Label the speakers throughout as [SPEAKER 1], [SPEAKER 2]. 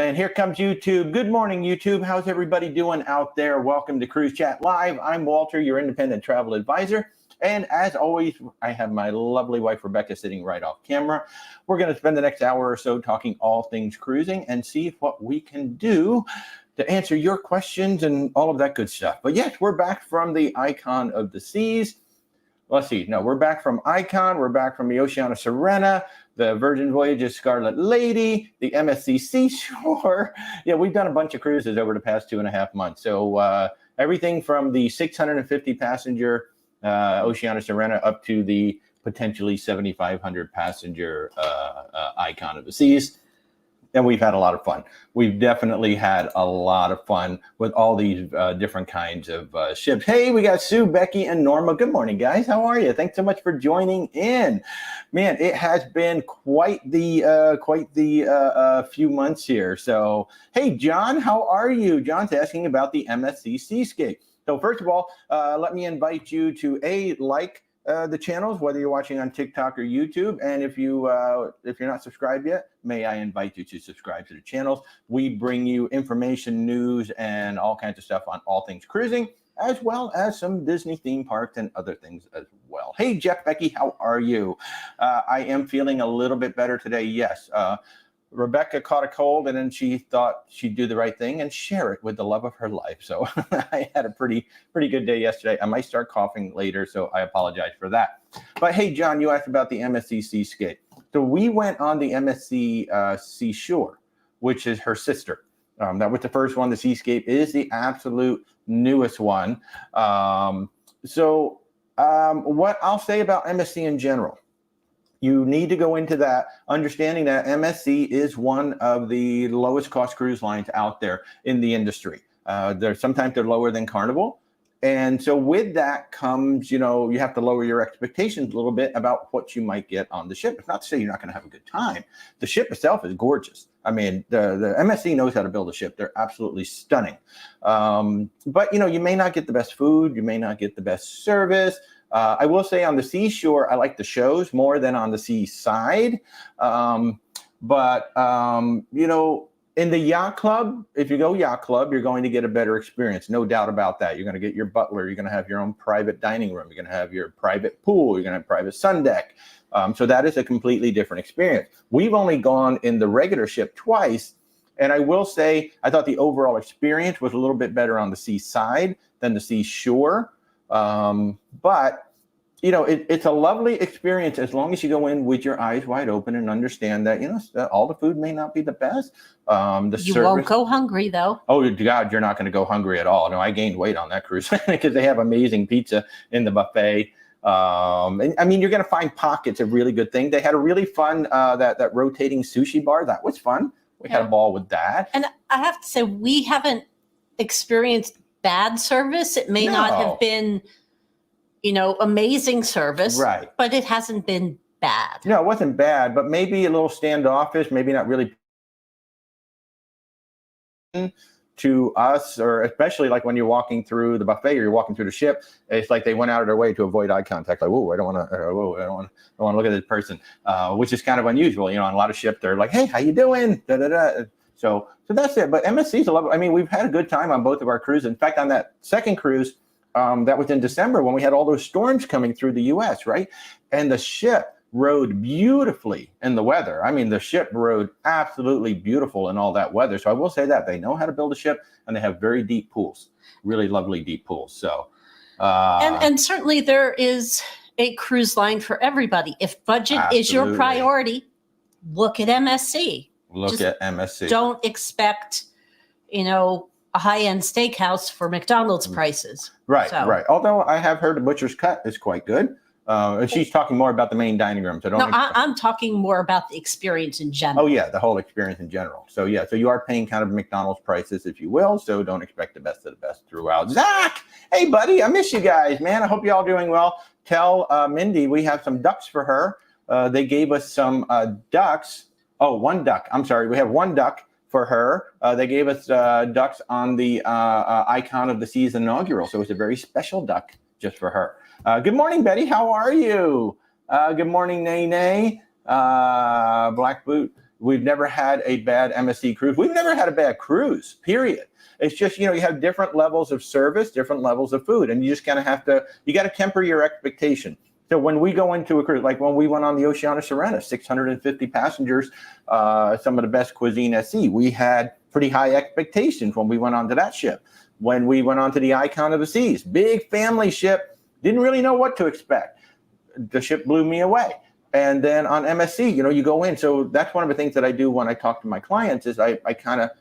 [SPEAKER 1] And here comes YouTube. Good morning, YouTube. How's everybody doing out there? Welcome to Cruise Chat Live. I'm Walter, your independent travel advisor. And as always, I have my lovely wife, Rebecca, sitting right off camera. We're going to spend the next hour or so talking all things cruising and see what we can do to answer your questions and all of that good stuff. But yes, we're back from the Icon of the Seas. Let's see. No, we're back from Icon. We're back from the Oceana Serena, the Virgin Voyages Scarlet Lady, the MSC Seashore. Yeah, we've done a bunch of cruises over the past 2.5 months. So everything from the 650 passenger Oceana Serena up to the potentially 7,500 passenger Icon of the Seas. And we've had a lot of fun. We've definitely had a lot of fun with all these different kinds of ships. Hey, we got Sue, Becky, and Norma. Good morning, guys. How are you? Thanks so much for joining in. Man, it has been quite the few months here. So, hey, John, how are you? John's asking about the MSC Seascape. So, first of all, let me invite you to like the channels, whether you're watching on TikTok or YouTube. And if you're not subscribed yet, may I invite you to subscribe to the channels. We bring you information, news, and all kinds of stuff on all things cruising, as well as some Disney theme parks and other things as well. Hey, Jeff, Becky, how are you? I am feeling a little bit better today. Yes. Rebecca caught a cold, and then she thought she'd do the right thing and share it with the love of her life. So I had a pretty good day yesterday. I might start coughing later, so I apologize for that. But hey, John, you asked about the MSC Seascape. So we went on the MSC Seashore, which is her sister. That was the first one. The Seascape is the absolute newest one. What I'll say about MSC in general, you need to go into that understanding that MSC is one of the lowest cost cruise lines out there in the industry. Sometimes they're lower than Carnival. And so with that comes, you have to lower your expectations a little bit about what you might get on the ship. It's not to say you're not going to have a good time. The ship itself is gorgeous. I mean, the MSC knows how to build a ship. They're absolutely stunning. But, you may not get the best food. You may not get the best service. I will say on the seashore, I like the shows more than on the seaside. In the yacht club, if you go yacht club, you're going to get a better experience. No doubt about that. You're going to get your butler. You're going to have your own private dining room. You're going to have your private pool. You're going to have private sun deck. So that is a completely different experience. We've only gone in the regular ship twice. And I will say, I thought the overall experience was a little bit better on the seaside than the seashore. But it's a lovely experience as long as you go in with your eyes wide open and understand that, that all the food may not be the best. You
[SPEAKER 2] won't go hungry, though.
[SPEAKER 1] Oh, God, you're not going to go hungry at all. No, I gained weight on that cruise because they have amazing pizza in the buffet. And I mean, you're going to find pockets of really good things. They had a really fun, that rotating sushi bar. That was fun. We had a ball with that.
[SPEAKER 2] And I have to say, we haven't experienced bad service. It may not have been, amazing service,
[SPEAKER 1] right?
[SPEAKER 2] But it hasn't been bad.
[SPEAKER 1] No, it wasn't bad, but maybe a little standoffish, maybe not really to us, or especially like when you're walking through the buffet or you're walking through the ship, it's like they went out of their way to avoid eye contact. Like, whoa, I don't want to look at this person, which is kind of unusual. On a lot of ships, they're like, hey, how you doing? Da, da, da. So that's it. But MSC's a level. I mean, we've had a good time on both of our cruises. In fact, on that second cruise, that was in December when we had all those storms coming through the U.S., right? And the ship rode beautifully in the weather. I mean, the ship rode absolutely beautiful in all that weather. So I will say that they know how to build a ship, and they have very deep pools, really lovely deep pools. So,
[SPEAKER 2] and certainly there is a cruise line for everybody. If budget is your priority, look at MSC.
[SPEAKER 1] Look at MSC.
[SPEAKER 2] Don't expect, a high-end steakhouse for McDonald's prices.
[SPEAKER 1] Right, right. Although I have heard the butcher's cut is quite good. And she's talking more about the main dining room. So
[SPEAKER 2] I'm talking more about the experience in general.
[SPEAKER 1] Oh, yeah, the whole experience in general. So, yeah, so you are paying kind of McDonald's prices, if you will. So don't expect the best of the best throughout. Zach, hey, buddy, I miss you guys, man. I hope you're all doing well. Tell Mindy we have some ducks for her. They gave us some ducks. Oh, one duck. I'm sorry. We have one duck for her. They gave us ducks on the Icon of the Seas inaugural. So it's a very special duck just for her. Good morning, Betty. How are you? Good morning, Nay Nay. Black Boot. We've never had a bad MSC cruise. We've never had a bad cruise, period. It's just, you have different levels of service, different levels of food, and you just kind of have to, you got to temper your expectation. So when we go into a cruise, like when we went on the Oceana Serena, 650 passengers, some of the best cuisine at sea, we had pretty high expectations when we went onto that ship. When we went onto the Icon of the Seas, big family ship, didn't really know what to expect. The ship blew me away. And then on MSC, you go in. So that's one of the things that I do when I talk to my clients is I kind of,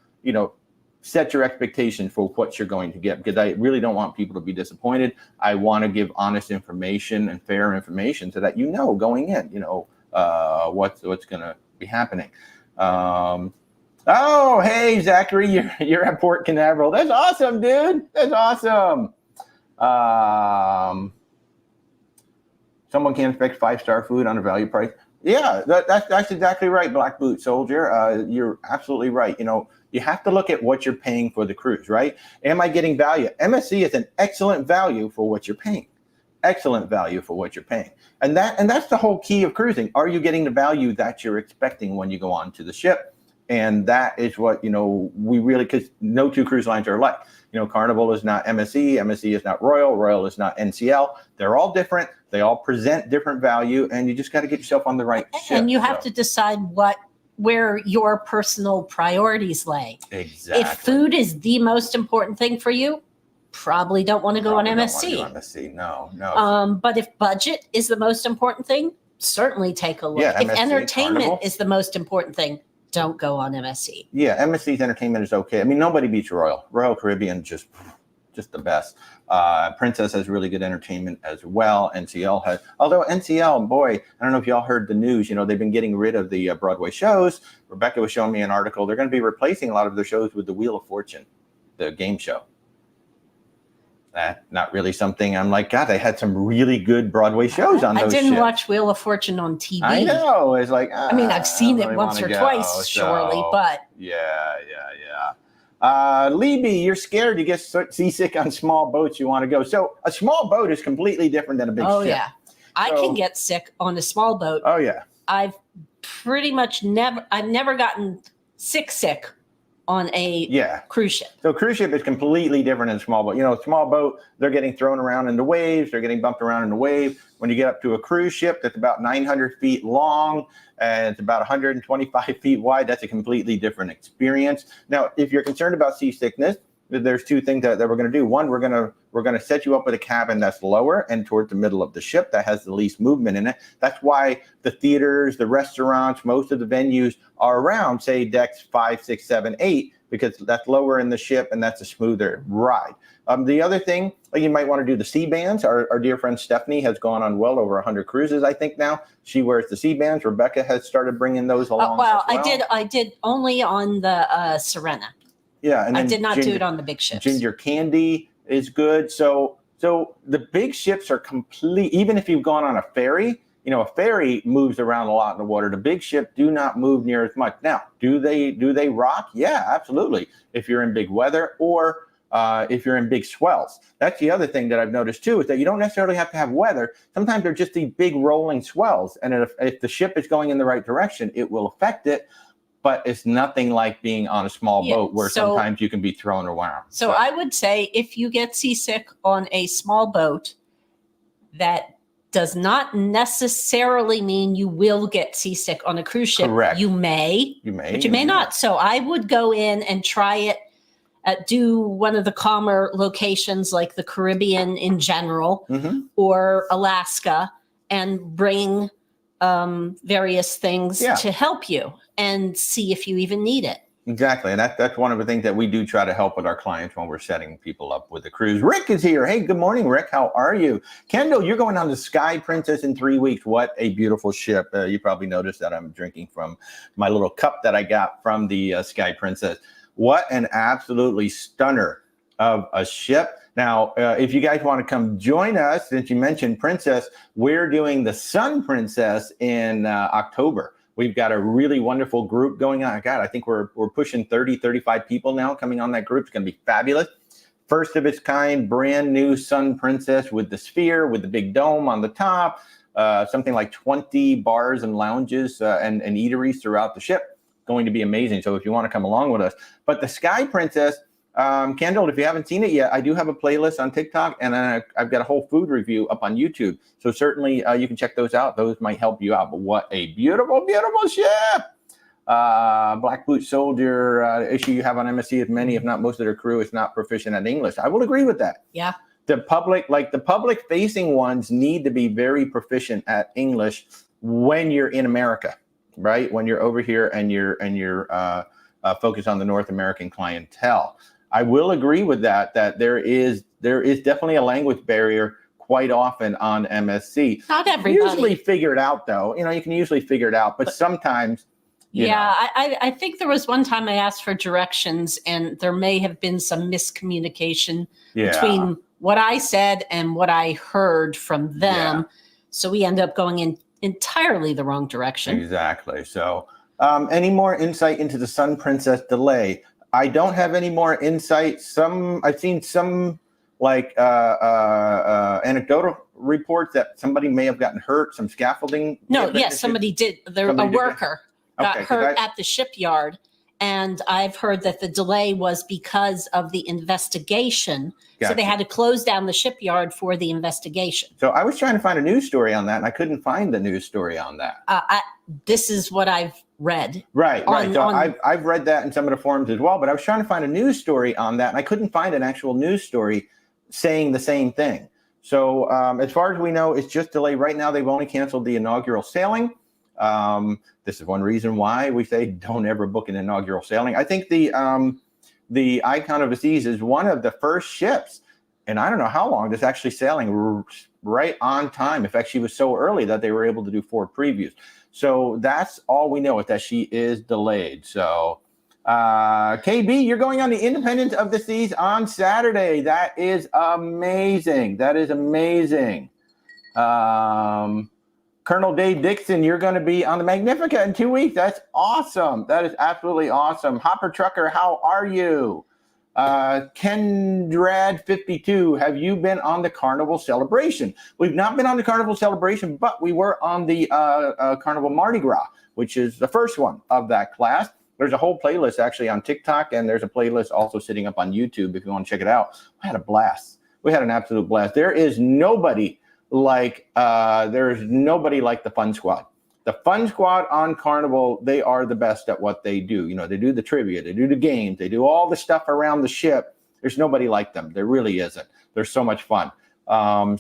[SPEAKER 1] set your expectation for what you're going to get, because I really don't want people to be disappointed. I want to give honest information and fair information so that going in, what's going to be happening. Oh, hey, Zachary, you're at Port Canaveral. That's awesome, dude. That's awesome. Someone can expect 5-star food on a value price. Yeah, that's exactly right, Black Boot Soldier. You're absolutely right. You have to look at what you're paying for the cruise, right? Am I getting value? MSC is an excellent value for what you're paying. Excellent value for what you're paying. And that's the whole key of cruising. Are you getting the value that you're expecting when you go on to the ship? And that is what, we really, because no two cruise lines are alike. Carnival is not MSC, MSC is not Royal, Royal is not NCL. They're all different. They all present different value, and you just got to get yourself on the right ship.
[SPEAKER 2] And you have to decide where your personal priorities lay.
[SPEAKER 1] Exactly.
[SPEAKER 2] If food is the most important thing for you, probably don't want to go on MSC. No. But if budget is the most important thing, certainly take a look.
[SPEAKER 1] Yeah,
[SPEAKER 2] if
[SPEAKER 1] MSC,
[SPEAKER 2] entertainment
[SPEAKER 1] Carnival
[SPEAKER 2] is the most important thing, don't go on MSC.
[SPEAKER 1] Yeah, MSC's entertainment is okay. I mean, nobody beats Royal. Royal Caribbean, just the best. Princess has really good entertainment as well. NCL has, although NCL, boy, I don't know if y'all heard the news, they've been getting rid of the Broadway shows. Rebecca was showing me an article. They're going to be replacing a lot of their shows with the Wheel of Fortune, the game show. Not really something I'm like, God, they had some really good Broadway shows on those
[SPEAKER 2] I didn't
[SPEAKER 1] ships.
[SPEAKER 2] watch Wheel of Fortune on TV.
[SPEAKER 1] I know. It's like,
[SPEAKER 2] I've seen it once or twice, surely, but.
[SPEAKER 1] Yeah. Libby, you're scared you get seasick on small boats. You want to go. So a small boat is completely different than a big ship.
[SPEAKER 2] Oh, yeah. I can get sick on a small boat.
[SPEAKER 1] Oh, yeah.
[SPEAKER 2] I've never gotten sick on a cruise ship. So
[SPEAKER 1] cruise ship is completely different than small boat. Small boat, they're getting thrown around in the waves. They're getting bumped around in the wave. When you get up to a cruise ship that's about 900 feet long and it's about 125 feet wide, that's a completely different experience. Now, if you're concerned about seasickness, there's two things that we're going to do. One, we're going to set you up with a cabin that's lower and towards the middle of the ship that has the least movement in it. That's why the theaters, the restaurants, most of the venues are around, say, decks 5, 6, 7, 8, because that's lower in the ship and that's a smoother ride. The other thing, you might want to do the C-bands. Our dear friend Stephanie has gone on well over 100 cruises, I think now. She wears the C-bands. Rebecca has started bringing those along.
[SPEAKER 2] Well, I did only on the Serena.
[SPEAKER 1] Yeah, and
[SPEAKER 2] I did not do it on the big ships.
[SPEAKER 1] Ginger candy is good. So the big ships are complete. Even if you've gone on a ferry, a ferry moves around a lot in the water. The big ship do not move near as much. Now, do they rock? Yeah, absolutely. If you're in big weather or if you're in big swells. That's the other thing that I've noticed too, is that you don't necessarily have to have weather. Sometimes they're just these big rolling swells. And if the ship is going in the right direction, it will affect it. But it's nothing like being on a small boat where sometimes you can be thrown around.
[SPEAKER 2] So I would say if you get seasick on a small boat, that does not necessarily mean you will get seasick on a cruise ship.
[SPEAKER 1] Correct.
[SPEAKER 2] You may, but you may not. So I would go in and try it. Do one of the calmer locations like the Caribbean in general, or Alaska, and bring various things to help you and see if you even need it.
[SPEAKER 1] Exactly. And that's one of the things that we do try to help with our clients when we're setting people up with the cruise. Rick is here. Hey, good morning, Rick. How are you? Kendall, you're going on the Sky Princess in 3 weeks. What a beautiful ship. You probably noticed that I'm drinking from my little cup that I got from the Sky Princess. What an absolutely stunner of a ship. Now, if you guys want to come join us, since you mentioned Princess, we're doing the Sun Princess in October. We've got a really wonderful group going on. God, I think we're pushing 30, 35 people now coming on that group. It's going to be fabulous. First of its kind, brand new Sun Princess with the sphere, with the big dome on the top, something like 20 bars and lounges and eateries throughout the ship. going to be amazing. So if you want to come along with us, but the Sky Princess, Kendall, if you haven't seen it yet, I do have a playlist on TikTok, and I've got a whole food review up on YouTube. So certainly you can check those out. Those might help you out. But what a beautiful, beautiful ship! Black Boot Soldier issue you have on MSC is many, if not most of their crew is not proficient at English. I will agree with that.
[SPEAKER 2] Yeah.
[SPEAKER 1] The public facing ones need to be very proficient at English when you're in America, right? When you're over here and you're focused on the North American clientele. I will agree with that there is definitely a language barrier quite often on MSC.
[SPEAKER 2] Not everybody.
[SPEAKER 1] Usually figure it out though. You can usually figure it out, but sometimes.
[SPEAKER 2] I think there was one time I asked for directions, and there may have been some miscommunication between what I said and what I heard from them. Yeah. So we end up going in entirely the wrong direction.
[SPEAKER 1] Exactly. So any more insight into the Sun Princess delay? I don't have any more insight. I've seen some anecdotal reports that somebody may have gotten hurt, some scaffolding.
[SPEAKER 2] No, yes, somebody did. A worker got hurt at the shipyard. And I've heard that the delay was because of the investigation. Gotcha. So they had to close down the shipyard for the investigation.
[SPEAKER 1] So I was trying to find a news story on that, and I couldn't find the news story on that.
[SPEAKER 2] This is what I've read.
[SPEAKER 1] Right. So I've read that in some of the forums as well, but I was trying to find a news story on that, and I couldn't find an actual news story saying the same thing. So as far as we know, it's just delayed. Right now, they've only canceled the inaugural sailing. This is one reason why we say don't ever book an inaugural sailing. I think the Icon of the Seas is one of the first ships, and I don't know how long, that's actually sailing right on time. In fact, she was so early that they were able to do 4 previews. So that's all we know, is that she is delayed. So KB, you're going on the Independence of the Seas on Saturday. That is amazing. That is amazing. Colonel Dave Dixon, you're going to be on the Magnifica in 2 weeks. That's awesome. That is absolutely awesome. Hopper Trucker, how are you? Kendrad52, have you been on the Carnival Celebration? We've not been on the Carnival Celebration, but we were on the Carnival Mardi Gras, which is the first one of that class. There's a whole playlist actually on TikTok, and there's a playlist also sitting up on YouTube if you want to check it out. We had a blast. We had an absolute blast. There is nobody like the Fun Squad. The Fun Squad on Carnival, they are the best at what they do. They do the trivia, they do the games, they do all the stuff around the ship. There's nobody like them. There really isn't. They're so much fun.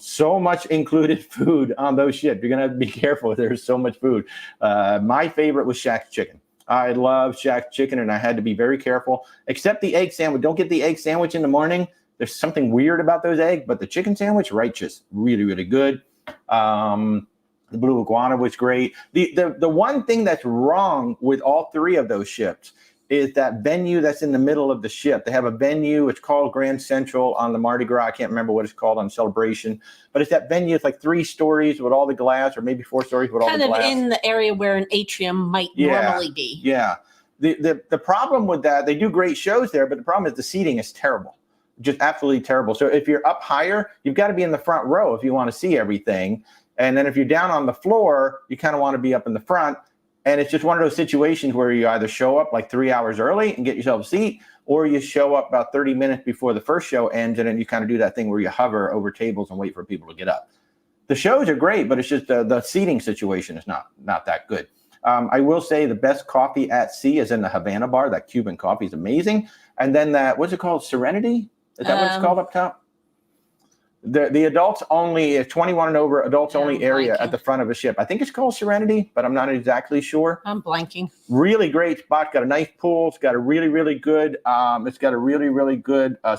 [SPEAKER 1] So much included food on those ships. You're going to be careful. There's so much food. My favorite was Shaq's Chicken. I love Shaq's Chicken, and I had to be very careful. Except the egg sandwich. Don't get the egg sandwich in the morning. There's something weird about those eggs, but the chicken sandwich, righteous, really, really good. The blue iguana was great. The one thing that's wrong with all 3 of those ships is that venue that's in the middle of the ship. They have a venue. It's called Grand Central on the Mardi Gras. I can't remember what it's called on Celebration, but it's that venue. It's like 3 stories with all the glass, or maybe 4 stories with all the glass.
[SPEAKER 2] Kind of in the area where an atrium might normally be.
[SPEAKER 1] Yeah. The problem with that, they do great shows there, but the problem is the seating is terrible. Just absolutely terrible. So if you're up higher, you've got to be in the front row if you want to see everything. And then if you're down on the floor, you kind of want to be up in the front. And it's just one of those situations where you either show up like 3 hours early and get yourself a seat, or you show up about 30 minutes before the first show ends, and then you kind of do that thing where you hover over tables and wait for people to get up. The shows are great, but it's just the seating situation is not that good. I will say the best coffee at sea is in the Havana bar. That Cuban coffee is amazing. And then that, what's it called? Serenity? Is that what it's called up top? The adults only, 21 and over, adults only area at the front of a ship. I think it's called Serenity, but I'm not exactly sure.
[SPEAKER 2] I'm blanking.
[SPEAKER 1] Really great spot. Got a nice pool. It's got a really, really good,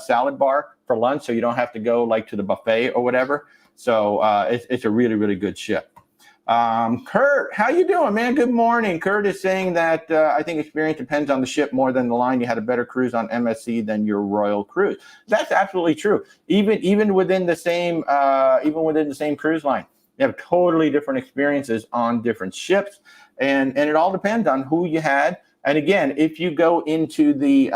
[SPEAKER 1] salad bar for lunch, so you don't have to go like to the buffet or whatever. So it's a really, really good ship. Kurt, how you doing, man? Good morning. Kurt is saying that I think experience depends on the ship more than the line. You had a better cruise on MSC than your Royal cruise. That's absolutely true. Even within the same cruise line, you have totally different experiences on different ships, and it all depends on who you had. And again, if you go into the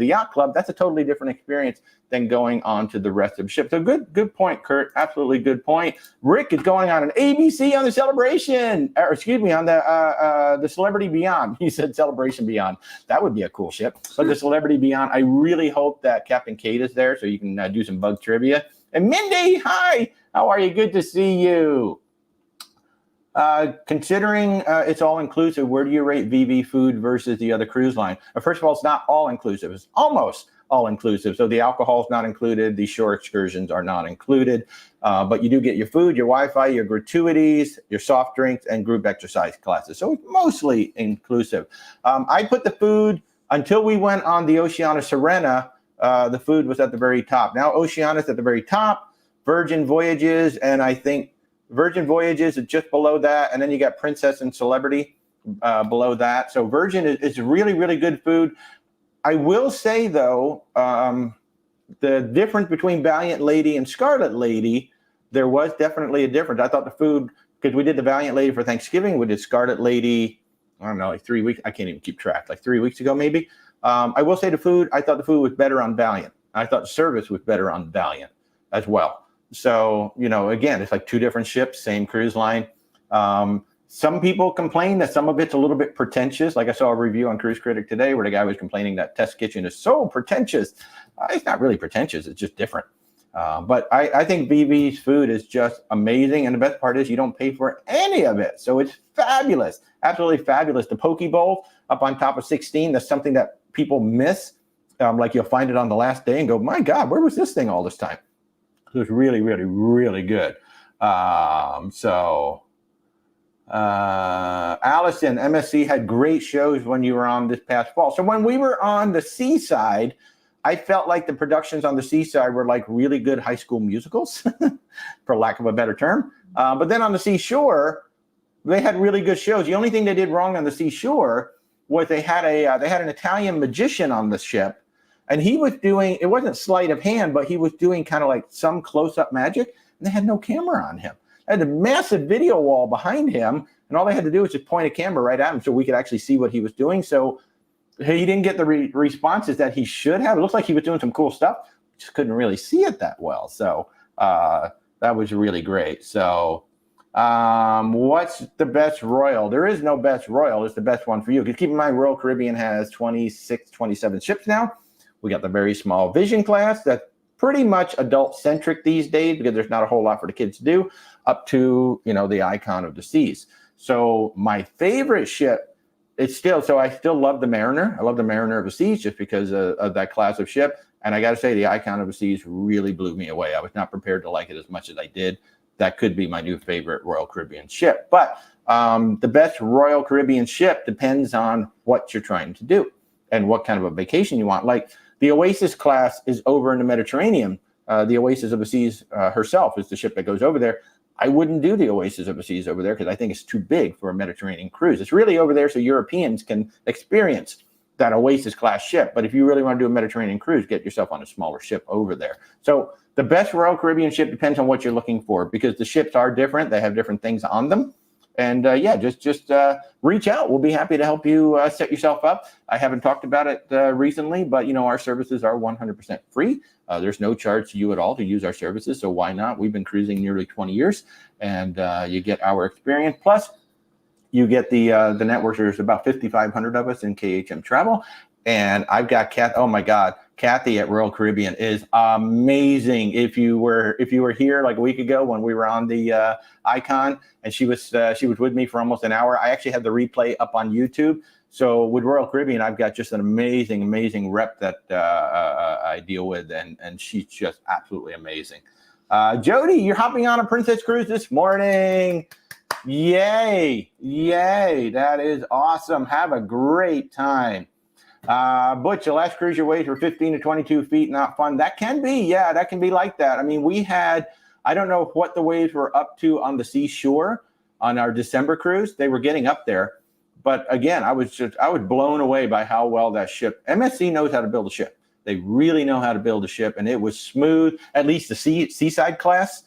[SPEAKER 1] yacht club, that's a totally different experience than going on to the rest of the ship. So good point, Kurt. Absolutely good point. Rick is going on an ABC on the Celebration, or excuse me, on the Celebrity Beyond. He said Celebration Beyond. That would be a cool ship. But the Celebrity Beyond, I really hope that Captain Kate is there so you can do some bug trivia. And Mindy, hi. How are you? Good to see you. Considering it's all inclusive, where do you rate VV food versus the other cruise line? First of all, it's not all inclusive. It's almost all inclusive. So the alcohol is not included. The shore excursions are not included. But you do get your food, your Wi-Fi, your gratuities, your soft drinks, and group exercise classes. So it's mostly inclusive. I put the food, until we went on the Oceania Sirena, the food was at the very top. Now Oceania's at the very top. Virgin Voyages, and I think Virgin Voyages is just below that, and then you got Princess and Celebrity below that. So Virgin is really, really good food. I will say, though, the difference between Valiant Lady and Scarlet Lady, there was definitely a difference. I thought the food, because we did the Valiant Lady for Thanksgiving, we did Scarlet Lady, I don't know, like 3 weeks. I can't even keep track, like 3 weeks ago, maybe. I will say I thought the food was better on Valiant. I thought the service was better on Valiant as well. So, again, it's like two different ships, same cruise line. Some people complain that some of it's a little bit pretentious. Like I saw a review on Cruise Critic today where the guy was complaining that Test Kitchen is so pretentious. It's not really pretentious. It's just different. But I think VV's food is just amazing. And the best part is you don't pay for any of it. So it's fabulous. Absolutely fabulous. The Poke Bowl up on top of 16, that's something that people miss. Like you'll find it on the last day and go, my God, where was this thing all this time? It was really, really, really good. Allison, MSC had great shows when you were on this past fall. So when we were on the seaside, I felt like the productions on the seaside were like really good high school musicals, for lack of a better term. But then on the seashore, they had really good shows. The only thing they did wrong on the seashore was they had an Italian magician on the ship. And he was doing, it wasn't sleight of hand, but he was doing kind of like some close-up magic, and they had no camera on him. They had a massive video wall behind him, and all they had to do was just point a camera right at him so we could actually see what he was doing. So he didn't get the responses that he should have. It looks like he was doing some cool stuff. Just couldn't really see it that well. So that was really great. So what's the best Royal? There is no best Royal. It's the best one for you. Because keep in mind, Royal Caribbean has 26, 27 ships now. We got the very small Vision class that's pretty much adult-centric these days because there's not a whole lot for the kids to do, up to, the Icon of the Seas. So my favorite ship, I still love the Mariner. I love the Mariner of the Seas just because of that class of ship. And I got to say, the Icon of the Seas really blew me away. I was not prepared to like it as much as I did. That could be my new favorite Royal Caribbean ship. But the best Royal Caribbean ship depends on what you're trying to do and what kind of a vacation you want. Like, the Oasis class is over in the Mediterranean. The Oasis of the Seas herself is the ship that goes over there. I wouldn't do the Oasis of the Seas over there because I think it's too big for a Mediterranean cruise. It's really over there so Europeans can experience that Oasis class ship. But if you really want to do a Mediterranean cruise, get yourself on a smaller ship over there. So the best Royal Caribbean ship depends on what you're looking for because the ships are different. They have different things on them. And just reach out. We'll be happy to help you set yourself up. I haven't talked about it recently, but our services are 100% free. There's no charge to you at all to use our services. So why not? We've been cruising nearly 20 years, and you get our experience. Plus, you get the network. There's about 5,500 of us in KHM Travel, and I've got oh my God. Kathy at Royal Caribbean is amazing. If you were here like a week ago when we were on the Icon, and she was with me for almost an hour. I actually have the replay up on YouTube. So with Royal Caribbean, I've got just an amazing rep that I deal with, and she's just absolutely amazing. Jody, you're hopping on a Princess cruise this morning. Yay! That is awesome. Have a great time. Butch, the last cruise your waves were 15 to 22 feet, not fun. That can be, that can be like that. I mean, we had, I don't know what the waves were up to on the seashore on our December cruise. They were getting up there. But again, I was blown away by how well that ship, MSC knows how to build a ship. They really know how to build a ship, and it was smooth, at least the seaside class,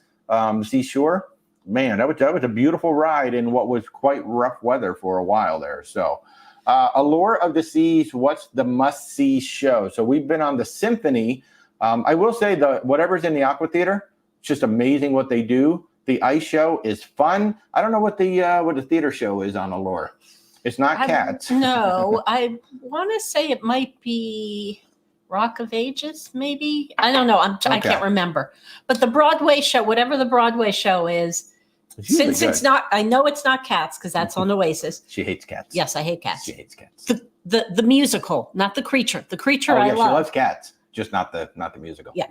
[SPEAKER 1] seashore. Man, that was a beautiful ride in what was quite rough weather for a while there. So, Allure of the Seas, what's the must-see show? So we've been on the Symphony, I will say whatever's in the Aqua Theater, it's just amazing what they do. The ice show is fun. I don't know what the theater show is on Allure. It's not cats.
[SPEAKER 2] No, I want to say it might be Rock of Ages, maybe. I don't know. I can't remember. But the Broadway show, whatever the Broadway show is, since it's not, I know it's not Cats because that's on Oasis.
[SPEAKER 1] She hates cats.
[SPEAKER 2] Yes, I hate cats.
[SPEAKER 1] She hates cats.
[SPEAKER 2] The musical, not the creature. The creature I love.
[SPEAKER 1] She loves cats, just not the musical.
[SPEAKER 2] Yeah.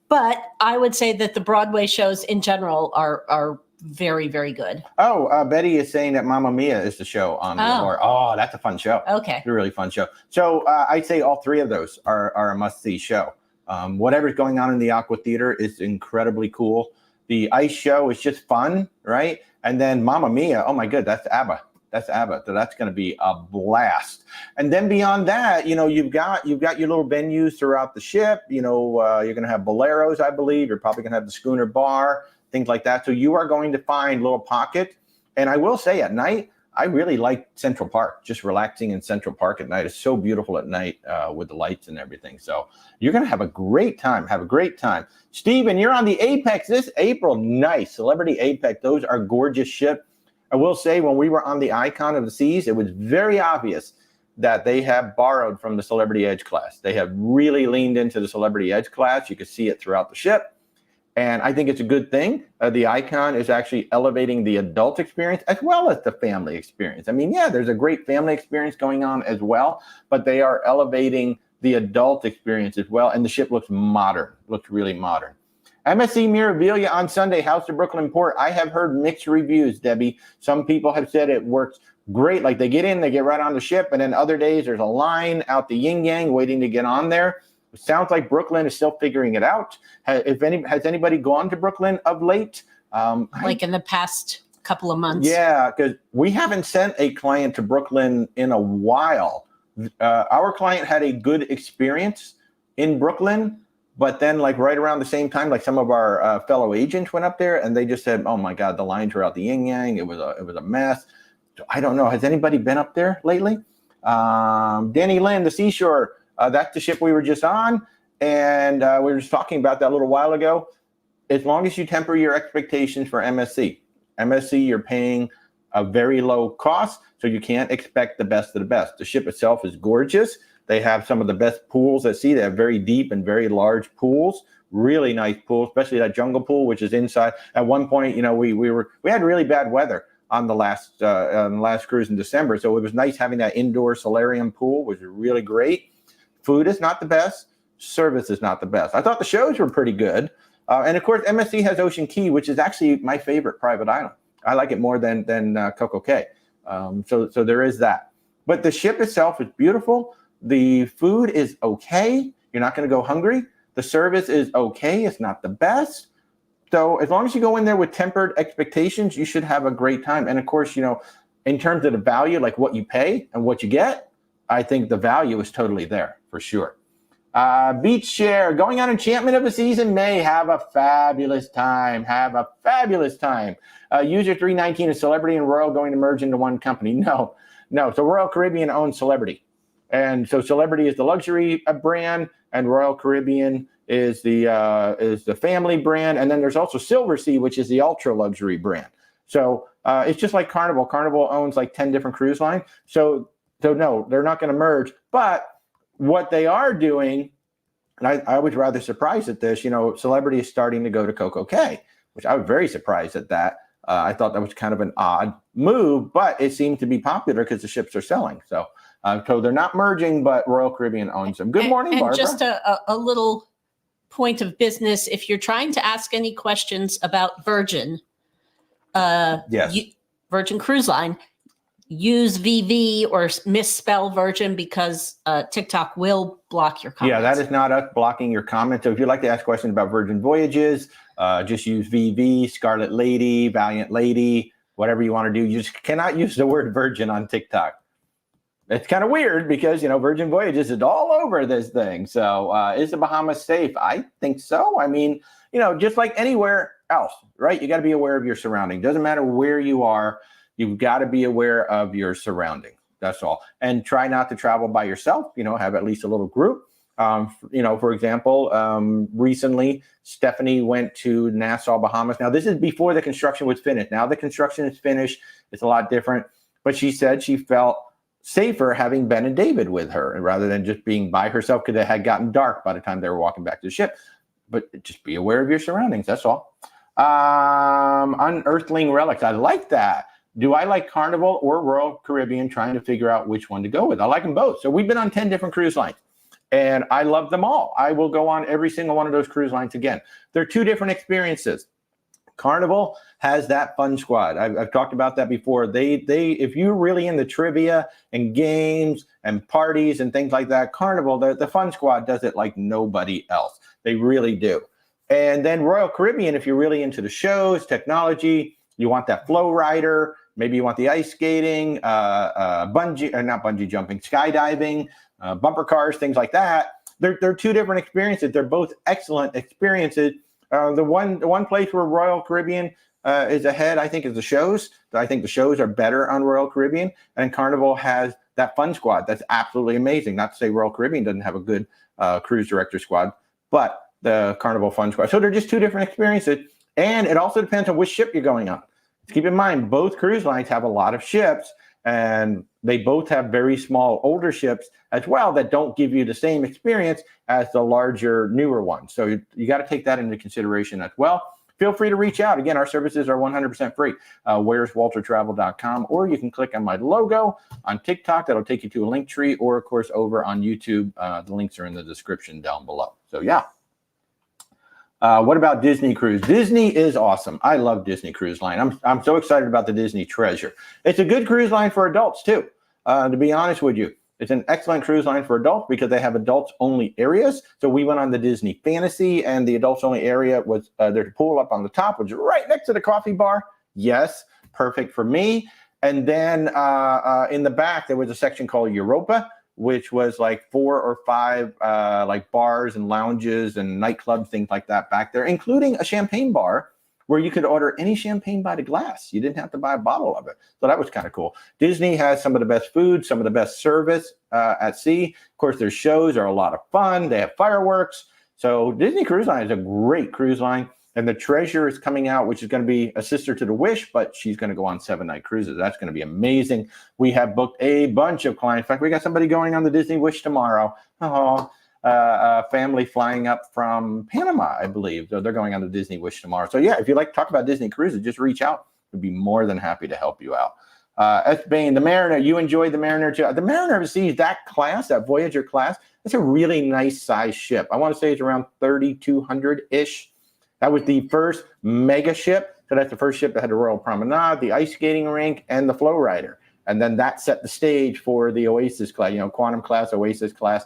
[SPEAKER 2] But I would say that the Broadway shows in general are very, very good.
[SPEAKER 1] Oh, Betty is saying that Mamma Mia is the show on the Allure. Oh, that's a fun show.
[SPEAKER 2] Okay.
[SPEAKER 1] It's a really fun show. So I'd say all three of those are a must-see show. Whatever's going on in the Aqua Theater is incredibly cool. The ice show is just fun, right? And then Mamma Mia, oh my good, that's ABBA. That's ABBA. So that's going to be a blast. And then beyond that, you've got your little venues throughout the ship. You're going to have boleros, I believe. You're probably going to have the Schooner Bar, things like that. So you are going to find little pockets. And I will say at night, I really like Central Park. Just relaxing in Central Park at night is so beautiful at night with the lights and everything. So you're going to have a great time. Have a great time. Steven, you're on the Apex this April. Nice. Celebrity Apex. Those are gorgeous ships. I will say when we were on the Icon of the Seas, it was very obvious that they have borrowed from the Celebrity Edge class. They have really leaned into the Celebrity Edge class. You could see it throughout the ship. And I think it's a good thing. The Icon is actually elevating the adult experience as well as the family experience. I mean, yeah, there's a great family experience going on as well, but they are elevating the adult experience as well. And the ship looks modern, looks really modern. MSC Mirabilia on Sunday, House of Brooklyn Port. I have heard mixed reviews, Debbie. Some people have said it works great. Like they get in, they get right on the ship, and then other days there's a line out the yin-yang waiting to get on there. It sounds like Brooklyn is still figuring it out. Has anybody gone to Brooklyn of late?
[SPEAKER 2] Like in the past couple of months?
[SPEAKER 1] Yeah, because we haven't sent a client to Brooklyn in a while. Our client had a good experience in Brooklyn, but then like right around the same time, like some of our fellow agents went up there and they just said, oh my God, the lines were out the yin yang. It was a mess. So I don't know. Has anybody been up there lately? Danny Lynn, the Seashore, that's the ship we were just on. And we were just talking about that a little while ago. As long as you temper your expectations for MSC, you're paying a very low cost, so you can't expect the best of the best. The ship itself is gorgeous. They have some of the best pools at sea. They have very deep and very large pools, really nice pools, especially that jungle pool, which is inside. At one point, we had really bad weather on the last cruise in December, so it was nice having that indoor solarium pool, which was really great. Food is not the best. Service is not the best. I thought the shows were pretty good. And of course, MSC has Ocean Key, which is actually my favorite private island. I like it more than Coco Cay. So there is that. But the ship itself is beautiful. The food is okay. You're not going to go hungry. The service is okay. It's not the best. So as long as you go in there with tempered expectations, you should have a great time. And of course, in terms of the value, like what you pay and what you get, I think the value is totally there for sure. Beach Share, going on Enchantment of the Seas in May. Have a fabulous time. Have a fabulous time. User 319 is Celebrity and Royal going to merge into one company. No. So Royal Caribbean owns Celebrity. And so Celebrity is the luxury brand, and Royal Caribbean is the family brand. And then there's also Silversea, which is the ultra luxury brand. So it's just like Carnival. Carnival owns like 10 different cruise lines. So no, they're not going to merge. But what they are doing, and I was rather surprised at this, Celebrity is starting to go to Coco Cay, which I was very surprised at that. I thought that was kind of an odd move, but it seemed to be popular because the ships are selling. So they're not merging, but Royal Caribbean owns them. Good morning, Barbara.
[SPEAKER 2] And just a little point of business. If you're trying to ask any questions about Virgin,
[SPEAKER 1] yes.
[SPEAKER 2] Virgin Cruise Line, use VV or misspell Virgin because TikTok will block your comments.
[SPEAKER 1] Yeah, that is not us blocking your comments. So if you'd like to ask questions about Virgin Voyages, just use VV, Scarlet Lady, Valiant Lady, whatever you want to do. You just cannot use the word Virgin on TikTok. It's kind of weird because, Virgin Voyages is all over this thing. So is the Bahamas safe? I think so. I mean, just like anywhere else, right? You got to be aware of your surroundings. Doesn't matter where you are. You've got to be aware of your surroundings. That's all. And try not to travel by yourself, have at least a little group. For example, recently, Stephanie went to Nassau, Bahamas. Now, this is before the construction was finished. Now the construction is finished. It's a lot different. But she said she felt safer having Ben and David with her rather than just being by herself because it had gotten dark by the time they were walking back to the ship. But just be aware of your surroundings. That's all. Unearthling relics. I like that. Do I like Carnival or Royal Caribbean? Trying to figure out which one to go with. I like them both. So we've been on 10 different cruise lines. And I love them all. I will go on every single one of those cruise lines again. They're two different experiences. Carnival has that fun squad. I've talked about that before. They if you're really into trivia and games and parties and things like that, Carnival, the fun squad does it like nobody else. They really do. And then Royal Caribbean, if you're really into the shows, technology, you want that flow rider, maybe you want the ice skating, not bungee jumping, skydiving, bumper cars, things like that. They're two different experiences. They're both excellent experiences. The one place where Royal Caribbean is ahead, I think, is the shows. I think the shows are better on Royal Caribbean, and Carnival has that fun squad. That's absolutely amazing. Not to say Royal Caribbean doesn't have a good cruise director squad, but the Carnival fun squad. So they're just two different experiences, and it also depends on which ship you're going on. Keep in mind, both cruise lines have a lot of ships, and they both have very small, older ships as well that don't give you the same experience as the larger, newer ones. So you got to take that into consideration as well. Feel free to reach out. Again, our services are 100% free. where'swaltertravel.com, or you can click on my logo on TikTok. That'll take you to a link tree, or, of course, over on YouTube. The links are in the description down below. So, yeah. What about Disney Cruise? Disney is awesome. I love Disney Cruise Line. I'm so excited about the Disney Treasure. It's a good cruise line for adults, too, to be honest with you. It's an excellent cruise line for adults because they have adults-only areas. So we went on the Disney Fantasy, and the adults-only area was there's a pool up on the top, which is right next to the coffee bar. Yes, perfect for me. And then in the back, there was a section called Europa, which was like 4 or 5 like bars and lounges and nightclubs, things like that back there, including a champagne bar where you could order any champagne by the glass. You didn't have to buy a bottle of it. So that was kind of cool. Disney has some of the best food, some of the best service at sea. Of course, their shows are a lot of fun. They have fireworks. So Disney Cruise Line is a great cruise line. And the Treasure is coming out, which is going to be a sister to the Wish, but she's going to go on 7-night cruises. That's going to be amazing. We have booked a bunch of clients. In fact, we got somebody going on the Disney Wish tomorrow. A family flying up from Panama, I believe. So they're going on the Disney Wish tomorrow. So yeah, if you'd like to talk about Disney cruises, just reach out. We'd be more than happy to help you out. S. Bain, the Mariner, you enjoyed the Mariner too. The Mariner receives that class, that Voyager class. It's a really nice size ship. I want to say it's around 3,200-ish. That was the first mega ship. So that's the first ship that had the Royal Promenade, the ice skating rink, and the flow rider. And then that set the stage for the Oasis class, Quantum class, Oasis class.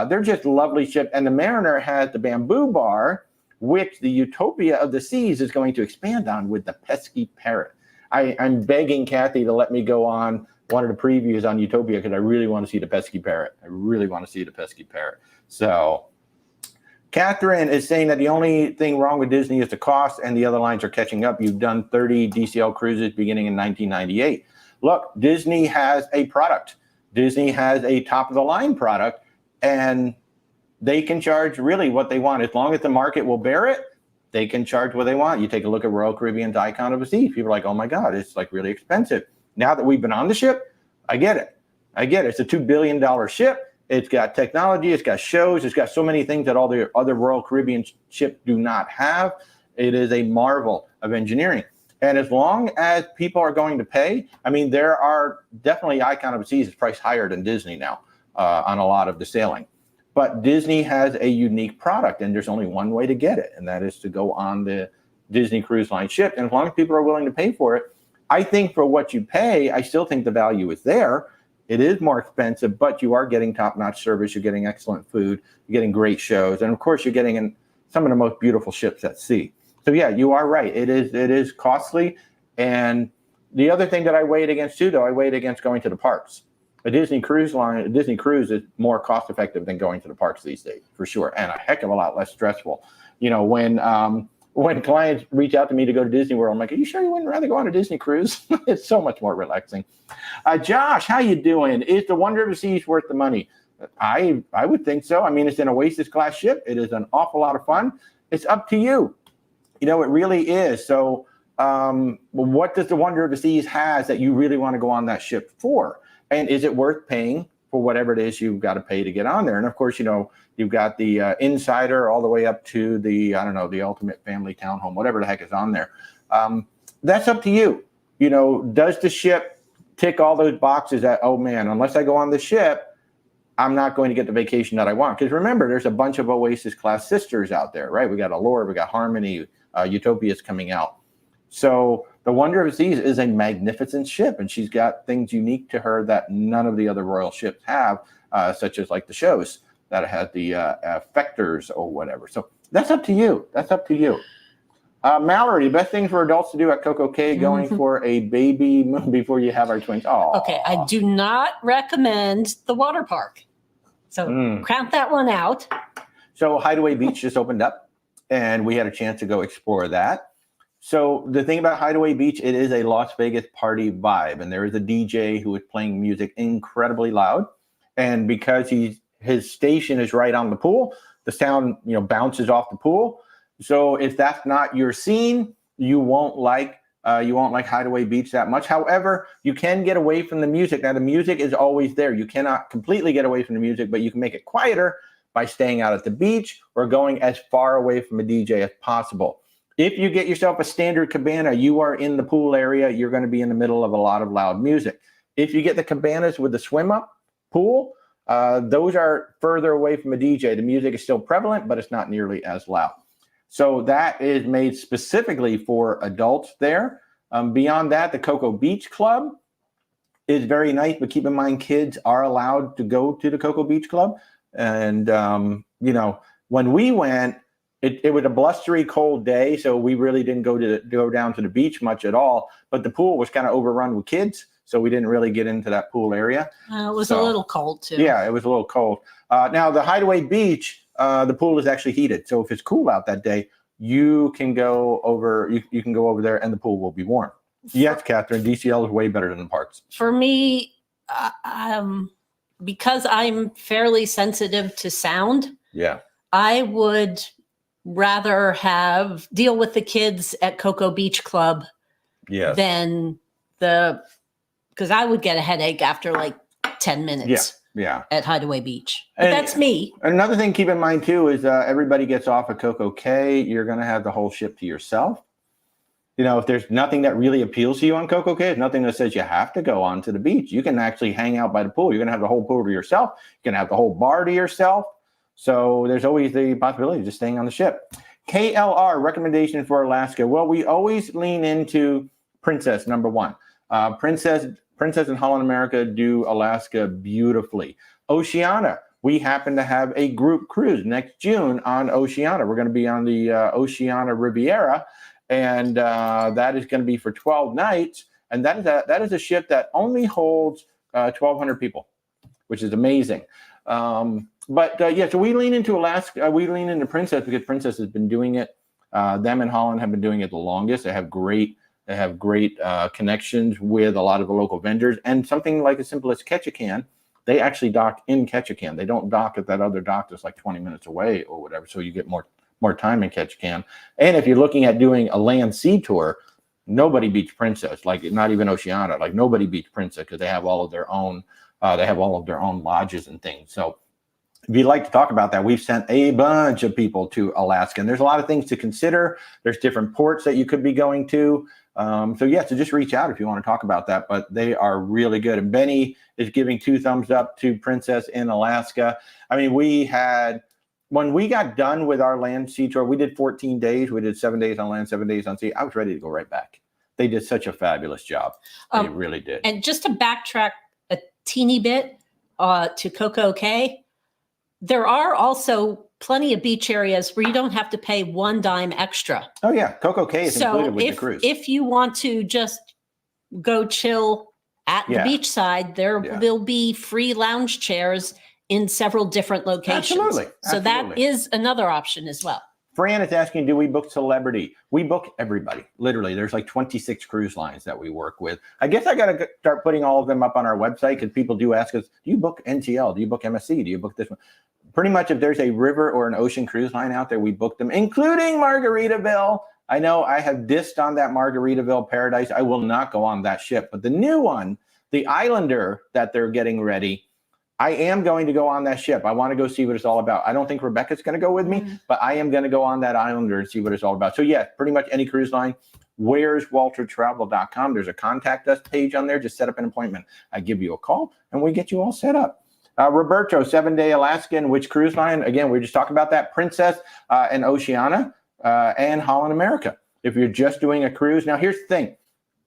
[SPEAKER 1] They're just lovely ships. And the Mariner has the bamboo bar, which the Utopia of the Seas is going to expand on with the pesky parrot. I'm begging Kathy to let me go on one of the previews on Utopia because I really want to see the pesky parrot. So Catherine is saying that the only thing wrong with Disney is the cost, and the other lines are catching up. You've done 30 DCL cruises beginning in 1998. Look, Disney has a product. Disney has a top-of-the-line product, and they can charge really what they want. As long as the market will bear it, they can charge what they want. You take a look at Royal Caribbean's Icon of the Seas. People are like, oh, my God, it's like really expensive. Now that we've been on the ship, I get it. It's a $2 billion ship. It's got technology. It's got shows. It's got so many things that all the other Royal Caribbean ships do not have. It is a marvel of engineering. And as long as people are going to pay, I mean, there are definitely Icon of the Seas is priced higher than Disney now on a lot of the sailing. But Disney has a unique product, and there's only one way to get it, and that is to go on the Disney Cruise Line ship. And as long as people are willing to pay for it, I think for what you pay, I still think the value is there. It is more expensive, but you are getting top-notch service. You're getting excellent food. You're getting great shows. And, of course, you're getting in some of the most beautiful ships at sea. So, yeah, you are right. It is costly. And the other thing that I weighed against, too, though, I weighed against going to the parks. A Disney cruise is more cost-effective than going to the parks these days, for sure, and a heck of a lot less stressful. When clients reach out to me to go to Disney World, I'm like, are you sure you wouldn't rather go on a Disney cruise? It's so much more relaxing. Josh, how you doing? Is the Wonder of the Seas worth the money? I would think so. I mean, it's an Oasis class ship. It is an awful lot of fun. It's up to you. You know, it really is. So what does the Wonder of the Seas has that you really want to go on that ship for? And is it worth paying for whatever it is you've got to pay to get on there? And of course, you know, you've got the Insider all the way up to the, I don't know, the Ultimate Family Townhome, whatever the heck is on there. That's up to you. You know, does the ship tick all those boxes that, oh man, unless I go on the ship, I'm not going to get the vacation that I want. Because remember, there's a bunch of Oasis class sisters out there, right? We got Allure, we got Harmony, Utopia's coming out. So the Wonder of the Seas is a magnificent ship, and she's got things unique to her that none of the other royal ships have, such as like the shows that has the effectors or whatever. So that's up to you. That's up to you. Mallory, best thing for adults to do at Coco Cay, going for a baby moon before you have our twins. Oh,
[SPEAKER 2] okay. I do not recommend the water park. So count that one out.
[SPEAKER 1] So Hideaway Beach just opened up, and we had a chance to go explore that. So the thing about Hideaway Beach, it is a Las Vegas party vibe, and there is a DJ who is playing music incredibly loud. And because his station is right on the pool, the sound, you know, bounces off the pool. So if that's not your scene, you won't like Hideaway Beach that much. However, you can get away from the music. Now, the music is always there. You cannot completely get away from the music, but you can make it quieter by staying out at the beach or going as far away from a DJ as possible. If you get yourself a standard cabana, you are in the pool area. You're going to be in the middle of a lot of loud music. If you get the cabanas with the swim-up pool, those are further away from a DJ. The music is still prevalent, but it's not nearly as loud. So that is made specifically for adults there. Beyond that, the Cocoa Beach Club is very nice, but keep in mind, kids are allowed to go to the Cocoa Beach Club. And, you know, when we went, it was a blustery, cold day, so we really didn't go down to the beach much at all. But the pool was kind of overrun with kids, so we didn't really get into that pool area.
[SPEAKER 2] It was a little cold, too.
[SPEAKER 1] Yeah, it was a little cold. Now, the Hideaway Beach, the pool is actually heated. So if it's cool out that day, you can go over. You can go over there, and the pool will be warm. Yes, Catherine, DCL is way better than the parks.
[SPEAKER 2] For me, because I'm fairly sensitive to sound, I would rather deal with the kids at Cocoa Beach Club than because I would get a headache after like 10 minutes. Yeah. At Hideaway Beach. But that's me.
[SPEAKER 1] Another thing to keep in mind, too, is everybody gets off at Coco Cay. You're going to have the whole ship to yourself. You know, if there's nothing that really appeals to you on Coco Cay, there's nothing that says you have to go on to the beach. You can actually hang out by the pool. You're going to have the whole pool to yourself. You can have the whole bar to yourself. So there's always the possibility of just staying on the ship. KLR, recommendation for Alaska. Well, we always lean into Princess, number one. Princess and Holland America do Alaska beautifully. Oceana, we happen to have a group cruise next June on Oceana. We're going to be on the Oceana Riviera, and that is going to be for 12 nights. And that is a ship that only holds 1,200 people, which is amazing. So we lean into Alaska. We lean into Princess because Princess has been doing it. Them and Holland have been doing it the longest. They have great connections with a lot of the local vendors, and something like as simple as Ketchikan, they actually dock in Ketchikan. They don't dock at that other dock that's like 20 minutes away or whatever, so you get more time in Ketchikan. And if you're looking at doing a land sea tour, nobody beats Princess, like not even Oceana, like nobody beats Princess because they have all of their own lodges and things. So if you'd like to talk about that, we've sent a bunch of people to Alaska, and there's a lot of things to consider. There's different ports that you could be going to. So just reach out if you want to talk about that, but they are really good. And Benny is giving 2 thumbs up to Princess in Alaska. I mean, when we got done with our land sea tour, we did 14 days. We did 7 days on land, 7 days on sea. I was ready to go right back. They did such a fabulous job. They really did.
[SPEAKER 2] And just to backtrack a teeny bit to Coco Cay, there are also plenty of beach areas where you don't have to pay one dime extra.
[SPEAKER 1] Oh, yeah. Coco Cay is included with the cruise.
[SPEAKER 2] If you want to just go chill at the beachside, there will be free lounge chairs in several different locations.
[SPEAKER 1] Absolutely.
[SPEAKER 2] So that is another option as well.
[SPEAKER 1] Fran is asking, do we book celebrity? We book everybody. Literally, there's like 26 cruise lines that we work with. I guess I got to start putting all of them up on our website because people do ask us, do you book NTL? Do you book MSC? Do you book this one? Pretty much if there's a river or an ocean cruise line out there, we book them, including Margaritaville. I know I have dissed on that Margaritaville Paradise. I will not go on that ship. But the new one, the Islander that they're getting ready, I am going to go on that ship. I want to go see what it's all about. I don't think Rebecca's going to go with me, but I am going to go on that Islander and see what it's all about. So yeah, pretty much any cruise line. where'swaltertravel.com. There's a contact us page on there. Just set up an appointment. I give you a call and we get you all set up. Roberto, 7-day Alaskan, which cruise line? Again, we just talked about that. Princess and Oceania and Holland America. If you're just doing a cruise. Now, here's the thing.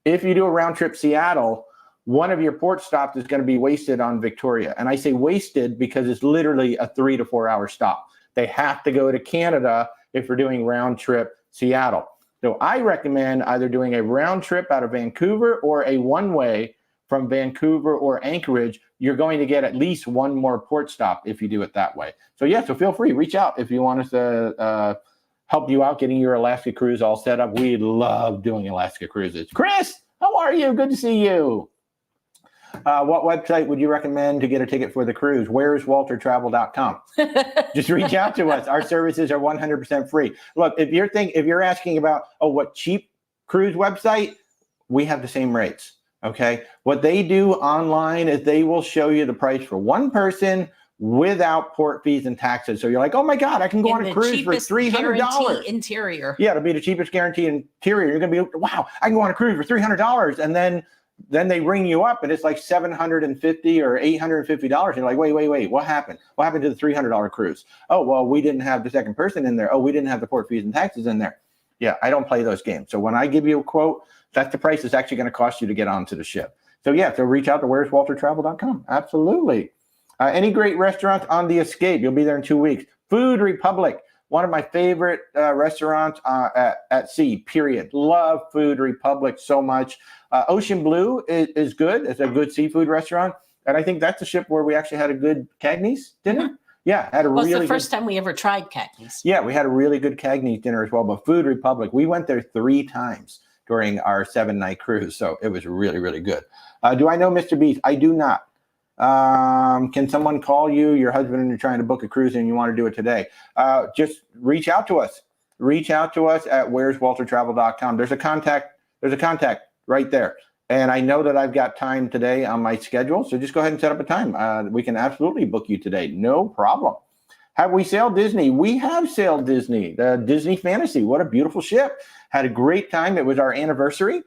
[SPEAKER 1] If you do a round trip Seattle, one of your port stops is going to be wasted on Victoria. And I say wasted because it's literally a 3 to 4 hour stop. They have to go to Canada if we're doing round trip Seattle. So I recommend either doing a round trip out of Vancouver or a one-way from Vancouver or Anchorage. You're going to get at least one more port stop if you do it that way. So yeah, so feel free, reach out if you want us to help you out getting your Alaska cruise all set up. We love doing Alaska cruises. Chris, how are you? Good to see you. What website would you recommend to get a ticket for the cruise? Where'swaltertravel.com. Just reach out to us. Our services are 100% free. Look, if you're asking about, what cheap cruise website, we have the same rates. Okay. What they do online is they will show you the price for one person without port fees and taxes. So you're like, oh my God, I can go on a cruise for $300.
[SPEAKER 2] Interior.
[SPEAKER 1] Yeah, it'll be the cheapest guarantee interior. You're going to be, wow, I can go on a cruise for $300. And then they ring you up and it's like $750 or $850. And you're like, wait, what happened? What happened to the $300 cruise? Oh, well, we didn't have the second person in there. Oh, we didn't have the port fees and taxes in there. Yeah, I don't play those games. So when I give you a quote, that's the price it's actually going to cost you to get onto the ship. So yeah, so reach out to where'swaltertravel.com. Absolutely. Any great restaurants on the Escape? You'll be there in 2 weeks. Food Republic, one of my favorite restaurants at sea, period. Love Food Republic so much. Ocean Blue is good. It's a good seafood restaurant. And I think that's a ship where we actually had a good Cagney's dinner. Mm-hmm. Yeah, had a really good.
[SPEAKER 2] It's the first time we ever tried Cagney's.
[SPEAKER 1] Yeah, we had a really good Cagney's dinner as well. But Food Republic, we went there 3 times during our 7-night cruise. So it was really, really good. Do I know Mr. Beast? I do not. Can someone call you, your husband, and you're trying to book a cruise and you want to do it today? Just reach out to us. Reach out to us at where'swaltertravel.com. There's a contact right there. And I know that I've got time today on my schedule. So just go ahead and set up a time. We can absolutely book you today. No problem. Have we sailed Disney? We have sailed Disney, the Disney Fantasy. What a beautiful ship. Had a great time. It was our anniversary.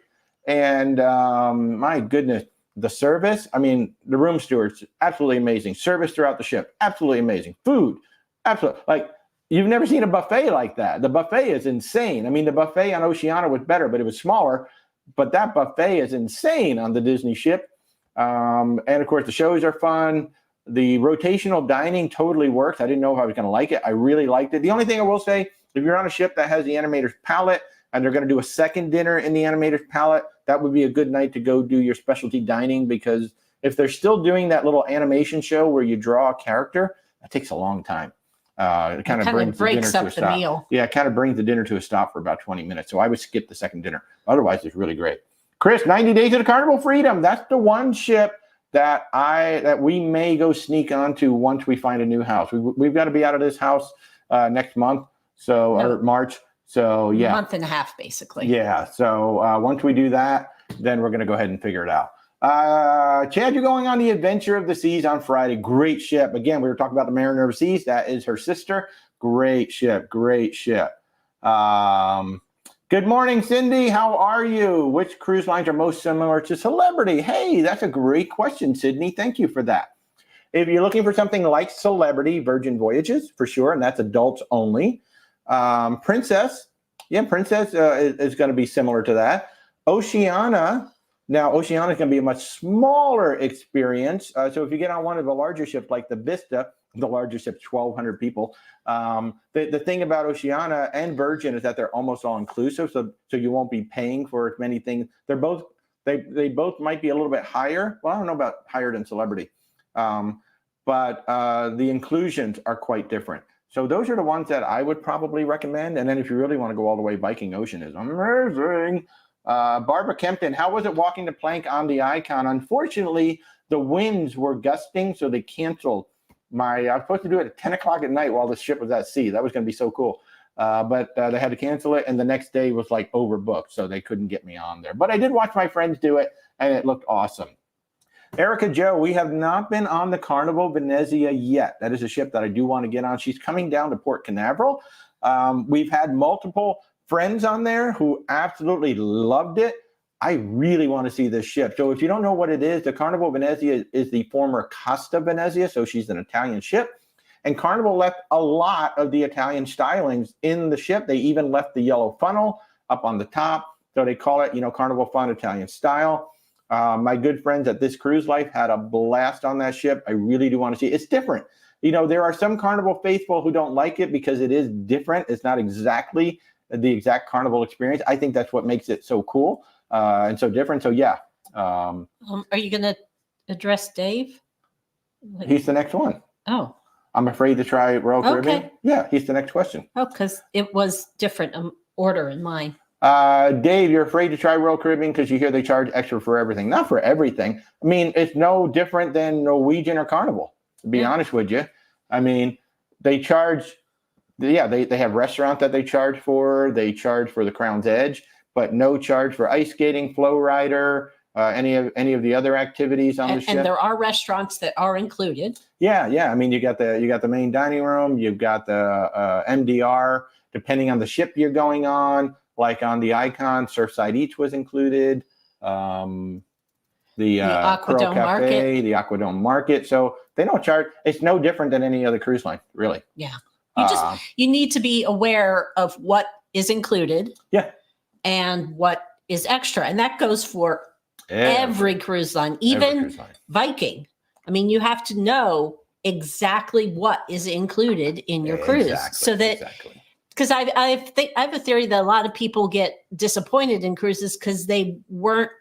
[SPEAKER 1] And my goodness, the service. I mean, the room stewards, absolutely amazing. Service throughout the ship, absolutely amazing. Food, absolutely. Like, you've never seen a buffet like that. The buffet is insane. I mean, the buffet on Oceania was better, but it was smaller. But that buffet is insane on the Disney ship. And of course, the shows are fun. The rotational dining totally works. I didn't know if I was going to like it. I really liked it. The only thing I will say, if you're on a ship that has the animator's palette and they're going to do a second dinner in the animator's palette, that would be a good night to go do your specialty dining, because if they're still doing that little animation show where you draw a character, that takes a long time. It kind of breaks up the meal. Yeah, it kind of brings the dinner to a stop for about 20 minutes. So I would skip the second dinner. Otherwise, it's really great. Chris, 90 Days of the Carnival Freedom. That's the one ship that we may go sneak onto once we find a new house. We've got to be out of this house next month, or March. So yeah,
[SPEAKER 2] a month and a half, basically.
[SPEAKER 1] Yeah. So once we do that, then we're going to go ahead and figure it out. Chad, you're going on the Adventure of the Seas on Friday. Great ship. Again, we were talking about the Mariner of the Seas. That is her sister. Great ship. Great ship. Good morning, Cindy. How are you? Which cruise lines are most similar to Celebrity? Hey, that's a great question, Sydney. Thank you for that. If you're looking for something like Celebrity, Virgin Voyages, for sure, and that's adults only. Princess. Yeah, Princess is going to be similar to that. Oceania. Now, Oceania is going to be a much smaller experience. So if you get on one of the larger ships like the Vista, the larger ship, 1,200 people. The thing about Oceania and Virgin is that they're almost all inclusive. So you won't be paying for as many things. They both might be a little bit higher. Well, I don't know about higher than Celebrity. But the inclusions are quite different. So those are the ones that I would probably recommend. And then if you really want to go all the way, Viking Ocean is amazing. Barbara Kempton, how was it walking the plank on the Icon? Unfortunately, the winds were gusting, so they canceled I was supposed to do it at 10 o'clock at night while the ship was at sea. That was going to be so cool. But they had to cancel it, and the next day was like overbooked, so they couldn't get me on there. But I did watch my friends do it, and it looked awesome. Erica Joe, we have not been on the Carnival Venezia yet. That is a ship that I do want to get on. She's coming down to Port Canaveral. We've had multiple friends on there who absolutely loved it. I really want to see this ship. So if you don't know what it is, the Carnival Venezia is the former Costa Venezia. So she's an Italian ship. And Carnival left a lot of the Italian stylings in the ship. They even left the yellow funnel up on the top. So they call it, Carnival Fun Italian style. My good friends at This Cruise Life had a blast on that ship. I really do want to see it. It's different. There are some Carnival faithful who don't like it because it is different. It's not exactly the exact Carnival experience. I think that's what makes it so cool and so different. So, yeah.
[SPEAKER 2] Are you going to address Dave?
[SPEAKER 1] He's the next one.
[SPEAKER 2] Oh.
[SPEAKER 1] I'm afraid to try Royal Caribbean.
[SPEAKER 2] Okay.
[SPEAKER 1] Yeah, he's the next question.
[SPEAKER 2] Oh, because it was different order in mine.
[SPEAKER 1] Dave, you're afraid to try Royal Caribbean because you hear they charge extra for everything. Not for everything. I mean, it's no different than Norwegian or Carnival, to be honest with you. I mean, they charge, they have restaurants that they charge for. They charge for the Crown's Edge, but no charge for ice skating, flow rider, any of the other activities on the ship.
[SPEAKER 2] And there are restaurants that are included.
[SPEAKER 1] Yeah. I mean, you got the main dining room, you've got the MDR, depending on the ship you're going on. Like on the Icon, Surfside Eats was included. The
[SPEAKER 2] Aquadome Market.
[SPEAKER 1] The Aquadome Market. So they don't charge. It's no different than any other cruise line, really.
[SPEAKER 2] Yeah. You need to be aware of what is included.
[SPEAKER 1] Yeah.
[SPEAKER 2] And what is extra. And that goes for every cruise line, even
[SPEAKER 1] cruise line.
[SPEAKER 2] Viking. I mean, you have to know exactly what is included in your cruise. So that because I have a theory that a lot of people get disappointed in cruises because they weren't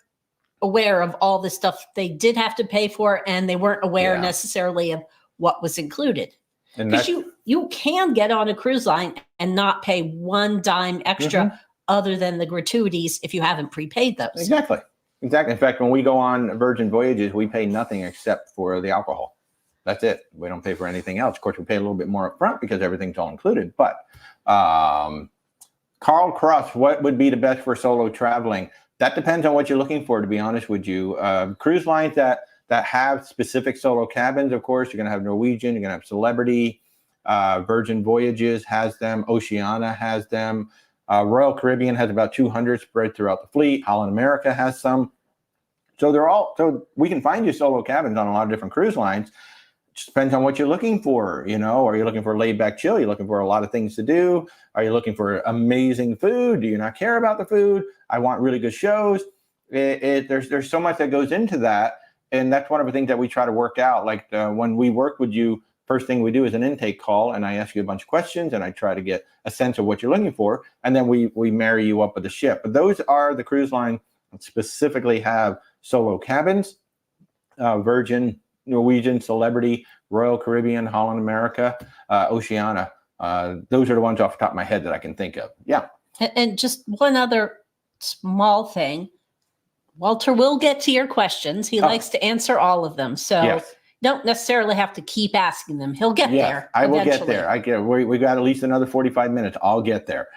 [SPEAKER 2] aware of all the stuff they did have to pay for, and they weren't aware necessarily of what was included. Because you can get on a cruise line and not pay one dime extra other than the gratuities if you haven't prepaid those.
[SPEAKER 1] Exactly. In fact, when we go on Virgin Voyages, we pay nothing except for the alcohol. That's it. We don't pay for anything else. Of course, we pay a little bit more up front because everything's all included. But Carl Cross, what would be the best for solo traveling? That depends on what you're looking for, to be honest with you. Cruise lines that have specific solo cabins, of course, you're going to have Norwegian, you're going to have Celebrity. Virgin Voyages has them. Oceania has them. Royal Caribbean has about 200 spread throughout the fleet. Holland America has some. So we can find you solo cabins on a lot of different cruise lines. It just depends on what you're looking for. Are you looking for laid back chill? Are you looking for a lot of things to do? Are you looking for amazing food? Do you not care about the food? I want really good shows. There's so much that goes into that. And that's one of the things that we try to work out. Like when we work with you, first thing we do is an intake call, and I ask you a bunch of questions, and I try to get a sense of what you're looking for, and then we marry you up with the ship. But those are the cruise line that specifically have solo cabins: Virgin, Norwegian, Celebrity, Royal Caribbean, Holland America, Oceania. Those are the ones off the top of my head that I can think of. Yeah.
[SPEAKER 2] And just one other small thing. Walter will get to your questions. He likes to answer all of them. So don't necessarily have to keep asking them. He'll get there.
[SPEAKER 1] I will get there. We got at least another 45 minutes. I'll get there.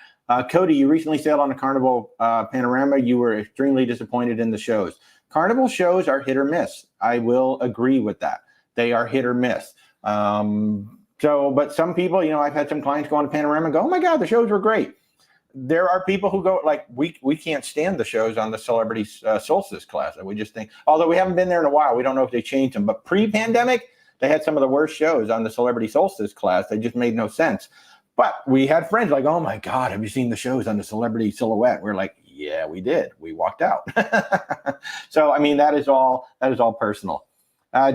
[SPEAKER 1] Cody, you recently sailed on a Carnival Panorama. You were extremely disappointed in the shows. Carnival shows are hit or miss. I will agree with that. They are hit or miss. But some people, I've had some clients go on to Panorama and go, oh my God, the shows were great. There are people who go, like, we can't stand the shows on the Celebrity Solstice class. And we just think, although we haven't been there in a while, we don't know if they changed them. But pre-pandemic, they had some of the worst shows on the Celebrity Solstice class. They just made no sense. But we had friends like, oh my God, have you seen the shows on the Celebrity Silhouette? We're like, yeah, we did. We walked out. So, I mean, that is all personal.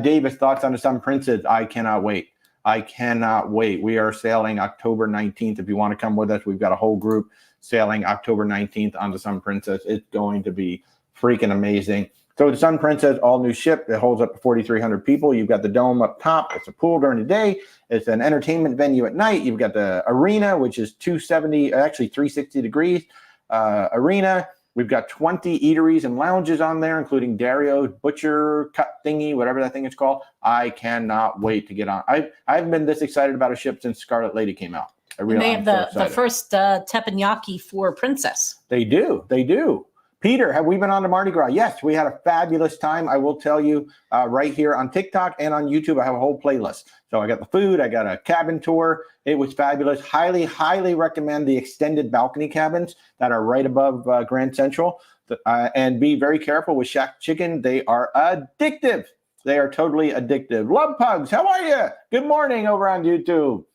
[SPEAKER 1] Davis, thoughts on the Sun Princess? I cannot wait. We are sailing October 19th. If you want to come with us, we've got a whole group sailing October 19th on the Sun Princess. It's going to be freaking amazing. So the Sun Princess, all new ship. It holds up to 4,300 people. You've got the dome up top. It's a pool during the day. It's an entertainment venue at night. You've got the arena, which is 360 degrees arena. We've got 20 eateries and lounges on there, including Dario's Butcher Cut Thingy, whatever that thing is called. I cannot wait to get on. I haven't been this excited about a ship since Scarlet Lady came out.
[SPEAKER 2] They have the first teppanyaki for Princess.
[SPEAKER 1] They do. They do. Peter, have we been on to Mardi Gras? Yes, we had a fabulous time. I will tell you right here on TikTok and on YouTube, I have a whole playlist. So I got the food. I got a cabin tour. It was fabulous. Highly, highly recommend the extended balcony cabins that are right above Grand Central. And be very careful with Shack Chicken. They are addictive. They are totally addictive. Love Pugs, how are you? Good morning over on YouTube.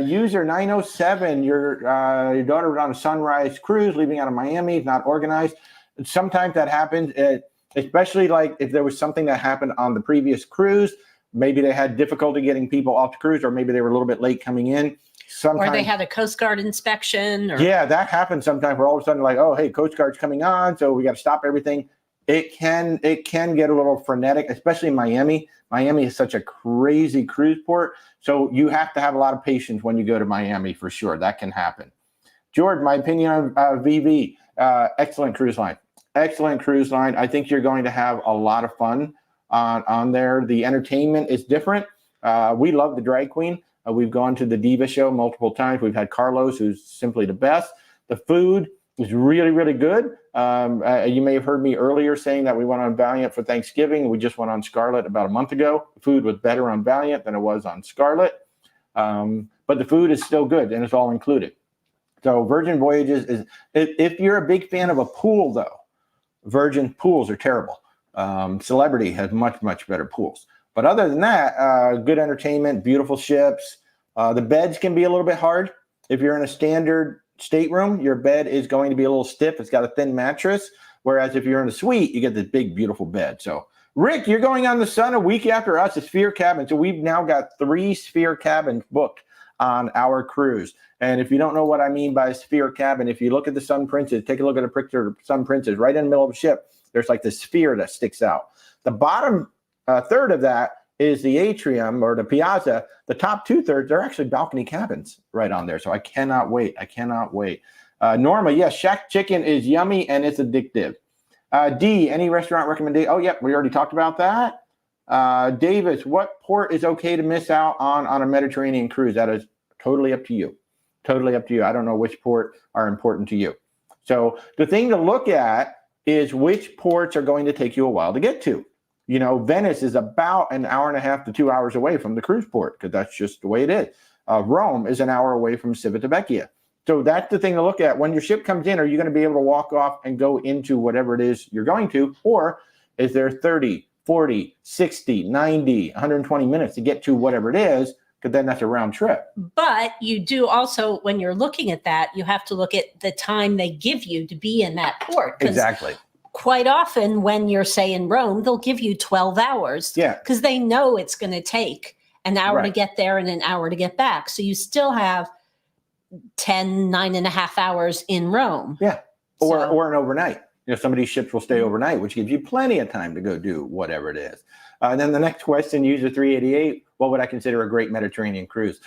[SPEAKER 1] User 907, your daughter was on a sunrise cruise leaving out of Miami. It's not organized. Sometimes that happens, especially like if there was something that happened on the previous cruise. Maybe they had difficulty getting people off the cruise, or maybe they were a little bit late coming in. Sometimes,
[SPEAKER 2] or they had a Coast Guard inspection.
[SPEAKER 1] Yeah, that happens sometimes where all of a sudden like, oh, hey, Coast Guard's coming on, so we got to stop everything. It can get a little frenetic, especially in Miami. Miami is such a crazy cruise port. So you have to have a lot of patience when you go to Miami for sure. That can happen. George, my opinion on VV, excellent cruise line. Excellent cruise line. I think you're going to have a lot of fun on there. The entertainment is different. We love the drag queen. We've gone to the Diva show multiple times. We've had Carlos, who's simply the best. The food is really, really good. You may have heard me earlier saying that we went on Valiant for Thanksgiving. We just went on Scarlet about a month ago. The food was better on Valiant than it was on Scarlet. But the food is still good, and it's all included. So Virgin Voyages is, if you're a big fan of a pool, though, Virgin pools are terrible. Celebrity has much, much better pools. But other than that, good entertainment, beautiful ships. The beds can be a little bit hard. If you're in a standard stateroom, your bed is going to be a little stiff. It's got a thin mattress. Whereas if you're in a suite, you get this big, beautiful bed. So, Rick, you're going on the Sun a week after us, a Sphere cabin. So we've now got 3 Sphere cabins booked on our cruise. And if you don't know what I mean by a Sphere cabin, if you look at the Sun Princess, take a look at a picture of Sun Princess right in the middle of the ship. There's like this sphere that sticks out. The bottom third of that is the atrium or the piazza. The top 2/3, they're actually balcony cabins right on there. So I cannot wait. I cannot wait. Norma, yes, Shack Chicken is yummy and it's addictive. D, any restaurant recommendation? Oh, yep, we already talked about that. Davis, what port is okay to miss out on a Mediterranean cruise? That is totally up to you. Totally up to you. I don't know which port are important to you. So the thing to look at is which ports are going to take you a while to get to. You know, Venice is about an hour and a half to 2 hours away from the cruise port because that's just the way it is. Rome is an hour away from Civitavecchia. So that's the thing to look at. When your ship comes in, are you going to be able to walk off and go into whatever it is you're going to? Or is there 30, 40, 60, 90, 120 minutes to get to whatever it is? Because then that's a round trip.
[SPEAKER 2] But you do also, when you're looking at that, you have to look at the time they give you to be in that port.
[SPEAKER 1] Exactly.
[SPEAKER 2] Quite often when you're, say, in Rome, they'll give you 12 hours.
[SPEAKER 1] Yeah.
[SPEAKER 2] Because they know it's going to take an hour to get there and an hour to get back. So you still have 9.5 hours in Rome.
[SPEAKER 1] Yeah. Or an overnight. You know, some of these ships will stay overnight, which gives you plenty of time to go do whatever it is. And then the next question, user 388, what would I consider a great Mediterranean cruise?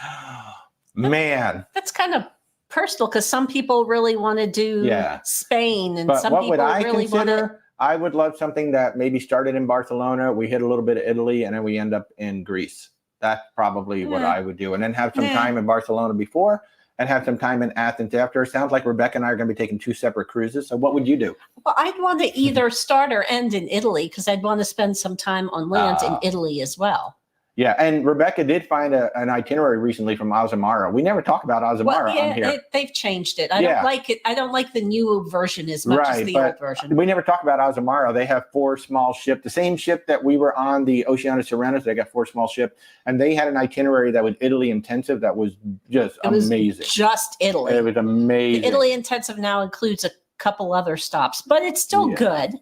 [SPEAKER 1] Man.
[SPEAKER 2] That's kind of personal because some people really want to do Spain and some people really want to.
[SPEAKER 1] I would love something that maybe started in Barcelona. We hit a little bit of Italy and then we end up in Greece. That's probably what I would do. And then have some time in Barcelona before and have some time in Athens after. It sounds like Rebecca and I are going to be taking 2 separate cruises. So what would you do?
[SPEAKER 2] Well, I'd want to either start or end in Italy because I'd want to spend some time on land in Italy as well.
[SPEAKER 1] Yeah, and Rebecca did find an itinerary recently from Azamara. We never talk about Azamara on here.
[SPEAKER 2] They've changed it. I don't like it. I don't like the new version as much as the old version.
[SPEAKER 1] We never talk about Azamara. They have 4 small ships. The same ship that we were on, the Oceana Serenas, they got 4 small ships. And they had an itinerary that was Italy intensive that was just amazing.
[SPEAKER 2] Was just Italy.
[SPEAKER 1] It was amazing.
[SPEAKER 2] The Italy intensive now includes a couple other stops, but it's still good.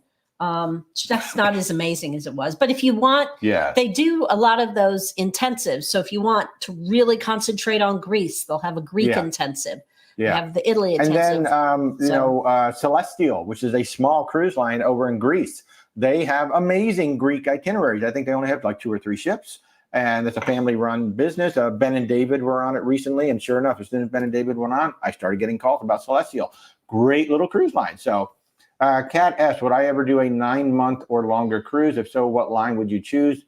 [SPEAKER 2] That's not as amazing as it was. But if you want, they do a lot of those intensives. So if you want to really concentrate on Greece, they'll have a Greek intensive.
[SPEAKER 1] Yeah.
[SPEAKER 2] Have the Italy
[SPEAKER 1] and
[SPEAKER 2] intensive.
[SPEAKER 1] then Celestial, which is a small cruise line over in Greece. They have amazing Greek itineraries. I think they only have like 2 or 3 ships, and it's a family-run business. Ben and David were on it recently, and sure enough, as soon as Ben and David went on, I started getting calls about Celestial. Great little cruise line. So, Kat S, would I ever do a 9-month or longer cruise? If so, what line would you choose?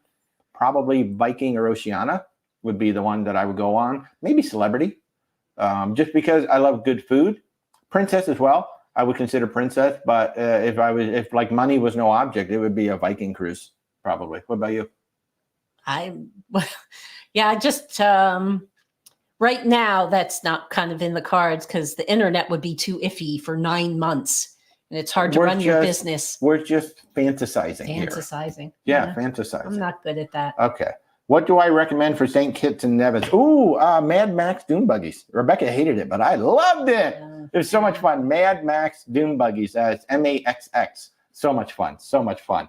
[SPEAKER 1] Probably Viking or Oceania would be the one that I would go on. Maybe Celebrity, just because I love good food. Princess as well. I would consider Princess, but if like money was no object, it would be a Viking cruise probably. What about you?
[SPEAKER 2] I just right now that's not kind of in the cards because the internet would be too iffy for 9 months, and it's hard to run your business.
[SPEAKER 1] We're just fantasizing here. Yeah, fantasizing.
[SPEAKER 2] I'm not good at that.
[SPEAKER 1] Okay. What do I recommend for St. Kitts and Nevis? Ooh, Mad Max Dune Buggies. Rebecca hated it, but I loved it. It was so much fun. Mad Max Dune Buggies. It's MAXX. So much fun. So much fun.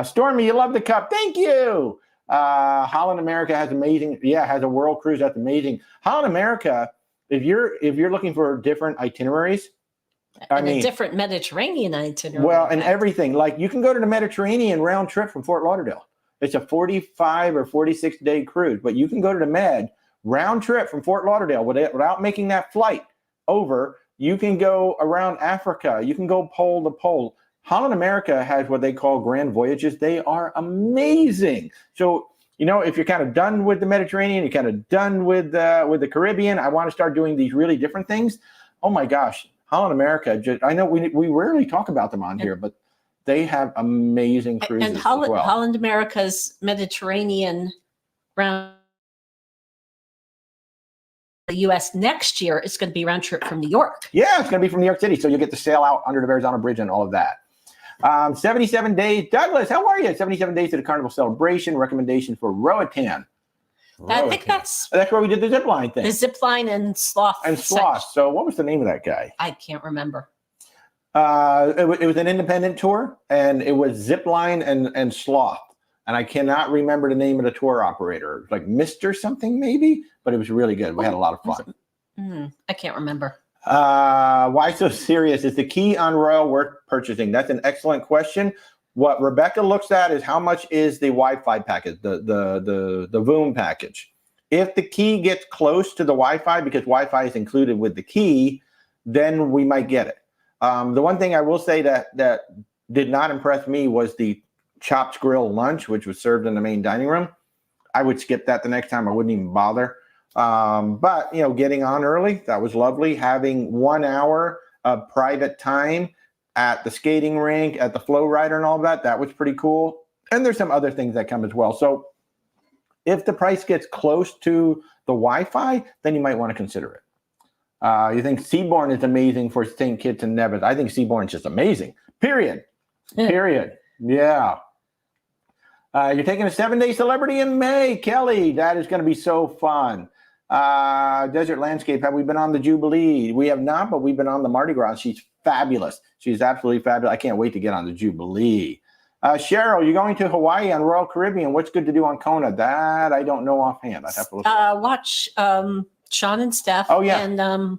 [SPEAKER 1] Stormy, you love the cup. Thank you. Holland America has amazing. Yeah, has a world cruise. That's amazing. Holland America, if you're looking for different itineraries,
[SPEAKER 2] a different Mediterranean itinerary.
[SPEAKER 1] Well, and everything. Like you can go to the Mediterranean round trip from Fort Lauderdale. It's a 45 or 46-day cruise, but you can go to the Med round trip from Fort Lauderdale without making that flight over. You can go around Africa. You can go pole to pole. Holland America has what they call grand voyages. They are amazing. So, if you're kind of done with the Mediterranean, you're kind of done with the Caribbean, I want to start doing these really different things. Oh my gosh, Holland America. I know we rarely talk about them on here, but they have amazing cruises
[SPEAKER 2] and
[SPEAKER 1] as well.
[SPEAKER 2] Holland America's Mediterranean round the U.S. next year is going to be round trip from New York.
[SPEAKER 1] Yeah, it's going to be from New York City. So you'll get to sail out under the Verrazano Bridge and all of that. 77 days. Douglas, how are you? 77 days to the Carnival Celebration. Recommendation for Roatan.
[SPEAKER 2] I think that's
[SPEAKER 1] where we did the zip line thing.
[SPEAKER 2] The zip line and sloth.
[SPEAKER 1] So what was the name of that guy?
[SPEAKER 2] I can't remember.
[SPEAKER 1] It was an independent tour, and it was zip line and sloth. And I cannot remember the name of the tour operator. Like Mr. something maybe, but it was really good. We had a lot of fun.
[SPEAKER 2] I can't remember.
[SPEAKER 1] Why so serious? Is the key on Royal worth purchasing? That's an excellent question. What Rebecca looks at is how much is the Wi-Fi package, the Voom package. If the key gets close to the Wi-Fi, because Wi-Fi is included with the key, then we might get it. The one thing I will say that did not impress me was the Chops Grill lunch, which was served in the main dining room. I would skip that the next time. I wouldn't even bother. But, getting on early, that was lovely. Having 1 hour of private time at the skating rink, at the flow rider and all of that was pretty cool. And there's some other things that come as well. So if the price gets close to the Wi-Fi, then you might want to consider it. You think Seabourn is amazing for St. Kitts and Nevis. I think Seabourn is just amazing. Period. Yeah. You're taking a 7-day celebrity in May, Kelly. That is going to be so fun. Desert Landscape. Have we been on the Jubilee? We have not, but we've been on the Mardi Gras. She's fabulous. She's absolutely fabulous. I can't wait to get on the Jubilee. Cheryl, you're going to Hawaii on Royal Caribbean. What's good to do on Kona? That I don't know offhand. I'd have to look.
[SPEAKER 2] Watch Sean and Stef.
[SPEAKER 1] Oh, yeah.
[SPEAKER 2] And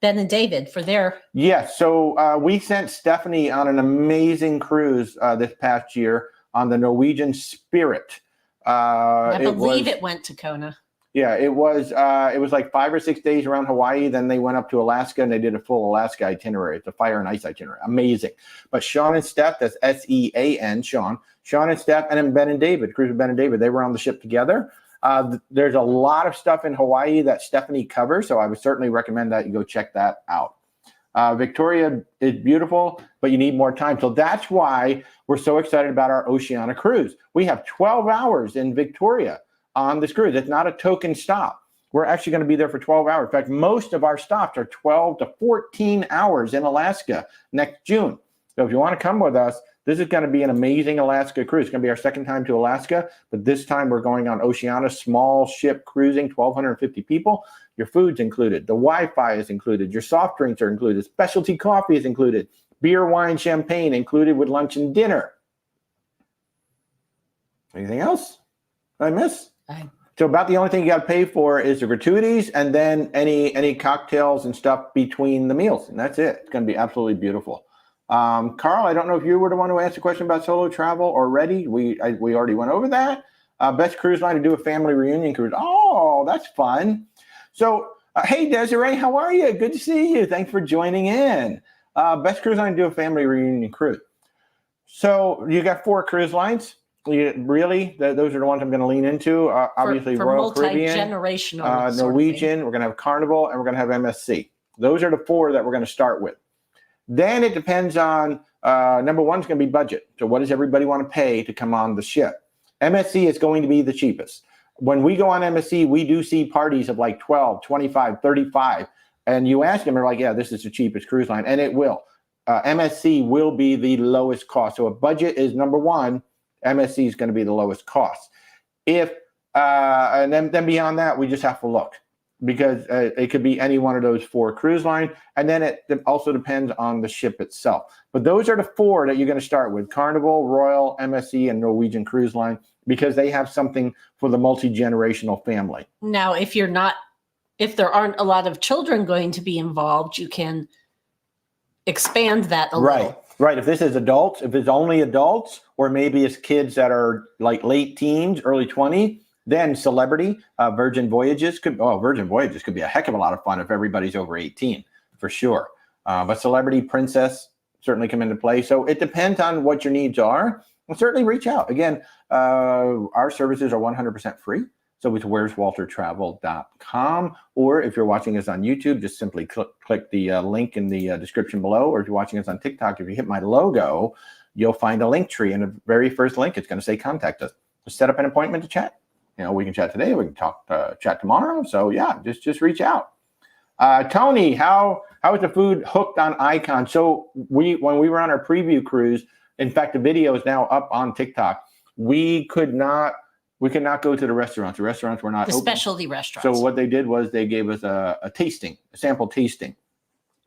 [SPEAKER 2] Ben and David for their.
[SPEAKER 1] Yes. So we sent Stephanie on an amazing cruise this past year on the Norwegian Spirit.
[SPEAKER 2] I believe it went to Kona.
[SPEAKER 1] Yeah, it was like 5 or 6 days around Hawaii. Then they went up to Alaska and they did a full Alaska itinerary. It's a fire and ice itinerary. Amazing. But Sean and Steph, that's SEAN, Sean and Steph, and then Ben and David, Cruise with Ben and David, they were on the ship together. There's a lot of stuff in Hawaii that Stephanie covers, so I would certainly recommend that you go check that out. Victoria is beautiful, but you need more time. So that's why we're so excited about our Oceania cruise. We have 12 hours in Victoria on this cruise. It's not a token stop. We're actually going to be there for 12 hours. In fact, most of our stops are 12 to 14 hours in Alaska next June. So if you want to come with us, this is going to be an amazing Alaska cruise. It's going to be our second time to Alaska, but this time we're going on Oceania, small ship cruising, 1,250 people. Your food's included. The Wi-Fi is included. Your soft drinks are included. Specialty coffee is included. Beer, wine, champagne included with lunch and dinner. Anything else? Did I miss? So about the only thing you got to pay for is the gratuities and then any cocktails and stuff between the meals. And that's it. It's going to be absolutely beautiful. Carl, I don't know if you were the one who asked a question about solo travel already. We already went over that. Best cruise line to do a family reunion cruise. Oh, that's fun. So, hey, Desiree, how are you? Good to see you. Thanks for joining in. Best cruise line to do a family reunion cruise. So you got 4 cruise lines. Really? Those are the ones I'm going to lean into. Obviously,
[SPEAKER 2] for
[SPEAKER 1] Royal Caribbean,
[SPEAKER 2] multi-generational
[SPEAKER 1] Norwegian. We're going to have Carnival, and we're going to have MSC. Those are the 4 that we're going to start with. Then it depends on, number 1 is going to be budget. So what does everybody want to pay to come on the ship? MSC is going to be the cheapest. When we go on MSC, we do see parties of like 12, 25, 35. And you ask them, they're like, yeah, this is the cheapest cruise line. And it will. MSC will be the lowest cost. So if budget is number 1, MSC is going to be the lowest cost. And then beyond that, we just have to look, because it could be any one of those 4 cruise lines. And then it also depends on the ship itself. But those are the 4 that you're going to start with: Carnival, Royal, MSC, and Norwegian Cruise Line, because they have something for the multi-generational family.
[SPEAKER 2] Now, if there aren't a lot of children going to be involved, you can expand that a little.
[SPEAKER 1] Right. If this is adults, if it's only adults, or maybe it's kids that are like late teens, early 20, then Celebrity, Virgin Voyages could be a heck of a lot of fun if everybody's over 18, for sure. But Celebrity, Princess certainly come into play. So it depends on what your needs are. And certainly reach out. Again, our services are 100% free. So it's where'swaltertravel.com. Or if you're watching us on YouTube, just simply click the link in the description below. Or if you're watching us on TikTok, if you hit my logo, you'll find a link tree. And the very first link, it's going to say contact us. Just set up an appointment to chat. We can chat today. We can chat tomorrow. So yeah, just reach out. Tony, how is the food hooked on Icon? So when we were on our preview cruise, in fact, the video is now up on TikTok. We could not go to the restaurants. The restaurants were not open.
[SPEAKER 2] Specialty restaurants.
[SPEAKER 1] So what they did was they gave us a sample tasting.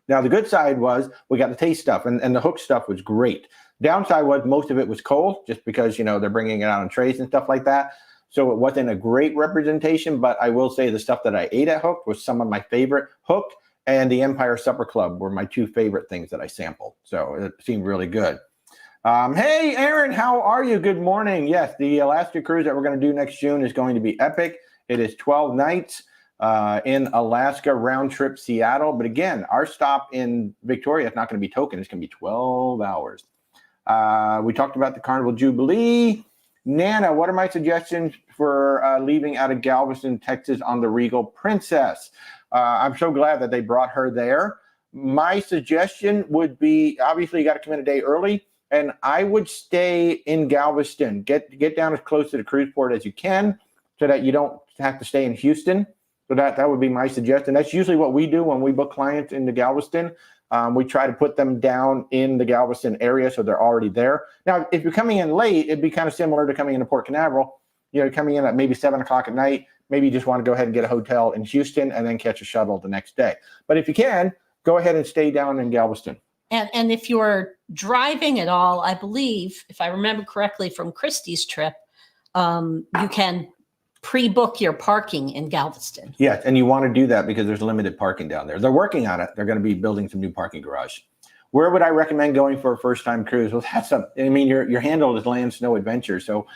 [SPEAKER 1] Now, the good side was we got the taste stuff, and the hook stuff was great. Downside was most of it was cold, just because, they're bringing it out on trays and stuff like that. So it wasn't a great representation, but I will say the stuff that I ate at Hook was some of my favorite. Hook and the Empire Supper Club were my 2 favorite things that I sampled. So it seemed really good. Hey, Aaron, how are you? Good morning. Yes, the Alaska cruise that we're going to do next June is going to be epic. It is 12 nights in Alaska, round trip Seattle. But again, our stop in Victoria is not going to be token. It's going to be 12 hours. We talked about the Carnival Jubilee. Nana, what are my suggestions for leaving out of Galveston, Texas on the Regal Princess? I'm so glad that they brought her there. My suggestion would be, obviously, you got to come in a day early. And I would stay in Galveston. Get down as close to the cruise port as you can, so that you don't have to stay in Houston. So that would be my suggestion. That's usually what we do when we book clients into Galveston. We try to put them down in the Galveston area so they're already there. Now, if you're coming in late, it'd be kind of similar to coming into Port Canaveral. Coming in at maybe 7 o'clock at night. Maybe you just want to go ahead and get a hotel in Houston and then catch a shuttle the next day. But if you can, go ahead and stay down in Galveston.
[SPEAKER 2] And if you're driving at all, I believe, if I remember correctly from Christy's trip, you can pre-book your parking in Galveston.
[SPEAKER 1] Yes, and you want to do that because there's limited parking down there. They're working on it. They're going to be building some new parking garage. Where would I recommend going for a first-time cruise? Well, your handle is Land Snow Adventure. So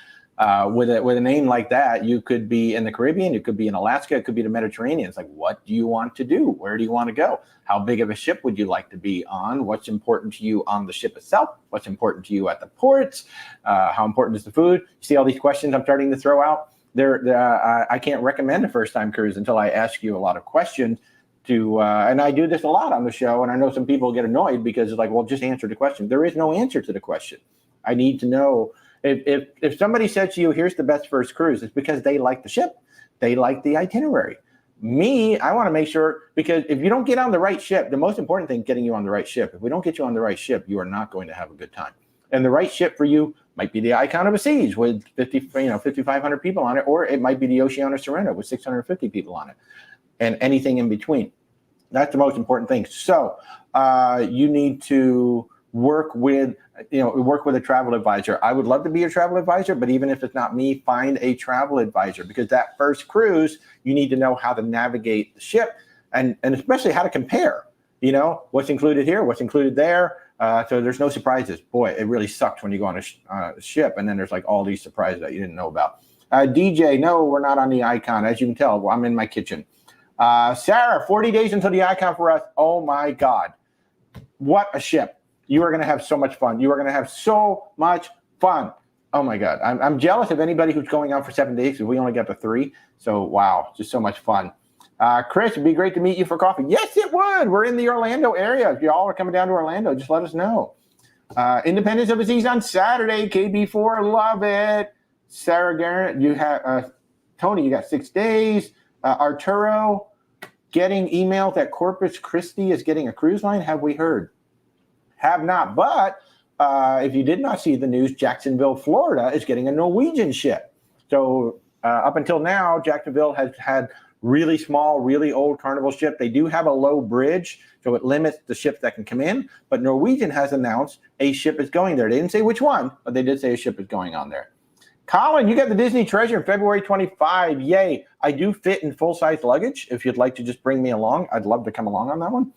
[SPEAKER 1] with a name like that, you could be in the Caribbean, you could be in Alaska, it could be the Mediterranean. It's like, what do you want to do? Where do you want to go? How big of a ship would you like to be on? What's important to you on the ship itself? What's important to you at the ports? How important is the food? You see all these questions I'm starting to throw out? I can't recommend a first-time cruise until I ask you a lot of questions. And I do this a lot on the show, and I know some people get annoyed because it's like, well, just answer the question. There is no answer to the question. I need to know. If somebody said to you, here's the best first cruise, it's because they like the ship. They like the itinerary. Me, I want to make sure, because if you don't get on the right ship, the most important thing is getting you on the right ship. If we don't get you on the right ship, you are not going to have a good time. And the right ship for you might be the Icon of Seas with 5,500 people on it, or it might be the Oceana Sorrento with 650 people on it, and anything in between. That's the most important thing. So you need to work with a travel advisor. I would love to be a travel advisor, but even if it's not me, find a travel advisor, because that first cruise, you need to know how to navigate the ship and especially how to compare, what's included here, what's included there. So there's no surprises. Boy, it really sucks when you go on a ship and then there's like all these surprises that you didn't know about. DJ, no, we're not on the Icon. As you can tell, I'm in my kitchen. Sarah, 40 days until the Icon for us. Oh my God. What a ship. You are going to have so much fun. You are going to have so much fun. Oh my God. I'm jealous of anybody who's going out for 7 days, because we only got the 3. So wow, just so much fun. Chris, it'd be great to meet you for coffee. Yes, it would. We're in the Orlando area. If y'all are coming down to Orlando, just let us know. Independence of the Seas on Saturday. KB4, love it. Sarah Garrett, you have Tony, you got 6 days. Arturo, getting emails that Corpus Christi is getting a cruise line. Have we heard? Have not. But if you did not see the news, Jacksonville, Florida is getting a Norwegian ship. So up until now, Jacksonville has had really small, really old Carnival ship. They do have a low bridge, so it limits the ships that can come in. But Norwegian has announced a ship is going there. They didn't say which one, but they did say a ship is going on there. Colin, you got the Disney Treasure in February 25. Yay. I do fit in full-size luggage. If you'd like to just bring me along, I'd love to come along on that one.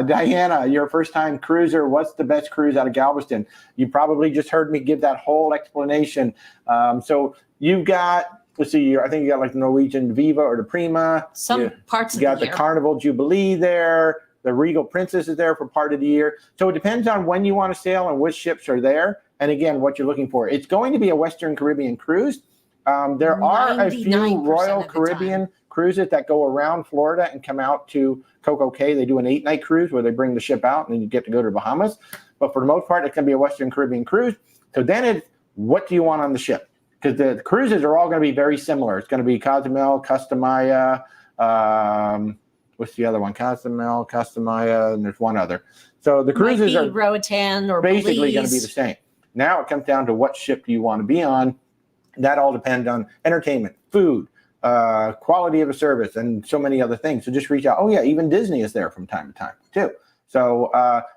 [SPEAKER 1] Diana, you're a first-time cruiser. What's the best cruise out of Galveston? You probably just heard me give that whole explanation. So you've got, let's see, I think you got like the Norwegian Viva or the Prima.
[SPEAKER 2] Some parts of the year.
[SPEAKER 1] You got the Carnival Jubilee there. The Regal Princess is there for part of the year. So it depends on when you want to sail and which ships are there. And again, what you're looking for. It's going to be a Western Caribbean cruise. There are a few Royal Caribbean cruises that go around Florida and come out to Coco Cay. They do an 8-night cruise where they bring the ship out and then you get to go to the Bahamas. But for the most part, it's going to be a Western Caribbean cruise. So then it's, what do you want on the ship? Because the cruises are all going to be very similar. It's going to be Cozumel, Customaya, what's the other one? Cozumel, Customaya, and there's one other. So the cruises are
[SPEAKER 2] Roatan or
[SPEAKER 1] basically going to be the same. Now it comes down to what ship do you want to be on. That all depends on entertainment, food, quality of a service, and so many other things. So just reach out. Oh, yeah, even Disney is there from time to time, too. So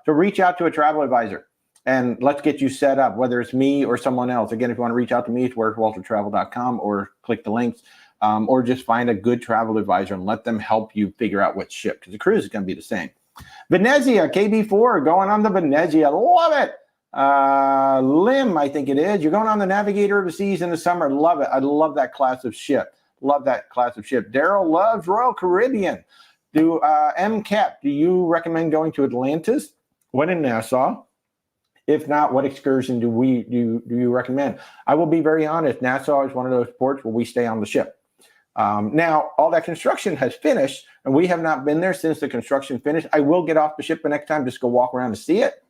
[SPEAKER 1] reach out to a travel advisor, and let's get you set up, whether it's me or someone else. Again, if you want to reach out to me, it's waltertravel.com, or click the links, or just find a good travel advisor and let them help you figure out what ship, because the cruise is going to be the same. Venezia, KB4, going on the Venezia. Love it. Lim, I think it is. You're going on the Navigator of the Seas in the summer. Love it. I love that class of ship. Love that class of ship. Daryl loves Royal Caribbean. MCAP, do you recommend going to Atlantis? When in Nassau? If not, what excursion do you recommend? I will be very honest. Nassau is one of those ports where we stay on the ship. Now, all that construction has finished, and we have not been there since the construction finished. I will get off the ship the next time, just go walk around and see it.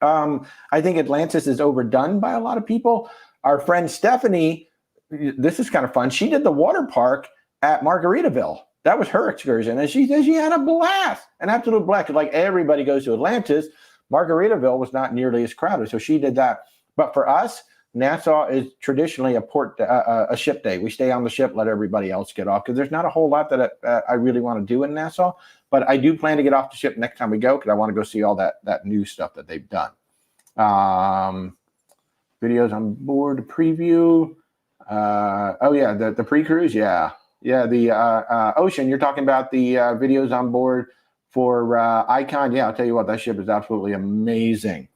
[SPEAKER 1] I think Atlantis is overdone by a lot of people. Our friend Stephanie, this is kind of fun. She did the water park at Margaritaville. That was her excursion. And she said she had a blast, an absolute blast. Like everybody goes to Atlantis. Margaritaville was not nearly as crowded. So she did that. But for us, Nassau is traditionally a ship day. We stay on the ship, let everybody else get off, because there's not a whole lot that I really want to do in Nassau. But I do plan to get off the ship next time we go, because I want to go see all that new stuff that they've done. Videos on board, the preview. The pre-cruise, yeah. The Ocean, you're talking about the videos on board for Icon. Yeah, I'll tell you what, that ship is absolutely amazing.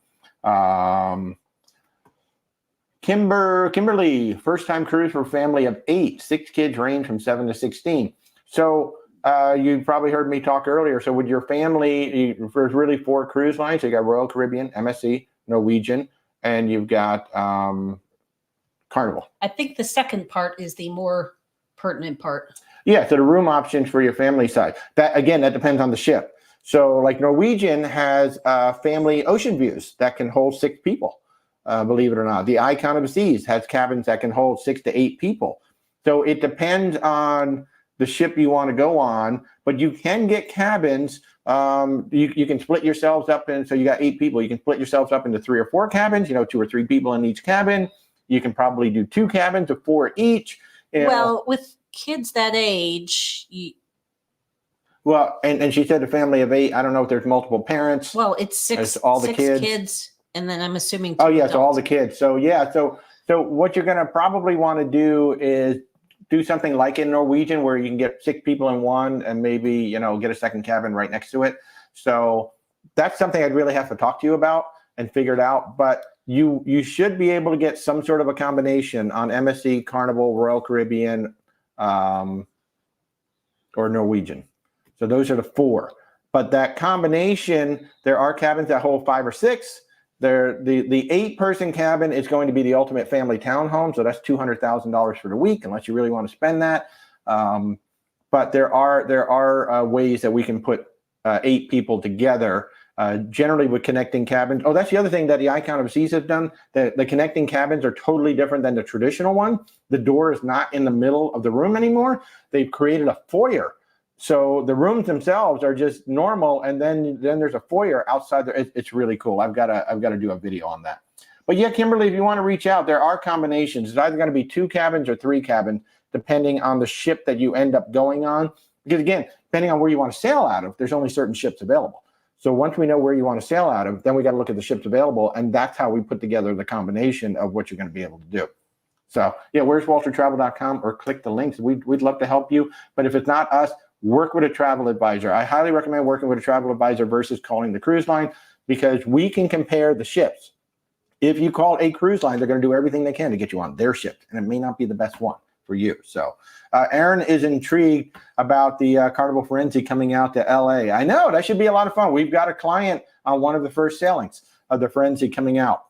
[SPEAKER 1] Kimberly, first-time cruise for a family of 8. 6 kids range from 7 to 16. So you probably heard me talk earlier. So with your family, there's really 4 cruise lines. So you got Royal Caribbean, MSC, Norwegian, and you've got Carnival.
[SPEAKER 2] I think the second part is the more pertinent part.
[SPEAKER 1] Yeah, so the room options for your family side. That depends on the ship. So like Norwegian has family ocean views that can hold 6 people. Believe it or not. The Icon of the Seas has cabins that can hold 6 to 8 people. So it depends on the ship you want to go on, but you can get cabins. You can split yourselves up in, so you got 8 people. You can split yourselves up into 3 or 4 cabins, 2 or 3 people in each cabin. You can probably do 2 cabins of 4 each.
[SPEAKER 2] Well, with kids that age,
[SPEAKER 1] Well, and she said a family of 8. I don't know if there's multiple parents.
[SPEAKER 2] Well, it's six kids, and then I'm assuming 2
[SPEAKER 1] adults. So all the
[SPEAKER 2] adults.
[SPEAKER 1] kids. So yeah, so what you're going to probably want to do is do something like in Norwegian where you can get 6 people in one and maybe, you know, get a second cabin right next to it. So that's something I'd really have to talk to you about and figure it out. But you should be able to get some sort of a combination on MSC, Carnival, Royal Caribbean, or Norwegian. So those are the 4. But that combination, there are cabins that hold 5 or 6. The 8-person cabin is going to be the ultimate family townhome. So that's $200,000 for the week, unless you really want to spend that. But there are ways that we can put 8 people together. Generally with connecting cabins. Oh, that's the other thing that the Icon of Seas has done. The connecting cabins are totally different than the traditional one. The door is not in the middle of the room anymore. They've created a foyer. So the rooms themselves are just normal, and then there's a foyer outside there. It's really cool. I've got to do a video on that. But yeah, Kimberly, if you want to reach out, there are combinations. It's either going to be 2 cabins or 3 cabins, depending on the ship that you end up going on. Because again, depending on where you want to sail out of, there's only certain ships available. So once we know where you want to sail out of, then we got to look at the ships available, and that's how we put together the combination of what you're going to be able to do. So yeah, where's WalterTravel.com, or click the links. We'd love to help you, but if it's not us, work with a travel advisor. I highly recommend working with a travel advisor versus calling the cruise line, because we can compare the ships. If you call a cruise line, they're going to do everything they can to get you on their ship, and it may not be the best one for you. So Aaron is intrigued about the Carnival Firenze coming out to LA. I know, that should be a lot of fun. We've got a client on one of the first sailings of the Firenze coming out.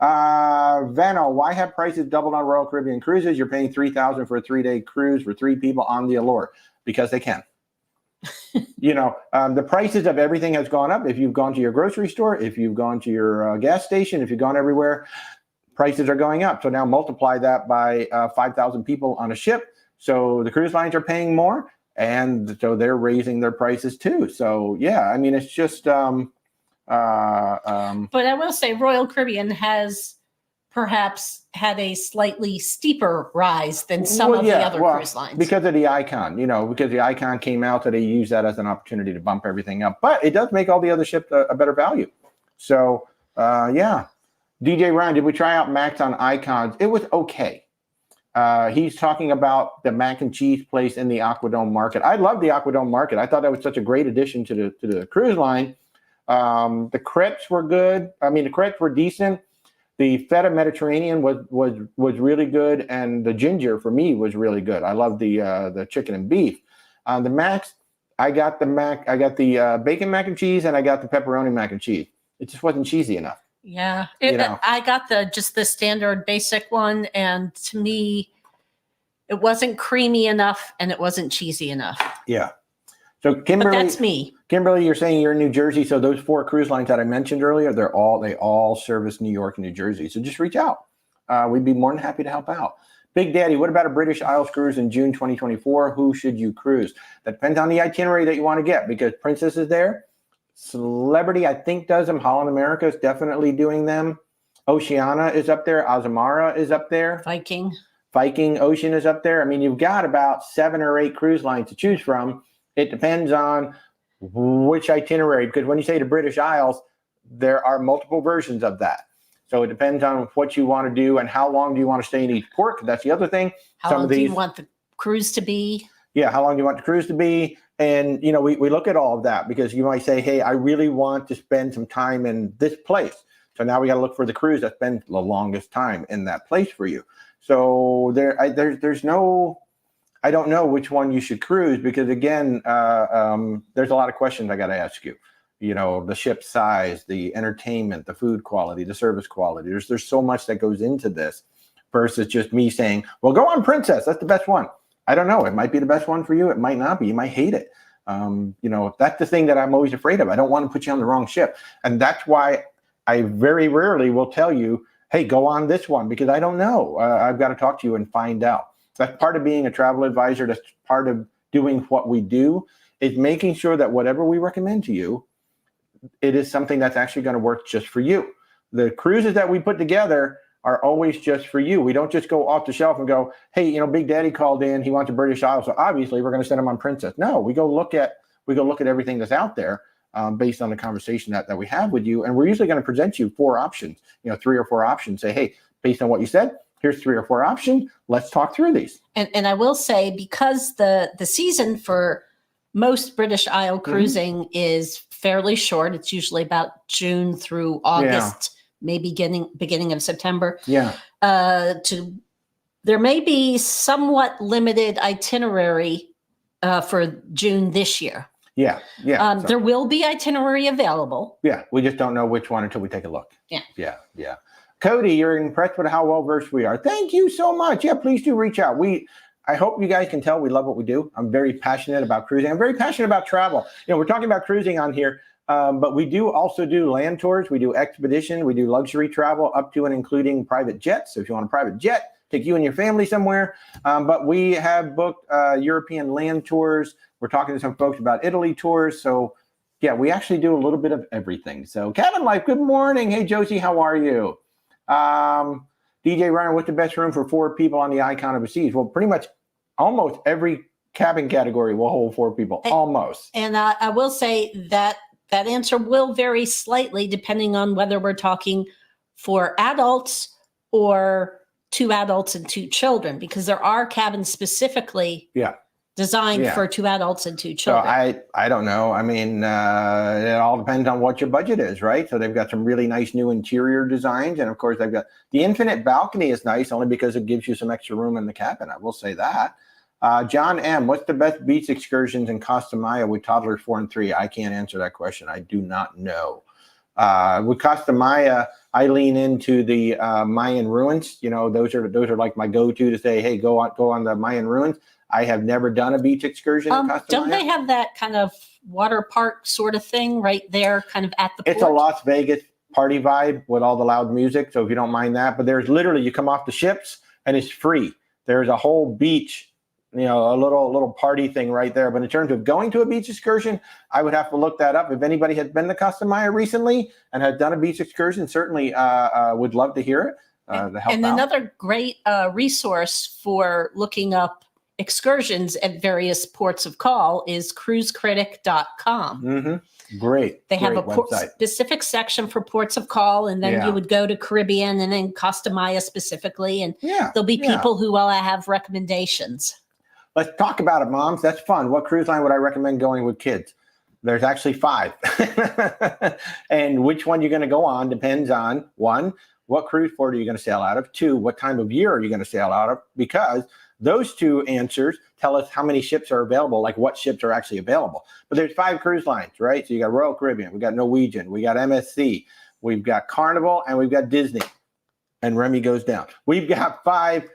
[SPEAKER 1] Vano, why have prices doubled on Royal Caribbean cruises? You're paying $3,000 for a 3-day cruise for 3 people on the Allure. Because they can. You know, the prices of everything has gone up. If you've gone to your grocery store, if you've gone to your gas station, if you've gone everywhere, prices are going up. So now multiply that by 5,000 people on a ship. So the cruise lines are paying more, and so they're raising their prices too. So yeah, I mean, it's just. But
[SPEAKER 2] I will say, Royal Caribbean has perhaps had a slightly steeper rise than some of the other cruise lines.
[SPEAKER 1] Because of the Icon, you know, because the Icon came out, so they use that as an opportunity to bump everything up. But it does make all the other ships a better value. So yeah. DJ Ryan, did we try out Max on Icons? It was okay. He's talking about the mac and cheese place in the Aquadome Market. I love the Aquadome Market. I thought that was such a great addition to the cruise line. The crepes were good. I mean, the crepes were decent. The feta Mediterranean was really good, and the ginger for me was really good. I love the chicken and beef. The Max, I got the bacon mac and cheese, and I got the pepperoni mac and cheese. It just wasn't cheesy enough.
[SPEAKER 2] Yeah, I got just the standard basic one, and to me, it wasn't creamy enough, and it wasn't cheesy enough.
[SPEAKER 1] Yeah. So Kimberly,
[SPEAKER 2] but that's me.
[SPEAKER 1] Kimberly, you're saying you're in New Jersey. So those 4 cruise lines that I mentioned earlier, they all service New York and New Jersey. So just reach out. We'd be more than happy to help out. Big Daddy, what about a British Isles cruise in June 2024? Who should you cruise? That depends on the itinerary that you want to get, because Princess is there. Celebrity, I think, does them. Holland America is definitely doing them. Oceana is up there. Azamara is up there.
[SPEAKER 2] Viking
[SPEAKER 1] Ocean is up there. I mean, you've got about 7 or 8 cruise lines to choose from. It depends on which itinerary, because when you say the British Isles, there are multiple versions of that. So it depends on what you want to do and how long do you want to stay in each port. That's the other thing.
[SPEAKER 2] How long do you want the cruise to be?
[SPEAKER 1] Yeah, how long do you want the cruise to be? And, you know, we look at all of that, because you might say, hey, I really want to spend some time in this place. So now we got to look for the cruise that spends the longest time in that place for you. So there's no... I don't know which one you should cruise, because again, there's a lot of questions I got to ask you. You know, the ship size, the entertainment, the food quality, the service quality. There's so much that goes into this, versus just me saying, well, go on Princess. That's the best one. I don't know. It might be the best one for you. It might not be. You might hate it. You know, that's the thing that I'm always afraid of. I don't want to put you on the wrong ship. And that's why I very rarely will tell you, hey, go on this one, because I don't know. I've got to talk to you and find out. That's part of being a travel advisor. That's part of doing what we do, is making sure that whatever we recommend to you, it is something that's actually going to work just for you. The cruises that we put together are always just for you. We don't just go off the shelf and go, hey, you know, Big Daddy called in. He wants a British Isles, so obviously we're going to send him on Princess. No, we go look at we go look at everything that's out there based on the conversation that we have with you. And we're usually going to present you 4 options, 3 or 4 options. Say, hey, based on what you said, here's 3 or 4 options. Let's talk through these.
[SPEAKER 2] And I will say, because the season for most British Isle cruising is fairly short. It's usually about June through August, maybe beginning of September.
[SPEAKER 1] Yeah.
[SPEAKER 2] There may be somewhat limited itinerary for June this year.
[SPEAKER 1] Yeah.
[SPEAKER 2] There will be itinerary available.
[SPEAKER 1] Yeah. We just don't know which one until we take a look.
[SPEAKER 2] Yeah.
[SPEAKER 1] Cody, you're impressed with how well versed we are. Thank you so much. Yeah, please do reach out. I hope you guys can tell we love what we do. I'm very passionate about cruising. I'm very passionate about travel. We're talking about cruising on here, but we do also do land tours. We do expedition. We do luxury travel up to and including private jets. So if you want a private jet, take you and your family somewhere. But we have booked European land tours. We're talking to some folks about Italy tours. So yeah, we actually do a little bit of everything. So Cabin Life, good morning. Hey, Josie, how are you? DJ Ryan, what's the best room for 4 people on the Icon of the Seas? Well, pretty much almost every cabin category will hold 4 people, almost.
[SPEAKER 2] And I will say that answer will vary slightly depending on whether we're talking for adults or 2 adults and 2 children, because there are cabins specifically designed for 2 adults and 2 children.
[SPEAKER 1] So I don't know. I mean, it all depends on what your budget is, right? So they've got some really nice new interior designs. And of course, they've got the infinite balcony is nice only because it gives you some extra room in the cabin. I will say that. John M., what's the best beach excursions in Costa Maya with toddlers 4 and 3? I can't answer that question. I do not know. With Costa Maya, I lean into the Mayan ruins. Those are like my go-to to say, hey, go on the Mayan ruins. I have never done a beach excursion in Costa
[SPEAKER 2] Don't
[SPEAKER 1] Maya.
[SPEAKER 2] They have that kind of water park sort of thing right there, kind of at the port?
[SPEAKER 1] It's a Las Vegas party vibe with all the loud music, so if you don't mind that. But there's literally, you come off the ships and it's free. There's a whole beach, a little party thing right there. But in terms of going to a beach excursion, I would have to look that up. If anybody has been to Costa Maya recently and has done a beach excursion, certainly would love to hear it. To help out.
[SPEAKER 2] Another great resource for looking up excursions at various ports of call is cruisecritic.com.
[SPEAKER 1] Mm-hmm. Great.
[SPEAKER 2] They have a specific section for ports of call, and then you would go to Caribbean and then Costa Maya specifically, and there'll be people who will have recommendations.
[SPEAKER 1] Let's talk about it, moms. That's fun. What cruise line would I recommend going with kids? There's actually 5. And which one you're going to go on depends on, 1, what cruise port are you going to sail out of? 2, what time of year are you going to sail out of? Because those 2 answers tell us how many ships are available, like what ships are actually available. But there's 5 cruise lines, right? So you got Royal Caribbean, we got Norwegian, we got MSC, we've got Carnival, and we've got Disney. And Remy goes down. We've got 5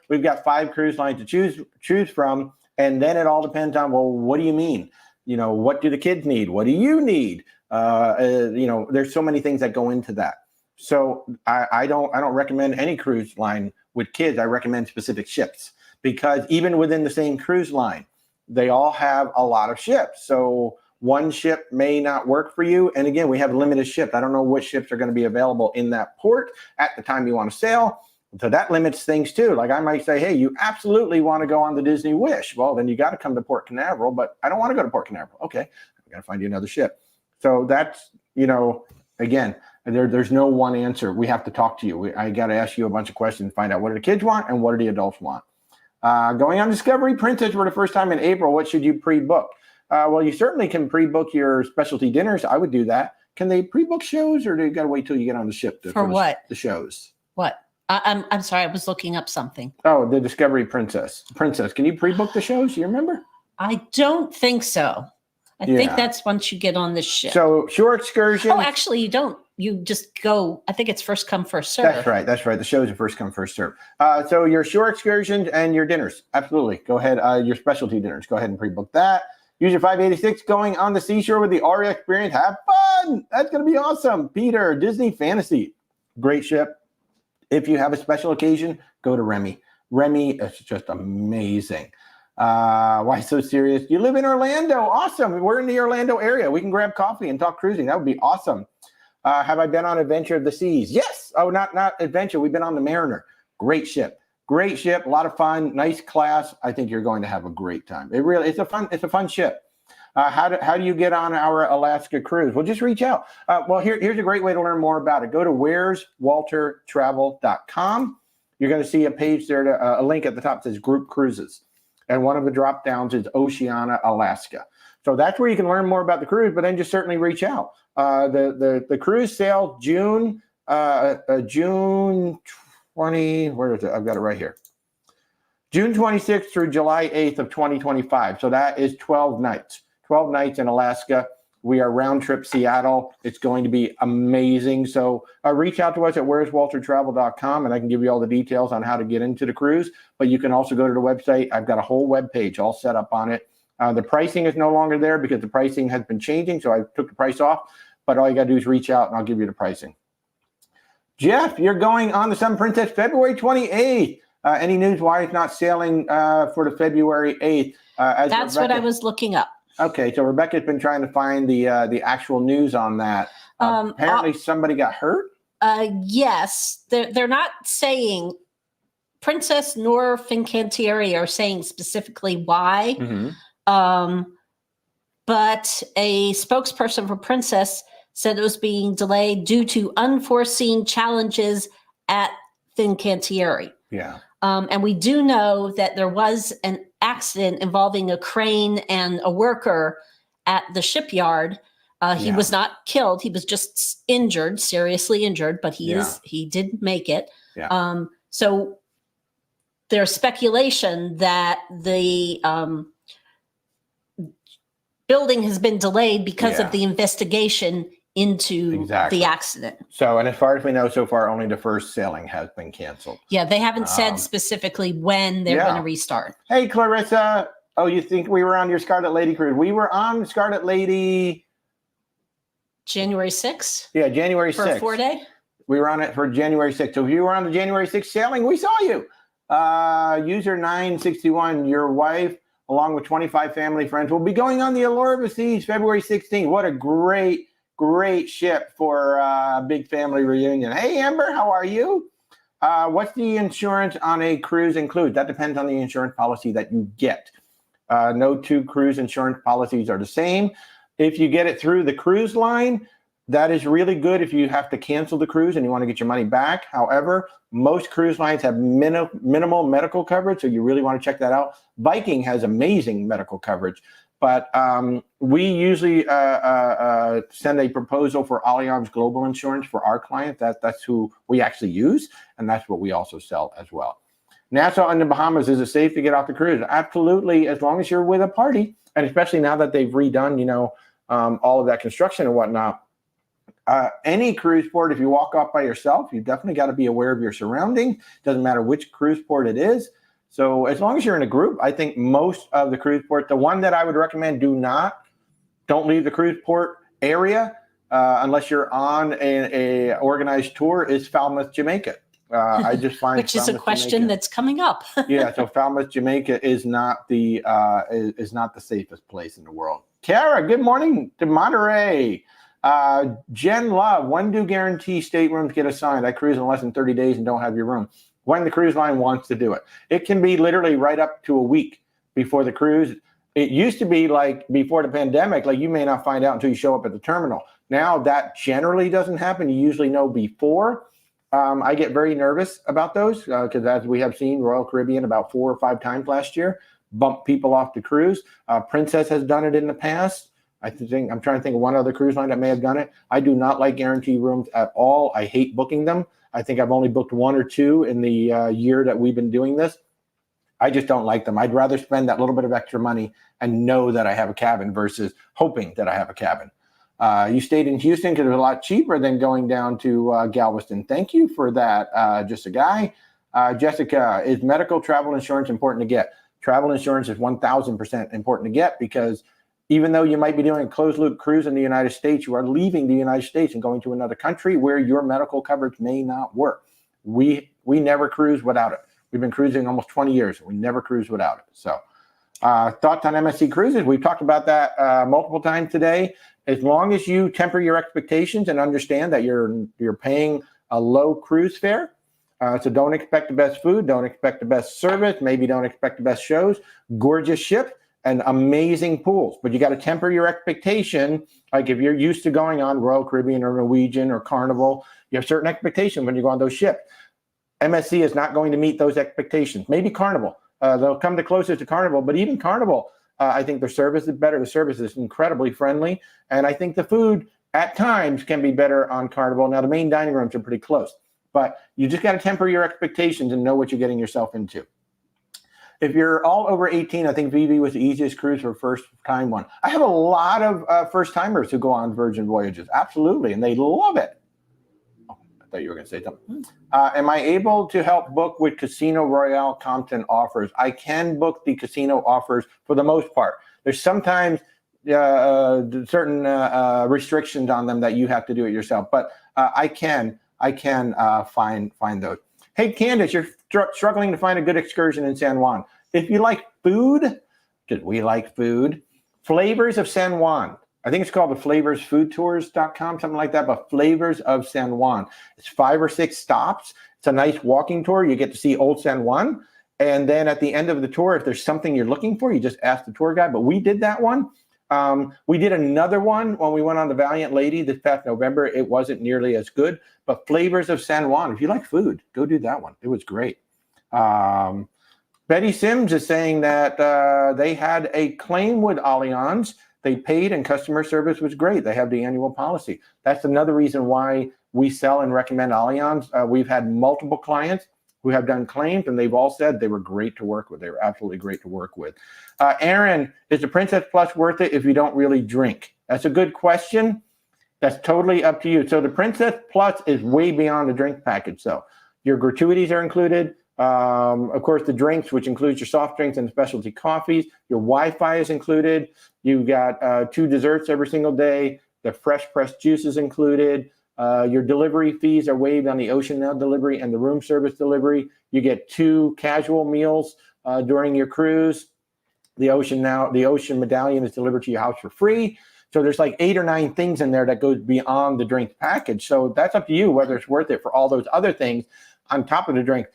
[SPEAKER 1] cruise lines to choose from. And then it all depends on, well, what do you mean? What do the kids need? What do you need? There's so many things that go into that. So I don't recommend any cruise line with kids. I recommend specific ships, because even within the same cruise line, they all have a lot of ships. So one ship may not work for you. And again, we have limited ships. I don't know which ships are going to be available in that port at the time you want to sail. So that limits things too. Like I might say, hey, you absolutely want to go on the Disney Wish. Well, then you got to come to Port Canaveral, but I don't want to go to Port Canaveral. Okay, I got to find you another ship. So that's, again, there's no one answer. We have to talk to you. I got to ask you a bunch of questions, find out what do the kids want and what do the adults want. Going on Discovery Princess for the first time in April, what should you pre-book? Well, you certainly can pre-book your specialty dinners. I would do that. Can they pre-book shows, or do you got to wait till you get on the ship?
[SPEAKER 2] For what?
[SPEAKER 1] The shows.
[SPEAKER 2] What? I'm sorry, I was looking up something.
[SPEAKER 1] Oh, the Discovery Princess. Can you pre-book the shows? You remember?
[SPEAKER 2] I don't think so. I think that's once you get on the ship.
[SPEAKER 1] So shore excursion.
[SPEAKER 2] Oh, actually, you don't. You just go. I think it's first come, first serve.
[SPEAKER 1] That's right. The shows are first come, first serve. So your shore excursions and your dinners. Absolutely. Go ahead. Your specialty dinners. Go ahead and pre-book that. User 586 going on the seashore with the Aria experience. Have fun. That's going to be awesome. Peter, Disney Fantasy. Great ship. If you have a special occasion, go to Remy. Remy is just amazing. Why so serious? You live in Orlando. Awesome. We're in the Orlando area. We can grab coffee and talk cruising. That would be awesome. Have I been on Adventure of the Seas? Yes. Oh, not Adventure. We've been on the Mariner. Great ship. A lot of fun. Nice class. I think you're going to have a great time. It's a fun ship. How do you get on our Alaska cruise? Well, just reach out. Well, here's a great way to learn more about it. Go to where'swaltertravel.com. You're going to see a page there, a link at the top that says Group Cruises. And one of the drop downs is Oceana, Alaska. So that's where you can learn more about the cruise, but then just certainly reach out. The cruise sailed June 20, where is it? I've got it right here. June 26th through July 8th of 2025. So that is 12 nights. 12 nights in Alaska. We are round trip Seattle. It's going to be amazing. So reach out to us at where'swaltertravel.com and I can give you all the details on how to get into the cruise. But you can also go to the website. I've got a whole web page all set up on it. The pricing is no longer there because the pricing has been changing. So I took the price off. But all you got to do is reach out and I'll give you the pricing. Jeff, you're going on the Sun Princess February 28th. Any news why it's not sailing for the February 8th?
[SPEAKER 2] That's what I was looking up.
[SPEAKER 1] Okay, so Rebecca's been trying to find the actual news on that. Apparently somebody got hurt?
[SPEAKER 2] Yes, they're not saying, Princess nor Fincantieri are saying specifically why. Mm-hmm. But a spokesperson for Princess said it was being delayed due to unforeseen challenges at Fincantieri.
[SPEAKER 1] Yeah.
[SPEAKER 2] And we do know that there was an accident involving a crane and a worker at the shipyard. He was not killed. He was just injured, seriously injured, but he did make it. Yeah. So there's speculation that the building has been delayed because of the investigation into the accident.
[SPEAKER 1] So, and as far as we know, so far, only the first sailing has been canceled.
[SPEAKER 2] Yeah, they haven't said specifically when they're going to restart.
[SPEAKER 1] Hey, Clarissa. Oh, you think we were on your Scarlet Lady cruise? We were on Scarlet Lady...
[SPEAKER 2] January 6th?
[SPEAKER 1] Yeah, January 6th.
[SPEAKER 2] For a 4-day?
[SPEAKER 1] We were on it for January 6th. So if you were on the January 6th sailing, we saw you. User 961, your wife, along with 25 family friends, will be going on the Allure of the Seas February 16th. What a great ship for a big family reunion. Hey, Amber, how are you? What's the insurance on a cruise include? That depends on the insurance policy that you get. No two cruise insurance policies are the same. If you get it through the cruise line, that is really good if you have to cancel the cruise and you want to get your money back. However, most cruise lines have minimal medical coverage, so you really want to check that out. Viking has amazing medical coverage. But we usually send a proposal for Allianz Global Insurance for our client. That's who we actually use, and that's what we also sell as well. Nassau in the Bahamas, is it safe to get off the cruise? Absolutely, as long as you're with a party, and especially now that they've redone, all of that construction and whatnot. Any cruise port, if you walk off by yourself, you've definitely got to be aware of your surroundings. Doesn't matter which cruise port it is. So as long as you're in a group, I think most of the cruise ports, the one that I would recommend, don't leave the cruise port area unless you're on a organized tour, is Falmouth, Jamaica. I just find
[SPEAKER 2] which is a question that's coming up.
[SPEAKER 1] Yeah, so Falmouth, Jamaica is not the safest place in the world. Kara, good morning to Monterey. Jen Love, when do guarantee staterooms get assigned? I cruise in less than 30 days and don't have your room. When the cruise line wants to do it. It can be literally right up to a week before the cruise. It used to be like before the pandemic, like you may not find out until you show up at the terminal. Now that generally doesn't happen. You usually know before. I get very nervous about those because as we have seen, Royal Caribbean about 4 or 5 times last year, bump people off the cruise. Princess has done it in the past. I'm trying to think of one other cruise line that may have done it. I do not like guarantee rooms at all. I hate booking them. I think I've only booked 1 or 2 in the year that we've been doing this. I just don't like them. I'd rather spend that little bit of extra money and know that I have a cabin versus hoping that I have a cabin. You stayed in Houston because it was a lot cheaper than going down to Galveston. Thank you for that, just a guy. Jessica, is medical travel insurance important to get? Travel insurance is 1,000% important to get because even though you might be doing a closed-loop cruise in the United States, you are leaving the United States and going to another country where your medical coverage may not work. We never cruise without it. We've been cruising almost 20 years. We never cruise without it. So thoughts on MSC Cruises? We've talked about that multiple times today. As long as you temper your expectations and understand that you're paying a low cruise fare, so don't expect the best food, don't expect the best service, maybe don't expect the best shows. Gorgeous ship. and amazing pools. But you got to temper your expectation. Like if you're used to going on Royal Caribbean or Norwegian or Carnival, you have certain expectations when you go on those ships. MSC is not going to meet those expectations. Maybe Carnival. They'll come the closest to Carnival, but even Carnival, I think their service is better. The service is incredibly friendly. And I think the food at times can be better on Carnival. Now, the main dining rooms are pretty close, but you just got to temper your expectations and know what you're getting yourself into. If you're all over 18, I think VV was the easiest cruise for first-time one. I have a lot of first-timers who go on Virgin Voyages. Absolutely, and they love it. Oh, I thought you were going to say something. Am I able to help book with Casino Royale Compton offers? I can book the casino offers for the most part. There's sometimes certain restrictions on them that you have to do it yourself, but I can find those. Hey, Candace, you're struggling to find a good excursion in San Juan. If you like food, because we like food, Flavors of San Juan. I think it's called the flavorsfoodtours.com, something like that, but Flavors of San Juan. It's 5 or 6 stops. It's a nice walking tour. You get to see Old San Juan. And then at the end of the tour, if there's something you're looking for, you just ask the tour guide. But we did that one. We did another one when we went on the Valiant Lady this past November. It wasn't nearly as good, but Flavors of San Juan. If you like food, go do that one. It was great. Betty Sims is saying that they had a claim with Allianz. They paid and customer service was great. They have the annual policy. That's another reason why we sell and recommend Allianz. We've had multiple clients who have done claims, and they've all said they were great to work with. They were absolutely great to work with. Aaron, is the Princess Plus worth it if you don't really drink? That's a good question. That's totally up to you. So the Princess Plus is way beyond the drink package. So your gratuities are included. Of course, the drinks, which includes your soft drinks and specialty coffees. Your Wi-Fi is included. You've got 2 desserts every single day. The fresh pressed juice is included. Your delivery fees are waived on the Ocean Now delivery and the room service delivery. You get 2 casual meals during your cruise. The Ocean medallion is delivered to your house for free. So there's like 8 or 9 things in there that goes beyond the drink package. So that's up to you whether it's worth it for all those other things on top of the drink.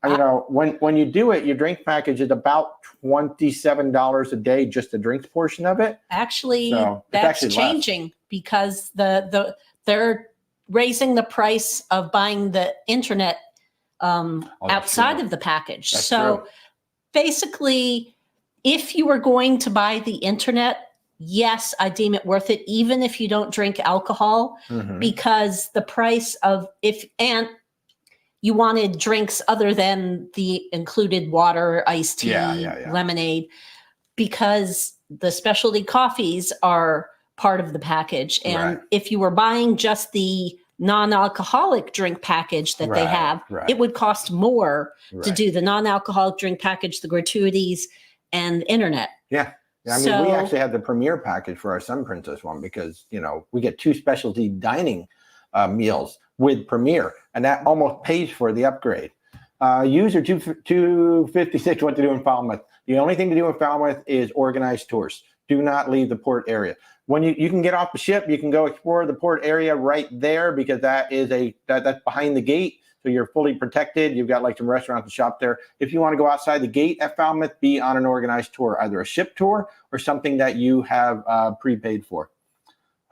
[SPEAKER 1] You know, when you do it, your drink package is about $27 a day, just the drinks portion of it.
[SPEAKER 2] Actually,
[SPEAKER 1] so
[SPEAKER 2] that's
[SPEAKER 1] actually
[SPEAKER 2] changing
[SPEAKER 1] less.
[SPEAKER 2] Because they're raising the price of buying the internet outside of the package.
[SPEAKER 1] That's
[SPEAKER 2] so
[SPEAKER 1] true.
[SPEAKER 2] Basically, if you were going to buy the internet, yes, I deem it worth it, even if you don't drink alcohol, because the price of and you wanted drinks other than the included water, iced tea, lemonade, because the specialty coffees are part of the package. And if you were buying just the non-alcoholic drink package that they have, it would cost more to do the non-alcoholic drink package, the gratuities, and internet. Yeah.
[SPEAKER 1] I mean, we actually had the premier package for our Sun Princess one because, you know, we get 2 specialty dining meals with Premier, and that almost pays for the upgrade. User 256, what to do in Falmouth. The only thing to do in Falmouth is organize tours. Do not leave the port area. When you can get off the ship, you can go explore the port area right there because that is that's behind the gate. So you're fully protected. You've got like some restaurants and shop there. If you want to go outside the gate at Falmouth, be on an organized tour, either a ship tour or something that you have prepaid for.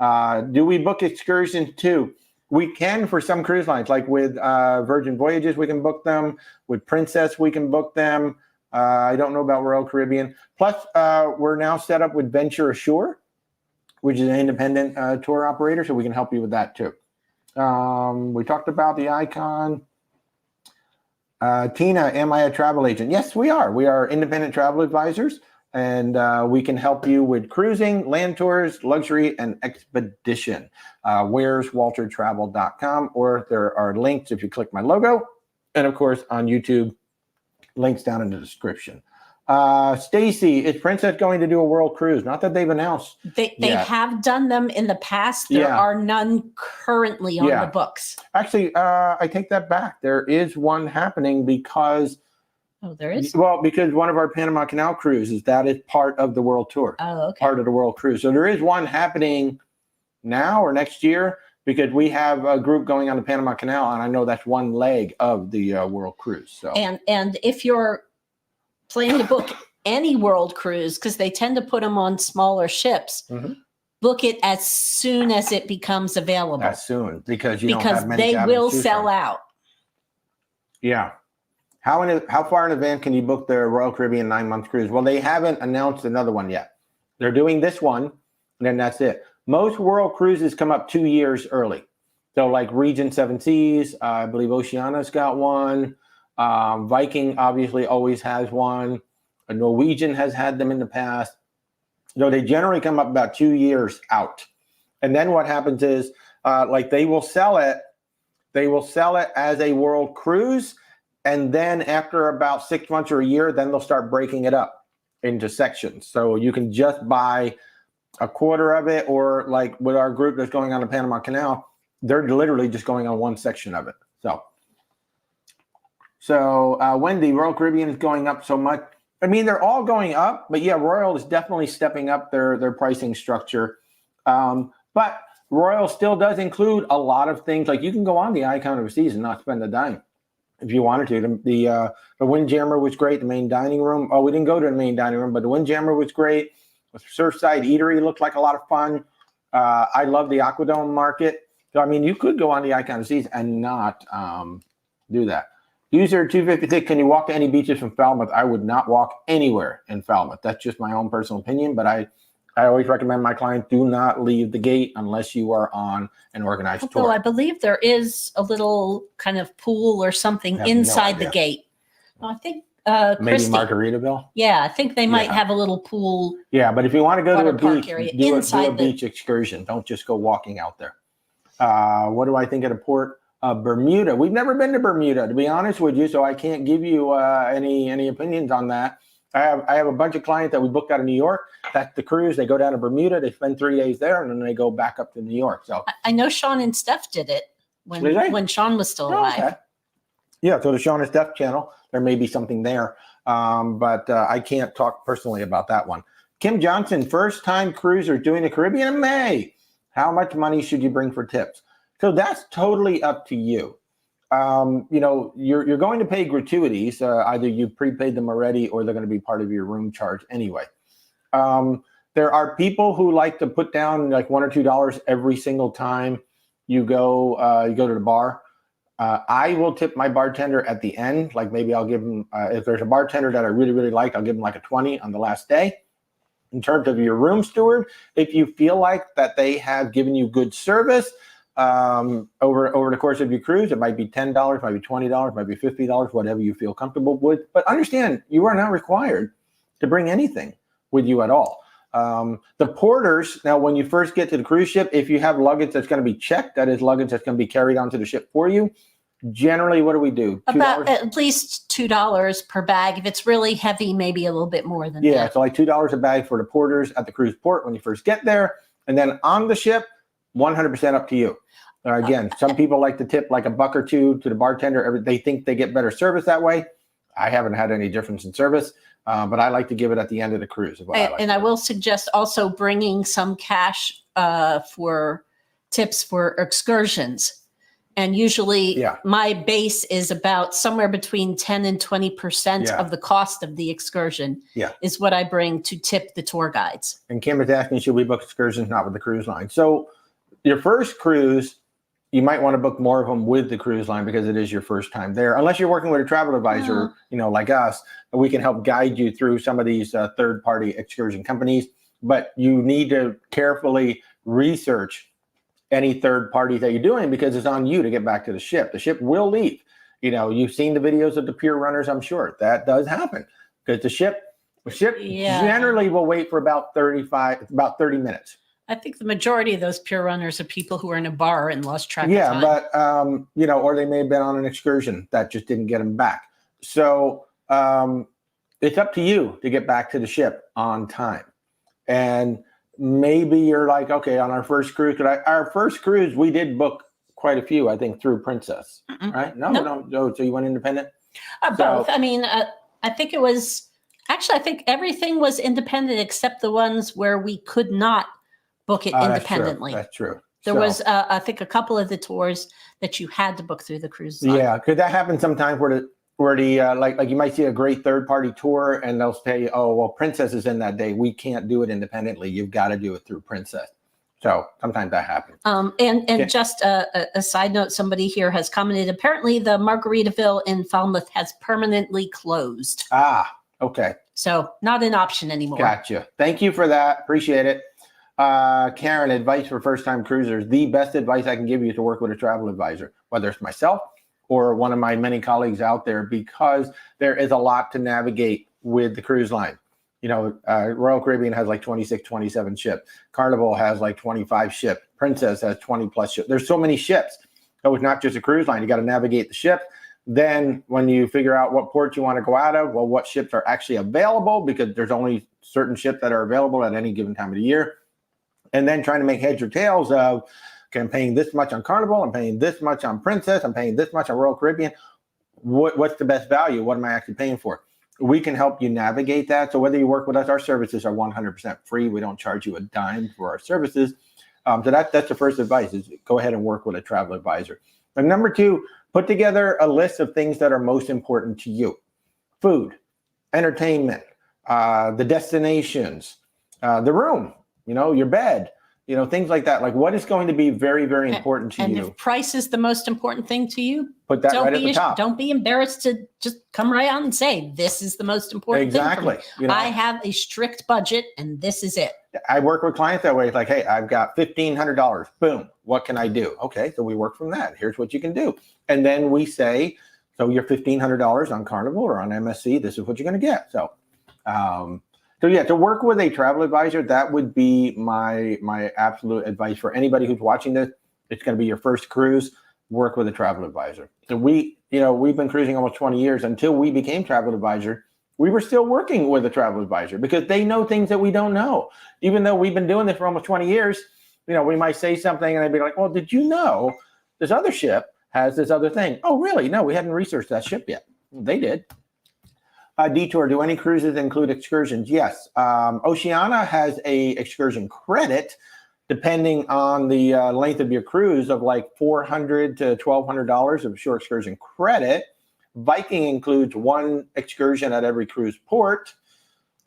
[SPEAKER 1] Do we book excursions too? We can for some cruise lines, like with Virgin Voyages, we can book them. With Princess, we can book them. I don't know about Royal Caribbean. Plus, we're now set up with Venture Ashore, which is an independent tour operator, so we can help you with that too. We talked about the Icon. Tina, am I a travel agent? Yes, we are. We are independent travel advisors, and we can help you with cruising, land tours, luxury, and expedition. Where's waltertravel.com, or there are links if you click my logo, and of course on YouTube, links down in the description. Stacy, is Princess going to do a world cruise? Not that they've announced.
[SPEAKER 2] They have done them in the past. There are none currently on the books.
[SPEAKER 1] Actually, I take that back. There is one happening because
[SPEAKER 2] there is?
[SPEAKER 1] Well, because one of our Panama Canal cruises, that is part of the world tour.
[SPEAKER 2] Oh, okay.
[SPEAKER 1] Part of the world cruise. So there is one happening now or next year because we have a group going on the Panama Canal, and I know that's one leg of the world cruise. So
[SPEAKER 2] and if you're planning to book any world cruise, because they tend to put them on smaller ships, book it as soon as it becomes available.
[SPEAKER 1] As soon, because you don't have many
[SPEAKER 2] they
[SPEAKER 1] cabins
[SPEAKER 2] will
[SPEAKER 1] to choose
[SPEAKER 2] sell
[SPEAKER 1] from.
[SPEAKER 2] out.
[SPEAKER 1] Yeah. How far in advance can you book the Royal Caribbean 9-month cruise? Well, they haven't announced another one yet. They're doing this one, and then that's it. Most world cruises come up 2 years early. So like Regent Seven Seas, I believe Oceania's got one. Viking obviously always has one. A Norwegian has had them in the past. So they generally come up about 2 years out. And then what happens is like they will sell it as a world cruise. And then after about 6 months or a year, then they'll start breaking it up into sections. So you can just buy a quarter of it, or like with our group that's going on the Panama Canal, they're literally just going on one section of it. So Wendy, Royal Caribbean is going up so much. I mean, they're all going up, but yeah, Royal is definitely stepping up their pricing structure. But Royal still does include a lot of things. Like you can go on the Icon Overseas and not spend a dime if you wanted to. The Windjammer was great. The main dining room. Oh, we didn't go to the main dining room, but the Windjammer was great. The Surfside Eatery looked like a lot of fun. I love the Aquadome Market. So, I mean, you could go on the Icon Overseas and not do that. User 256, can you walk to any beaches from Falmouth? I would not walk anywhere in Falmouth. That's just my own personal opinion, but I always recommend my clients do not leave the gate unless you are on an organized tour.
[SPEAKER 2] I believe there is a little kind of pool or something inside the gate. I think
[SPEAKER 1] maybe Margaritaville.
[SPEAKER 2] Yeah, I think they might have a little pool.
[SPEAKER 1] Yeah, but if you want to go to a beach, do a beach excursion. Don't just go walking out there. What do I think of the port? Bermuda. We've never been to Bermuda, to be honest with you, so I can't give you any opinions on that. I have a bunch of clients that we booked out of New York. That's the cruise. They go down to Bermuda. They spend 3 days there, and then they go back up to New York. So
[SPEAKER 2] I know Sean and Steph did it when Sean was still alive. Okay.
[SPEAKER 1] Yeah, so the Sean and Steph channel, there may be something there, but I can't talk personally about that one. Kim Johnson, first-time cruiser doing the Caribbean in May. How much money should you bring for tips? So that's totally up to you. You know, you're going to pay gratuities. Either you prepaid them already or they're going to be part of your room charge anyway. There are people who like to put down like $1 or $2 every single time you go to the bar. I will tip my bartender at the end. Like maybe I'll give him, if there's a bartender that I really, really like, I'll give him like a 20 on the last day. In terms of your room steward, if you feel like that they have given you good service, over the course of your cruise, it might be $10, might be $20, might be $50, whatever you feel comfortable with. But understand, you are not required to bring anything with you at all. The porters, now when you first get to the cruise ship, if you have luggage that's going to be checked, that is luggage that's going to be carried onto the ship for you, generally what do we do?
[SPEAKER 2] About at least $2 per bag. If it's really heavy, maybe a little bit more than that.
[SPEAKER 1] Yeah, so like $2 a bag for the porters at the cruise port when you first get there. And then on the ship, 100% up to you. Again, some people like to tip like $1 or $2 to the bartender. They think they get better service that way. I haven't had any difference in service, but I like to give it at the end of the cruise.
[SPEAKER 2] I will suggest also bringing some cash for tips for excursions. And usually my base is about somewhere between 10 and 20% of the cost of the excursion is what I bring to tip the tour guides.
[SPEAKER 1] And Kim is asking, should we book excursions not with the cruise line? So your first cruise, you might want to book more of them with the cruise line because it is your first time there. Unless you're working with a travel advisor, you know, like us, we can help guide you through some of these third-party excursion companies. But you need to carefully research any third party that you're doing because it's on you to get back to the ship. The ship will leave. You know, you've seen the videos of the pier runners, I'm sure. That does happen because the ship generally will wait for about 30 minutes.
[SPEAKER 2] I think the majority of those pier runners are people who are in a bar and lost track of time.
[SPEAKER 1] Yeah, but, you know, or they may have been on an excursion that just didn't get them back. So it's up to you to get back to the ship on time. And maybe you're like, okay, on our first cruise, we did book quite a few, I think, through Princess, right? No. So you went independent?
[SPEAKER 2] Both. I mean, I think it was, actually, I think everything was independent except the ones where we could not book it independently.
[SPEAKER 1] That's true.
[SPEAKER 2] There was, I think, a couple of the tours that you had to book through the cruise line.
[SPEAKER 1] Yeah, because that happens sometimes where where the like you might see a great third-party tour and they'll say, oh, well, Princess is in that day. We can't do it independently. You've got to do it through Princess. So sometimes that happens.
[SPEAKER 2] And just a side note, somebody here has commented, apparently the Margaritaville in Falmouth has permanently closed.
[SPEAKER 1] Ah, okay.
[SPEAKER 2] So not an option anymore.
[SPEAKER 1] Gotcha. Thank you for that. Appreciate it. Karen, advice for first-time cruisers. The best advice I can give you is to work with a travel advisor, whether it's myself or one of my many colleagues out there, because there is a lot to navigate with the cruise line. You know, Royal Caribbean has like 26, 27 ships. Carnival has like 25 ships. Princess has 20 plus ships. There's so many ships. So it's not just a cruise line. You got to navigate the ship. Then when you figure out what port you want to go out of, well, what ships are actually available, because there's only certain ships that are available at any given time of the year. And then trying to make heads or tails of, okay, I'm paying this much on Carnival. I'm paying this much on Princess. I'm paying this much on Royal Caribbean. What's the best value? What am I actually paying for? We can help you navigate that. So whether you work with us, our services are 100% free. We don't charge you a dime for our services. So that's the first advice, is go ahead and work with a travel advisor. And number two, put together a list of things that are most important to you. Food, entertainment, the destinations, the room, you know, your bed, you know, things like that. Like, what is going to be very, very important to you?
[SPEAKER 2] And if price is the most important thing to you,
[SPEAKER 1] put that right at the top.
[SPEAKER 2] Don't be embarrassed to just come right out and say, this is the most important thing for me.
[SPEAKER 1] You know,
[SPEAKER 2] I have a strict budget and this is it.
[SPEAKER 1] I work with clients that way. It's like, hey, I've got $1,500. Boom. What can I do? Okay. So we work from that. Here's what you can do. And then we say, so your $1,500 on Carnival or on MSC, this is what you're going to get. So, yeah, to work with a travel advisor, that would be my absolute advice for anybody who's watching this. It's going to be your first cruise. Work with a travel advisor. So we've been cruising almost 20 years. Until we became travel advisor, we were still working with a travel advisor because they know things that we don't know. Even though we've been doing this for almost 20 years, you know, we might say something and they'd be like, well, did you know this other ship has this other thing? Oh, really? No, we hadn't researched that ship yet. They did. Detour, do any cruises include excursions? Yes. Oceania has a excursion credit, depending on the length of your cruise, of like $400 to $1,200 of shore excursion credit. Viking includes one excursion at every cruise port.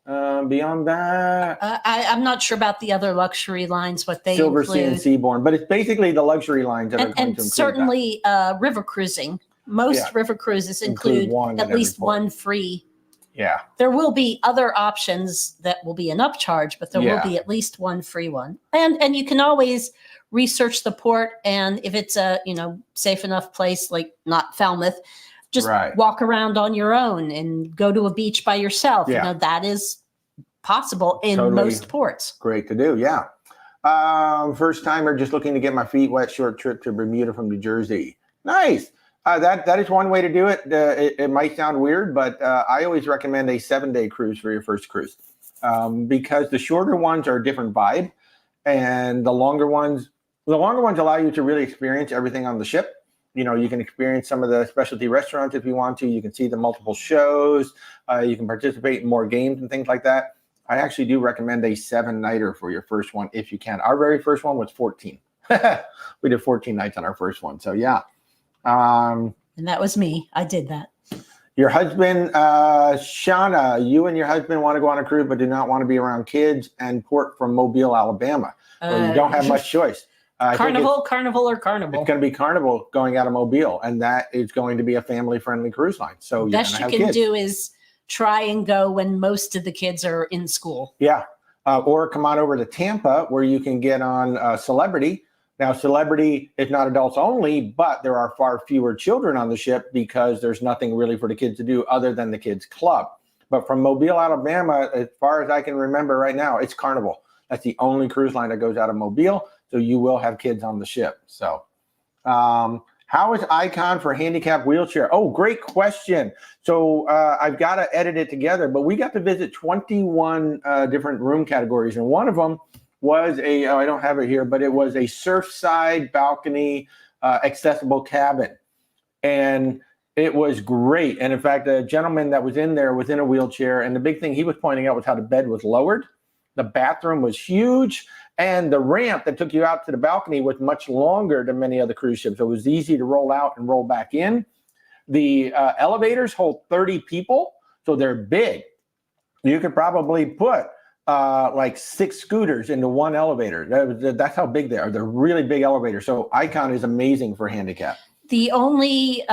[SPEAKER 1] Beyond that,
[SPEAKER 2] I'm not sure about the other luxury lines, what they
[SPEAKER 1] Silver Sea
[SPEAKER 2] include.
[SPEAKER 1] and Seabourn, but it's basically the luxury lines that are going to include
[SPEAKER 2] certainly river cruising. Most river cruises include at least one free.
[SPEAKER 1] Yeah.
[SPEAKER 2] There will be other options that will be an upcharge, but there will be at least one free one. And you can always research the port, and if it's a, safe enough place, like not Falmouth, just walk around on your own and go to a beach by yourself.
[SPEAKER 1] Yeah.
[SPEAKER 2] That is possible in most ports.
[SPEAKER 1] Great to do. Yeah. First timer just looking to get my feet wet, short trip to Bermuda from New Jersey. Nice. That is one way to do it. It might sound weird, but I always recommend a 7-day cruise for your first cruise, because the shorter ones are a different vibe, and the longer ones allow you to really experience everything on the ship. You can experience some of the specialty restaurants if you want to. You can see the multiple shows. You can participate in more games and things like that. I actually do recommend a 7-nighter for your first one if you can. Our very first one was 14. We did 14 nights on our first one. So yeah.
[SPEAKER 2] And that was me. I did that.
[SPEAKER 1] Your husband, Shauna, you and your husband want to go on a cruise, but do not want to be around kids and port from Mobile, Alabama. Well, you don't have much choice.
[SPEAKER 2] Carnival.
[SPEAKER 1] It's going to be Carnival going out of Mobile, and that is going to be a family-friendly cruise line. So
[SPEAKER 2] best you can do is try and go when most of the kids are in school.
[SPEAKER 1] Yeah. Or come on over to Tampa, where you can get on Celebrity. Now, Celebrity is not adults only, but there are far fewer children on the ship because there's nothing really for the kids to do other than the kids' club. But from Mobile, Alabama, as far as I can remember right now, it's Carnival. That's the only cruise line that goes out of Mobile. So you will have kids on the ship. So how is Icon for handicap wheelchair? Oh, great question. So I've got to edit it together, but we got to visit 21 different room categories. And one of them was I don't have it here, but it was a surfside balcony accessible cabin. And it was great. And in fact, the gentleman that was in there was in a wheelchair. And the big thing he was pointing out was how the bed was lowered. The bathroom was huge. And the ramp that took you out to the balcony was much longer than many other cruise ships. So it was easy to roll out and roll back in. The elevators hold 30 people, so they're big. You could probably put like 6 scooters into one elevator. That's how big they are. They're really big elevators. So Icon is amazing for handicap.
[SPEAKER 2] The only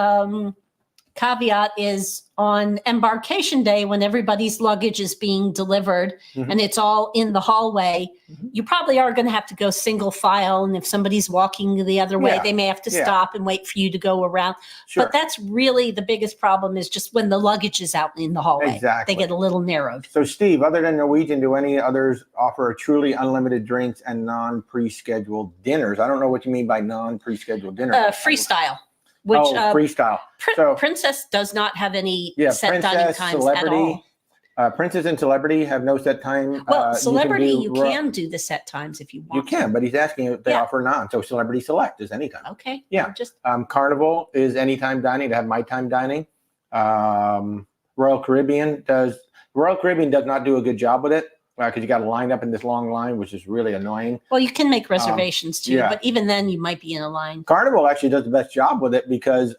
[SPEAKER 2] caveat is on embarkation day when everybody's luggage is being delivered and it's all in the hallway, you probably are going to have to go single file. And if somebody's walking the other way, they may have to stop and wait for you to go around. Sure. But that's really the biggest problem is just when the luggage is out in the hallway. Exactly. They get a little narrowed. So
[SPEAKER 1] Steve, other than Norwegian, do any others offer a truly unlimited drinks and non-pre-scheduled dinners? I don't know what you mean by non-pre-scheduled dinners.
[SPEAKER 2] Freestyle. Which,
[SPEAKER 1] freestyle.
[SPEAKER 2] Princess does not have any set dining times at all.
[SPEAKER 1] Princess and Celebrity have no set time.
[SPEAKER 2] Well, Celebrity, you can do the set times if you want.
[SPEAKER 1] You can, but he's asking if they offer non. So Celebrity Select is anytime.
[SPEAKER 2] Okay.
[SPEAKER 1] Yeah. Carnival is anytime dining. They have my time dining. Royal Caribbean does not do a good job with it. Because you got to line up in this long line, which is really annoying.
[SPEAKER 2] Well, you can make reservations too, but even then you might be in a line.
[SPEAKER 1] Carnival actually does the best job with it because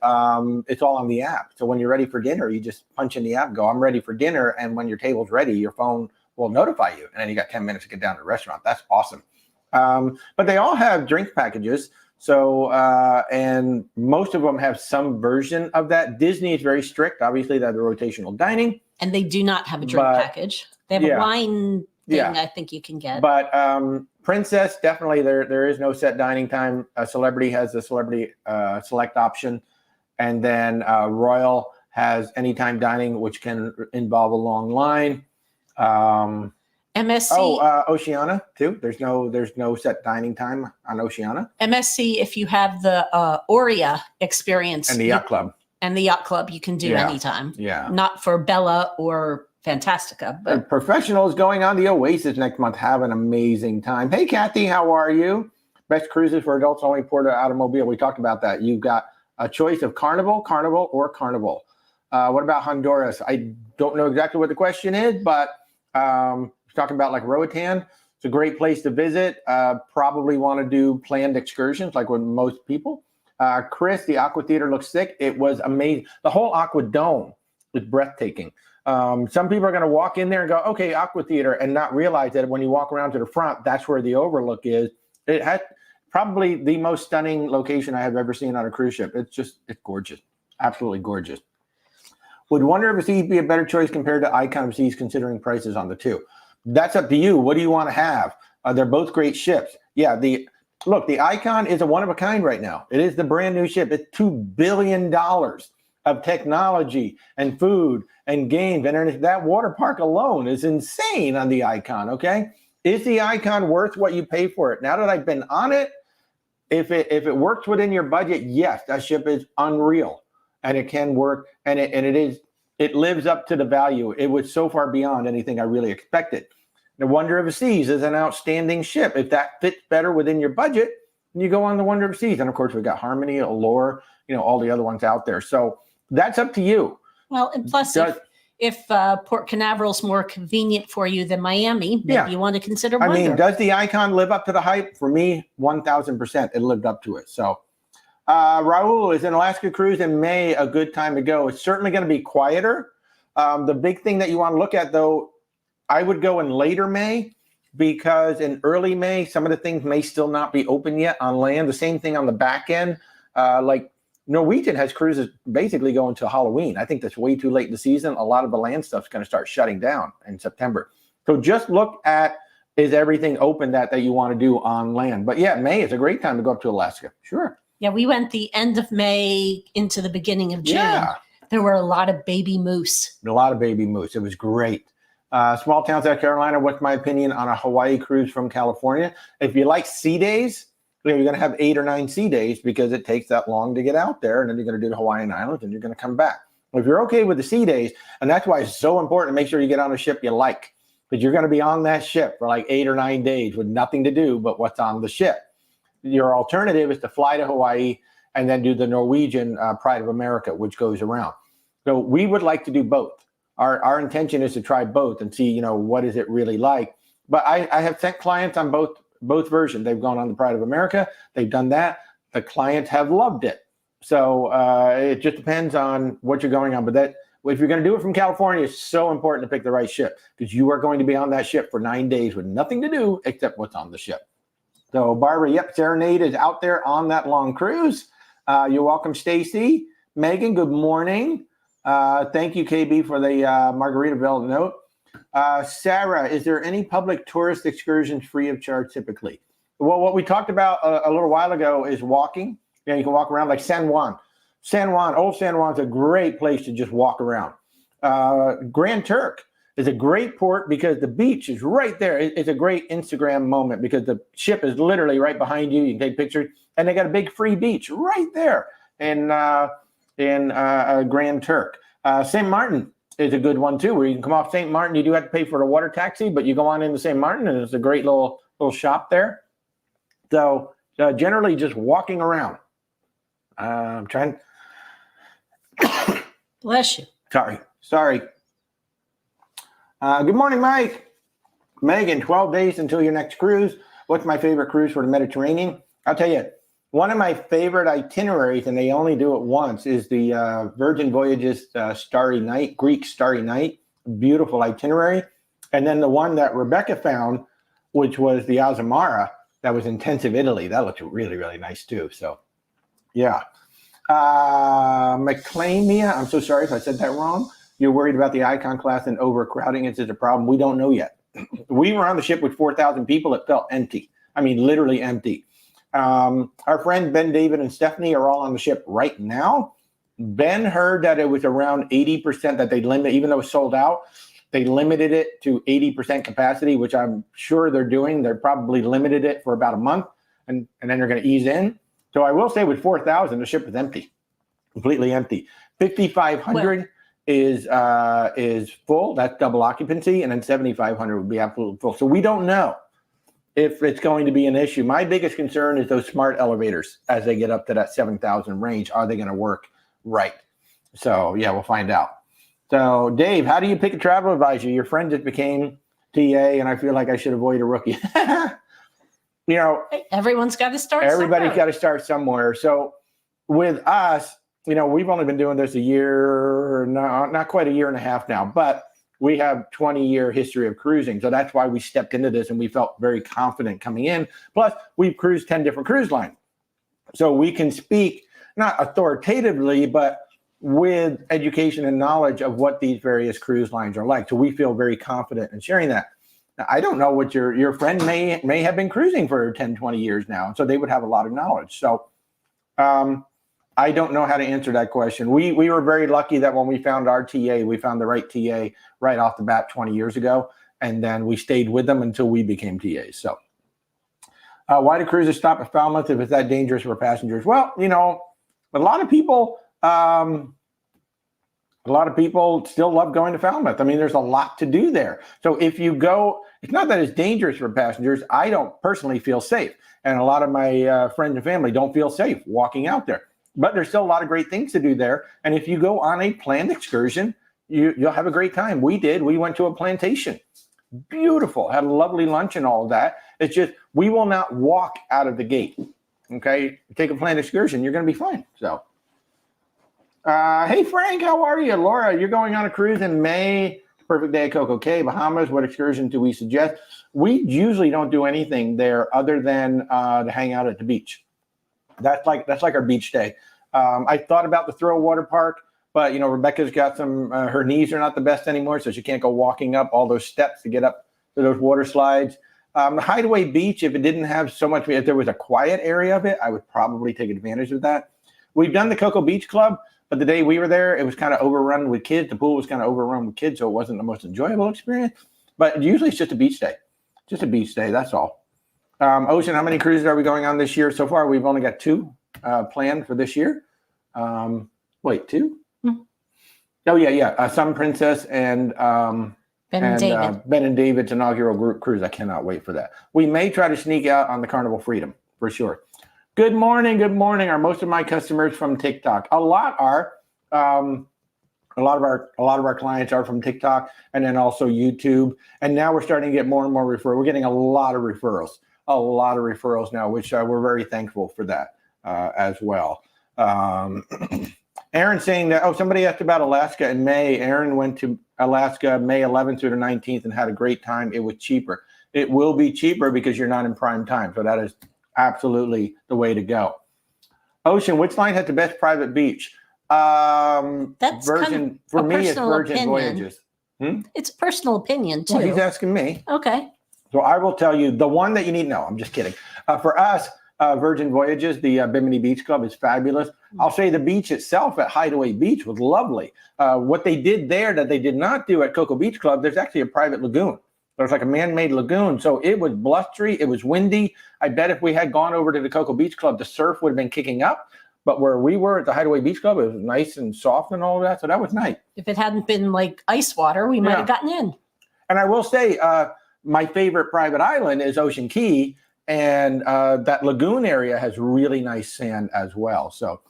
[SPEAKER 1] it's all on the app. So when you're ready for dinner, you just punch in the app, go, I'm ready for dinner. And when your table's ready, your phone will notify you. And then you got 10 minutes to get down to the restaurant. That's awesome. But they all have drink packages. So, and most of them have some version of that. Disney is very strict. Obviously, they have the rotational dining.
[SPEAKER 2] And they do not have a drink package. They have a wine thing I think you can get.
[SPEAKER 1] But Princess, definitely there is no set dining time. Celebrity has the Celebrity Select option. And then Royal has anytime dining, which can involve a long line.
[SPEAKER 2] MSC.
[SPEAKER 1] Oceana too. There's no set dining time on Oceana.
[SPEAKER 2] MSC, if you have the Aurea experience.
[SPEAKER 1] And the Yacht Club.
[SPEAKER 2] And the Yacht Club, you can do anytime.
[SPEAKER 1] Yeah.
[SPEAKER 2] Not for Bella or Fantastica. But
[SPEAKER 1] Professionals going on the Oasis next month. Have an amazing time. Hey, Kathy, how are you? Best cruises for adults only Porta Automobile. We talked about that. You've got a choice of Carnival, or Carnival. What about Honduras? I don't know exactly what the question is, but talking about like Roatan. It's a great place to visit. Probably want to do planned excursions like with most people. Chris, the Aqua Theater looks sick. It was amazing. The whole Aqua Dome is breathtaking. Some people are going to walk in there and go, okay, Aqua Theater, and not realize that when you walk around to the front, that's where the overlook is. It had probably the most stunning location I have ever seen on a cruise ship. It's gorgeous. Absolutely gorgeous. Would Wonder of the Seas be a better choice compared to Icon of the Seas considering prices on the two? That's up to you. What do you want to have? They're both great ships. Yeah, the Icon is a one-of-a-kind right now. It is the brand new ship. It's $2 billion of technology and food and games. And that water park alone is insane on the Icon, okay? Is the Icon worth what you pay for it? Now that I've been on it, if it works within your budget, yes, that ship is unreal. And it can work, and it lives up to the value. It was so far beyond anything I really expected. The Wonder of the Seas is an outstanding ship. If that fits better within your budget, you go on the Wonder of the Seas. And of course, we've got Harmony, Allure, all the other ones out there. So that's up to you.
[SPEAKER 2] Well, and plus, if Port Canaveral's more convenient for you than Miami, maybe you want to consider Wonder.
[SPEAKER 1] I mean, does the Icon live up to the hype? For me, 1,000%. It lived up to it. So Raul, is an Alaska cruise in May a good time to go? It's certainly going to be quieter. The big thing that you want to look at, though, I would go in later May because in early May, some of the things may still not be open yet on land. The same thing on the back end. Like Norwegian has cruises basically going to Halloween. I think that's way too late in the season. A lot of the land stuff's going to start shutting down in September. So just look at, is everything open that you want to do on land? But yeah, May is a great time to go up to Alaska. Sure.
[SPEAKER 2] Yeah, we went the end of May into the beginning of June.
[SPEAKER 1] Yeah.
[SPEAKER 2] There were a lot of baby moose.
[SPEAKER 1] A lot of baby moose. It was great. Small town, South Carolina. What's my opinion on a Hawaii cruise from California? If you like sea days, you're going to have 8 or 9 sea days because it takes that long to get out there. And then you're going to do the Hawaiian Islands and you're going to come back. If you're okay with the sea days, and that's why it's so important to make sure you get on a ship you like, because you're going to be on that ship for like 8 or 9 days with nothing to do but what's on the ship. Your alternative is to fly to Hawaii and then do the Norwegian Pride of America, which goes around. So we would like to do both. Our intention is to try both and see, what is it really like. But I have sent clients on both versions. They've gone on the Pride of America. They've done that. The clients have loved it. So it just depends on what you're going on. But that if you're going to do it from California, it's so important to pick the right ship because you are going to be on that ship for 9 days with nothing to do except what's on the ship. So Barbara, yep, Serenade is out there on that long cruise. You're welcome, Stacy. Megan, good morning. Thank you, KB, for the Margaritaville note. Sarah, is there any public tourist excursions free of charge typically? Well, what we talked about a little while ago is walking. You can walk around like San Juan. Old San Juan's a great place to just walk around. Grand Turk is a great port because the beach is right there. It's a great Instagram moment because the ship is literally right behind you. You can take pictures, and they got a big free beach right there in Grand Turk. St. Martin is a good one too, where you can come off St. Martin. You do have to pay for the water taxi, but you go on into St. Martin, and it's a great little shop there. So generally, just walking around. I'm trying.
[SPEAKER 2] Bless you.
[SPEAKER 1] Sorry. Good morning, Mike. Megan, 12 days until your next cruise. What's my favorite cruise for the Mediterranean? I'll tell you, one of my favorite itineraries, and they only do it once, is the Virgin Voyages Starry Night, Greek Starry Night. Beautiful itinerary. And then the one that Rebecca found, which was the Azamara, that was intensive Italy. That looked really, really nice too. So, yeah. McClaimia, I'm so sorry if I said that wrong. You're worried about the Icon class and overcrowding. Is it a problem? We don't know yet. We were on the ship with 4,000 people. It felt empty. I mean, literally empty. Our friends Ben, David, and Stephanie are all on the ship right now. Ben heard that it was around 80% that they limit, even though it's sold out, they limited it to 80% capacity, which I'm sure they're doing. They're probably limited it for about a month, and then they're going to ease in. So I will say with 4,000, the ship is empty, completely empty. 5,500 is full. That's double occupancy, and then 7,500 would be absolutely full. So we don't know if it's going to be an issue. My biggest concern is those smart elevators as they get up to that 7,000 range. Are they going to work right? So yeah, we'll find out. So Dave, how do you pick a travel advisor? Your friend just became TA, and I feel like I should avoid a rookie. You know,
[SPEAKER 2] everyone's got to start.
[SPEAKER 1] Everybody's got to start somewhere. So with us, you know, we've only been doing this a year, not quite a year and a half now, but we have 20-year history of cruising. So that's why we stepped into this and we felt very confident coming in. Plus, we've cruised 10 different cruise lines. So we can speak not authoritatively, but with education and knowledge of what these various cruise lines are like. So we feel very confident in sharing that. Now, I don't know what your friend may have been cruising for 10, 20 years now. So they would have a lot of knowledge. So I don't know how to answer that question. We were very lucky that when we found our TA, we found the right TA right off the bat 20 years ago. And then we stayed with them until we became TAs. So why do cruises stop at Falmouth if it's that dangerous for passengers? Well, you know, a lot of people still love going to Falmouth. I mean, there's a lot to do there. So if you go, it's not that it's dangerous for passengers. I don't personally feel safe. And a lot of my friends and family don't feel safe walking out there. But there's still a lot of great things to do there. And if you go on a planned excursion, you'll have a great time. We did. We went to a plantation. Beautiful. Had a lovely lunch and all of that. It's just, we will not walk out of the gate. Okay? Take a planned excursion. You're going to be fine. So. Hey, Frank, how are you? Laura, you're going on a cruise in May. Perfect day at Coco Cay, Bahamas. What excursion do we suggest? We usually don't do anything there other than to hang out at the beach. That's like our beach day. I thought about the Thrill Water Park, but, you know, Rebecca's got her knees are not the best anymore, so she can't go walking up all those steps to get up to those water slides. The Hideaway Beach, if it didn't have so much, if there was a quiet area of it, I would probably take advantage of that. We've done the Cocoa Beach Club. But the day we were there, it was kind of overrun with kids. The pool was kind of overrun with kids, so it wasn't the most enjoyable experience. But usually it's just a beach day. Just a beach day, that's all. Ocean, how many cruises are we going on this year? So far, we've only got 2 planned for this year. Wait, 2? Mm-hmm. Oh, yeah. Sun Princess and Ben and David's inaugural group cruise. I cannot wait for that. We may try to sneak out on the Carnival Freedom, for sure. Good morning. Are most of my customers from TikTok? A lot are. A lot of our clients are from TikTok, and then also YouTube. And now we're starting to get more and more referrals. We're getting a lot of referrals now, which we're very thankful for that as well. Aaron saying that, somebody asked about Alaska in May. Aaron went to Alaska May 11th through the 19th and had a great time. It was cheaper. It will be cheaper because you're not in prime time. So that is absolutely the way to go. Ocean, which line has the best private beach?
[SPEAKER 2] That's
[SPEAKER 1] Virgin, for me, it's Virgin
[SPEAKER 2] opinion.
[SPEAKER 1] Voyages.
[SPEAKER 2] It's a personal opinion, too.
[SPEAKER 1] Well, he's asking me.
[SPEAKER 2] Okay.
[SPEAKER 1] So I will tell you the one that you need. No, I'm just kidding. For us, Virgin Voyages, the Bimini Beach Club is fabulous. I'll say the beach itself at Hideaway Beach was lovely. What they did there that they did not do at Cocoa Beach Club, there's actually a private lagoon. There's like a man-made lagoon. So it was blustery. It was windy. I bet if we had gone over to the Cocoa Beach Club, the surf would have been kicking up. But where we were at the Hideaway Beach Club, it was nice and soft and all of that. So that was nice.
[SPEAKER 2] If it hadn't been like ice water, we might have gotten in.
[SPEAKER 1] And I will say my favorite private island is Ocean Key. And that lagoon area has really nice sand as well. So,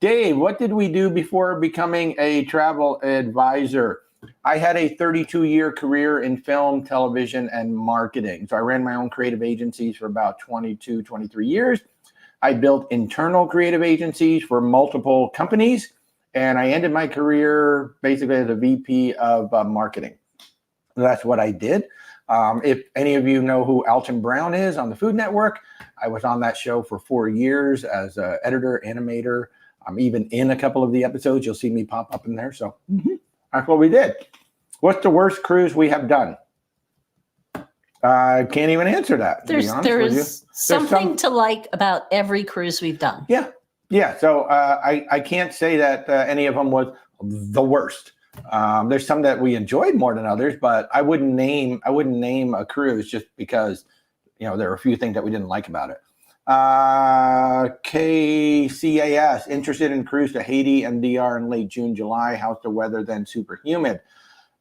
[SPEAKER 1] Dave, what did we do before becoming a travel advisor? I had a 32-year career in film, television, and marketing. So I ran my own creative agencies for about 22, 23 years. I built internal creative agencies for multiple companies. And I ended my career basically as a VP of marketing. That's what I did. If any of you know who Alton Brown is on the Food Network, I was on that show for 4 years as an editor, animator. I'm even in a couple of the episodes. You'll see me pop up in there. So that's what we did. What's the worst cruise we have done? I can't even answer that.
[SPEAKER 2] There's something to like about every cruise we've done.
[SPEAKER 1] Yeah. So I can't say that any of them was the worst. There's some that we enjoyed more than others, but I wouldn't name a cruise just because, there are a few things that we didn't like about it. KCAS, interested in cruise to Haiti and DR in late June, July. How's the weather then? Super humid.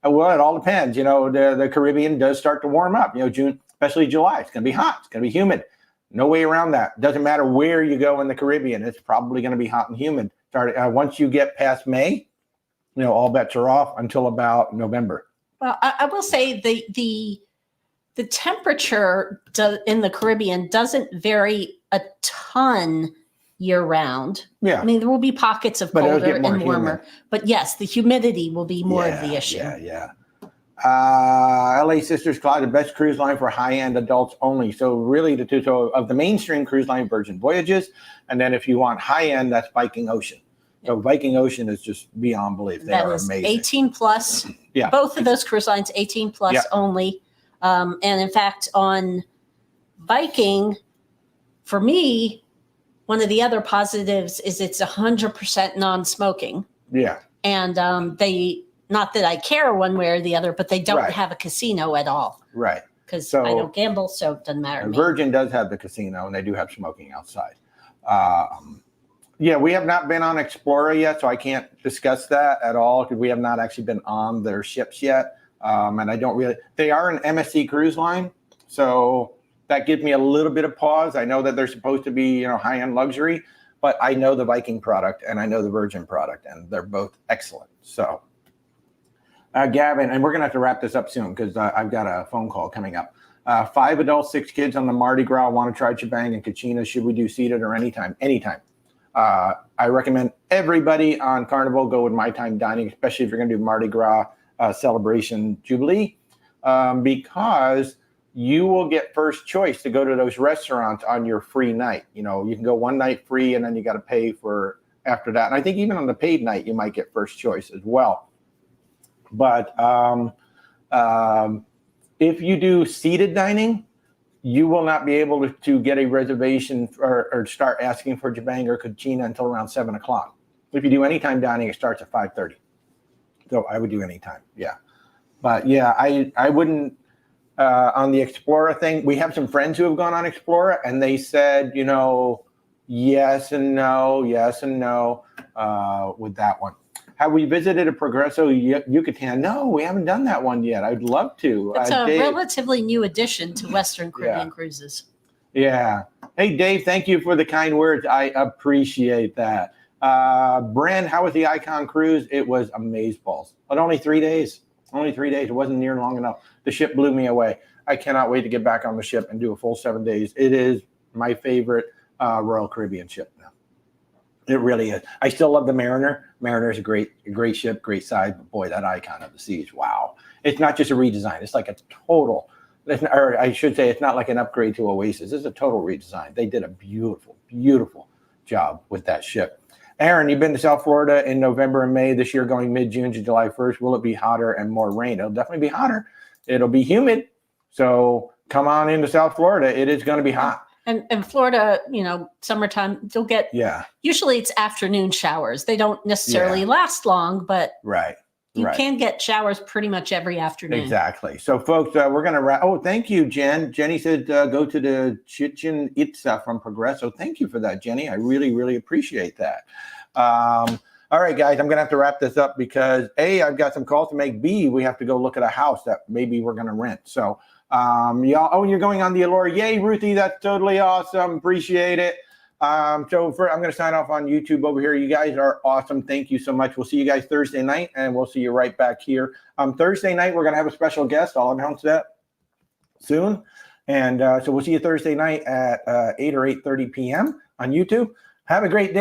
[SPEAKER 1] Well, it all depends. The Caribbean does start to warm up. June, especially July. It's going to be hot. It's going to be humid. No way around that. Doesn't matter where you go in the Caribbean. It's probably going to be hot and humid. Once you get past May, all bets are off until about November.
[SPEAKER 2] Well, I will say the temperature in the Caribbean doesn't vary a ton year round.
[SPEAKER 1] Yeah.
[SPEAKER 2] I mean, there will be pockets of colder and warmer.
[SPEAKER 1] Humid.
[SPEAKER 2] But yes, the humidity will be more of the issue.
[SPEAKER 1] Yeah. LA Sisters Cloud, the best cruise line for high-end adults only. So really the two of the mainstream cruise line, Virgin Voyages. And then if you want high-end, that's Viking Ocean. So Viking Ocean is just beyond belief. They are amazing. 18
[SPEAKER 2] plus. Yeah. Both of those cruise lines, 18 plus only. And in fact, on Viking, for me, one of the other positives is it's 100% non-smoking.
[SPEAKER 1] Yeah.
[SPEAKER 2] And they, not that I care one way or the other, but they don't have a casino at all.
[SPEAKER 1] Right.
[SPEAKER 2] Because I don't gamble, so it doesn't matter to me.
[SPEAKER 1] Virgin does have the casino, and they do have smoking outside. We have not been on Explorer yet, so I can't discuss that at all because we have not actually been on their ships yet. And I don't really, they are an MSC cruise line. So that gives me a little bit of pause. I know that they're supposed to be, high-end luxury, but I know the Viking product and I know the Virgin product, and they're both excellent. So Gavin, and we're going to have to wrap this up soon because I've got a phone call coming up. 5 adults, 6 kids on the Mardi Gras. Want to try Chibang and Kachina. Should we do seated or anytime? Anytime. I recommend everybody on Carnival go with My Time Dining, especially if you're going to do Mardi Gras celebration Jubilee, because you will get first choice to go to those restaurants on your free night. You can go one night free and then you got to pay for after that. And I think even on the paid night, you might get first choice as well. But if you do seated dining, you will not be able to get a reservation or start asking for Chibang or Kachina until around 7 o'clock. If you do anytime dining, it starts at 5:30. So I would do anytime. Yeah. But yeah, I wouldn't, on the Explorer thing, we have some friends who have gone on Explorer and they said, yes and no with that one. Have we visited a Progresso Yucatan? No, we haven't done that one yet. I'd love to.
[SPEAKER 2] It's a relatively new addition to Western Caribbean cruises.
[SPEAKER 1] Yeah. Hey, Dave, thank you for the kind words. I appreciate that. Bren, how was the Icon cruise? It was amazeballs. But only 3 days. It wasn't near long enough. The ship blew me away. I cannot wait to get back on the ship and do a full 7 days. It is my favorite Royal Caribbean ship now. It really is. I still love the Mariner. Mariner is a great ship, great size. But boy, that Icon of the Seas, wow! It's not just a redesign. It's like a total, or I should say, it's not like an upgrade to Oasis. It's a total redesign. They did a beautiful, beautiful job with that ship. Aaron, you've been to South Florida in November and May this year, going mid-June to July 1st. Will it be hotter and more rain? It'll definitely be hotter. It'll be humid. So come on into South Florida. It is going to be hot.
[SPEAKER 2] And Florida, summertime, you'll get, usually it's afternoon showers. They don't necessarily last long, but you can get showers pretty much every afternoon.
[SPEAKER 1] Exactly. So folks, we're going to wrap. Oh, thank you, Jen. Jenny said, go to the Chichen Itza from Progresso. Thank you for that, Jenny. I really, really appreciate that. All right, guys, I'm going to have to wrap this up because A, I've got some calls to make. B, we have to go look at a house that maybe we're going to rent. So y'all, you're going on the Allure. Yay, Ruthie, that's totally awesome. Appreciate it. I'm going to sign off on YouTube over here. You guys are awesome. Thank you so much. We'll see you guys Thursday night, and we'll see you right back here. Thursday night, we're going to have a special guest. I'll announce that soon. And so we'll see you Thursday night at 8 or 8:30 p.m. on YouTube. Have a great day.